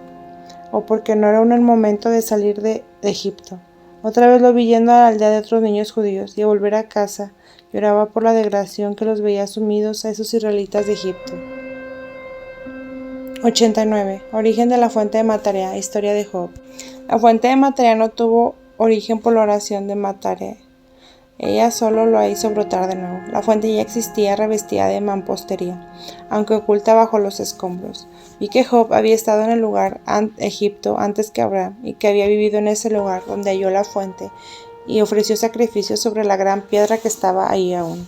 o porque no era aún el momento de salir de Egipto. Otra vez lo vi yendo a la aldea de otros niños judíos, y al volver a casa lloraba por la degradación que los veía sumidos a esos israelitas de Egipto. 89. Origen de la fuente de Matarea. Historia de Job. La fuente de Matarea no tuvo origen por la oración de Matarea. Ella solo lo hizo brotar de nuevo. La fuente ya existía revestida de mampostería, aunque oculta bajo los escombros. Vi que Job había estado en el lugar Egipto antes que Abraham, y que había vivido en ese lugar donde halló la fuente, y ofreció sacrificios sobre la gran piedra que estaba ahí aún.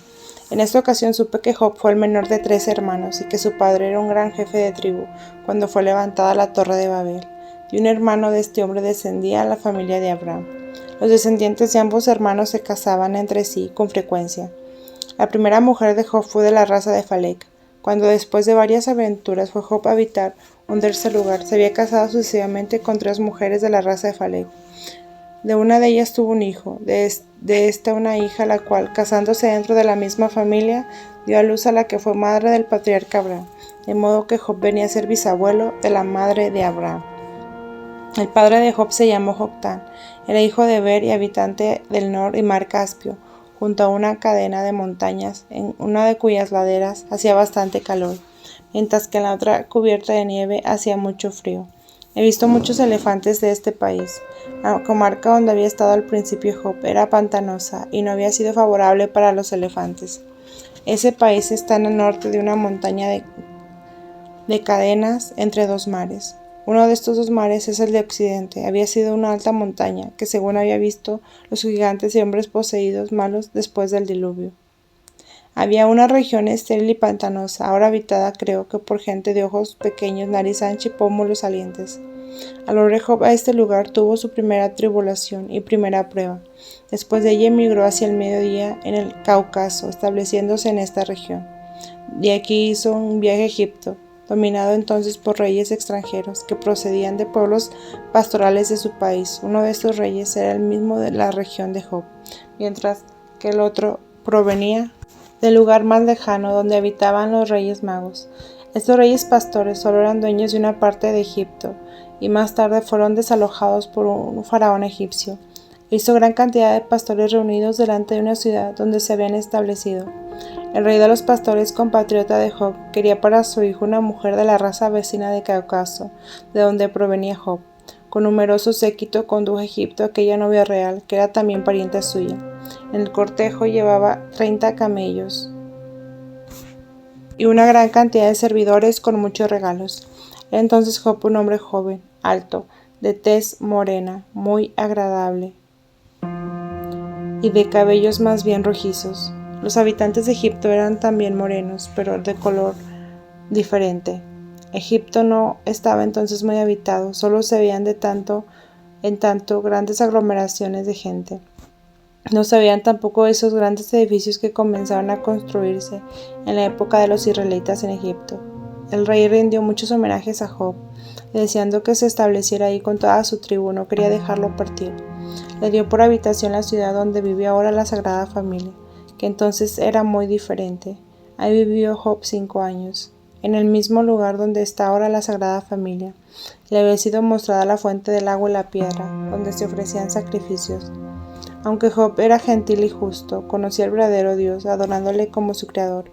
En esta ocasión supe que Job fue el menor de 3 hermanos, y que su padre era un gran jefe de tribu cuando fue levantada la torre de Babel. Y un hermano de este hombre descendía a la familia de Abraham. Los descendientes de ambos hermanos se casaban entre sí con frecuencia. La primera mujer de Job fue de la raza de Falec. Cuando después de varias aventuras fue Job a habitar un tercer lugar, se había casado sucesivamente con 3 mujeres de la raza de Falec. De una de ellas tuvo un hijo, de esta una hija, la cual, casándose dentro de la misma familia, dio a luz a la que fue madre del patriarca Abraham, de modo que Job venía a ser bisabuelo de la madre de Abraham. El padre de Job se llamó Joctán, era hijo de Ber y habitante del Nor y mar Caspio, junto a una cadena de montañas, en una de cuyas laderas hacía bastante calor, mientras que en la otra, cubierta de nieve, hacía mucho frío. He visto muchos elefantes de este país. La comarca donde había estado al principio Job era pantanosa y no había sido favorable para los elefantes. Ese país está en el norte de una montaña de cadenas entre 2 mares. Uno de estos 2 mares es el de Occidente. Había sido una alta montaña que, según había visto, los gigantes y hombres poseídos malos después del diluvio. Había una región estéril y pantanosa, ahora habitada creo que por gente de ojos pequeños, nariz ancha y pómulos salientes. Al volver Job a este lugar tuvo su primera tribulación y primera prueba. Después de ella emigró hacia el mediodía en el Cáucaso, estableciéndose en esta región. De aquí hizo un viaje a Egipto, dominado entonces por reyes extranjeros que procedían de pueblos pastorales de su país. Uno de estos reyes era el mismo de la región de Job, mientras que el otro provenía del lugar más lejano donde habitaban los reyes magos. Estos reyes pastores solo eran dueños de una parte de Egipto y más tarde fueron desalojados por un faraón egipcio. Hizo gran cantidad de pastores reunidos delante de una ciudad donde se habían establecido. El rey de los pastores, compatriota de Job, quería para su hijo una mujer de la raza vecina de Cáucaso, de donde provenía Job. Con numeroso séquito condujo a Egipto a aquella novia real, que era también parienta suya. En el cortejo llevaba 30 camellos y una gran cantidad de servidores con muchos regalos. Era entonces Job un hombre joven, alto, de tez morena, muy agradable, y de cabellos más bien rojizos. Los habitantes de Egipto eran también morenos, pero de color diferente. Egipto no estaba entonces muy habitado, solo se veían de tanto en tanto grandes aglomeraciones de gente. No se veían tampoco esos grandes edificios que comenzaron a construirse en la época de los israelitas en Egipto. El rey rindió muchos homenajes a Job, deseando que se estableciera ahí con toda su tribu, no quería dejarlo partir. Le dio por habitación la ciudad donde vive ahora la Sagrada Familia, que entonces era muy diferente. Ahí vivió Job 5 años, en el mismo lugar donde está ahora la Sagrada Familia. Le había sido mostrada la fuente del agua y la piedra, donde se ofrecían sacrificios. Aunque Job era gentil y justo, conocía al verdadero Dios, adorándole como su creador.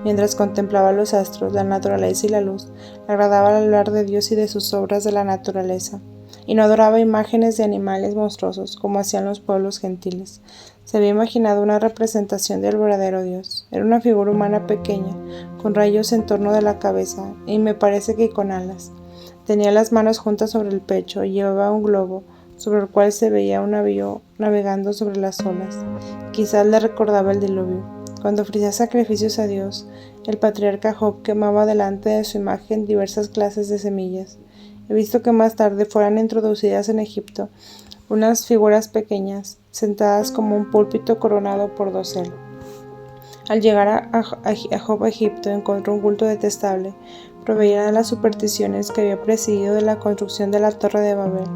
Mientras contemplaba los astros, la naturaleza y la luz, le agradaba hablar de Dios y de sus obras de la naturaleza, y no adoraba imágenes de animales monstruosos, como hacían los pueblos gentiles. Se había imaginado una representación del verdadero Dios. Era una figura humana pequeña, con rayos en torno de la cabeza, y me parece que con alas. Tenía las manos juntas sobre el pecho, y llevaba un globo, sobre el cual se veía un navío navegando sobre las olas. Quizás le recordaba el diluvio. Cuando ofrecía sacrificios a Dios, el patriarca Job quemaba delante de su imagen diversas clases de semillas. He visto que más tarde fueran introducidas en Egipto unas figuras pequeñas, sentadas como un púlpito coronado por dosel. Al llegar a Job a Egipto, encontró un culto detestable, proveída de las supersticiones que había precedido de la construcción de la Torre de Babel.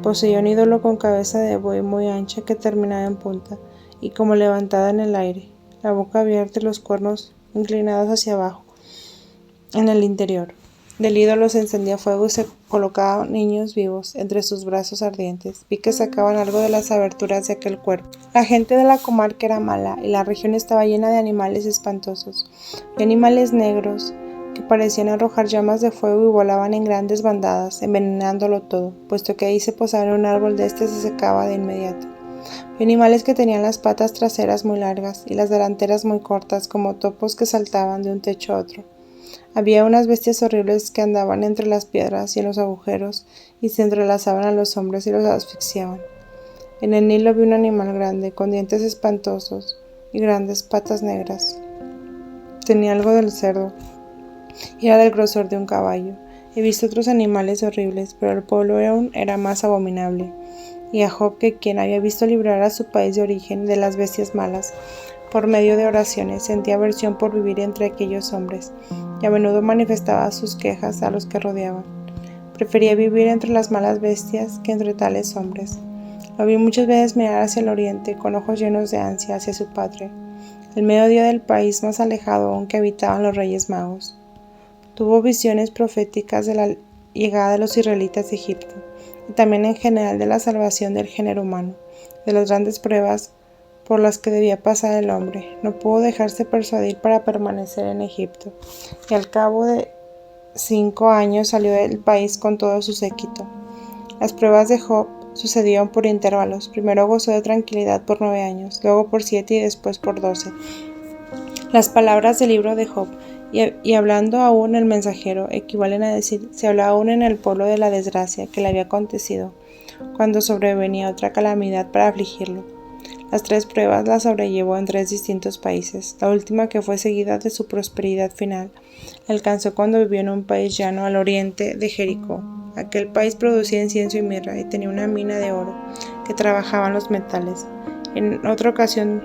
Poseía un ídolo con cabeza de buey muy ancha que terminaba en punta, y como levantada en el aire, la boca abierta y los cuernos inclinados hacia abajo, en el interior. Del ídolo se encendía fuego y se colocaban niños vivos entre sus brazos ardientes. Vi que sacaban algo de las aberturas de aquel cuerpo. La gente de la comarca era mala, y la región estaba llena de animales espantosos. Vi animales negros que parecían arrojar llamas de fuego y volaban en grandes bandadas, envenenándolo todo, puesto que ahí se posaba en un árbol de se secaba de inmediato. Vi animales que tenían las patas traseras muy largas y las delanteras muy cortas, como topos que saltaban de un techo a otro. Había unas bestias horribles que andaban entre las piedras y en los agujeros y se entrelazaban a los hombres y los asfixiaban. En el Nilo vi un animal grande, con dientes espantosos y grandes patas negras. Tenía algo del cerdo y era del grosor de un caballo. He visto otros animales horribles, pero el pueblo era más abominable. Y a Job, que quien había visto librar a su país de origen de las bestias malas, por medio de oraciones, sentía aversión por vivir entre aquellos hombres, y a menudo manifestaba sus quejas a los que rodeaban. Prefería vivir entre las malas bestias que entre tales hombres. Lo vi muchas veces mirar hacia el oriente, con ojos llenos de ansia hacia su patria, el mediodía del país más alejado aún que habitaban los reyes magos. Tuvo visiones proféticas de la llegada de los israelitas de Egipto, y también en general de la salvación del género humano, de las grandes pruebas por las que debía pasar el hombre. No pudo dejarse persuadir para permanecer en Egipto, y al cabo de 5 años salió del país con todo su séquito. Las pruebas de Job sucedieron por intervalos. Primero gozó de tranquilidad por 9 años, luego por 7 y después por 12. Las palabras del libro de Job, y hablando aún el mensajero, equivalen a decir, se habló aún en el pueblo de la desgracia que le había acontecido, cuando sobrevenía otra calamidad para afligirlo. Las 3 pruebas las sobrellevó en 3 distintos países. La última, que fue seguida de su prosperidad final, la alcanzó cuando vivió en un país llano al oriente de Jericó. Aquel país producía incienso y mirra y tenía una mina de oro que trabajaban los metales. En otra ocasión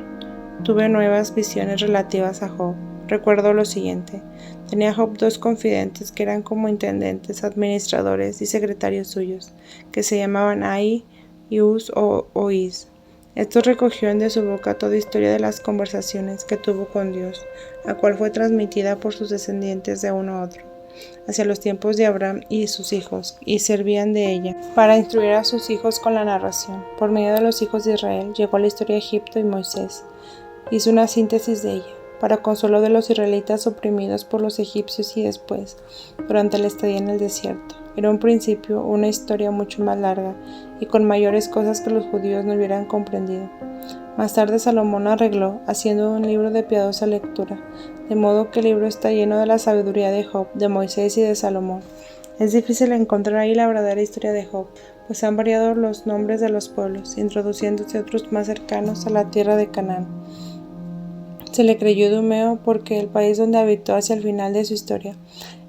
tuve nuevas visiones relativas a Job. Recuerdo lo siguiente: tenía Job 2 confidentes que eran como intendentes, administradores y secretarios suyos, que se llamaban Ai y Uz o Oiz. Estos recogieron de su boca toda historia de las conversaciones que tuvo con Dios, la cual fue transmitida por sus descendientes de uno a otro, hacia los tiempos de Abraham y sus hijos, y servían de ella para instruir a sus hijos con la narración. Por medio de los hijos de Israel llegó la historia de Egipto, y Moisés hizo una síntesis de ella, para consuelo de los israelitas oprimidos por los egipcios y después, durante la estadía en el desierto. Era un principio una historia mucho más larga y con mayores cosas que los judíos no hubieran comprendido. Más tarde Salomón arregló, haciendo un libro de piadosa lectura, de modo que el libro está lleno de la sabiduría de Job, de Moisés y de Salomón. Es difícil encontrar ahí la verdadera historia de Job, pues han variado los nombres de los pueblos, introduciéndose otros más cercanos a la tierra de Canaán. Se le creyó idumeo porque el país donde habitó hacia el final de su historia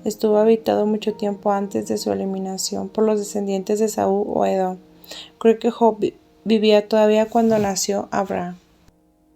estuvo habitado mucho tiempo antes de su eliminación por los descendientes de Saúl o Edom. Creo que Job vivía todavía cuando nació Abraham.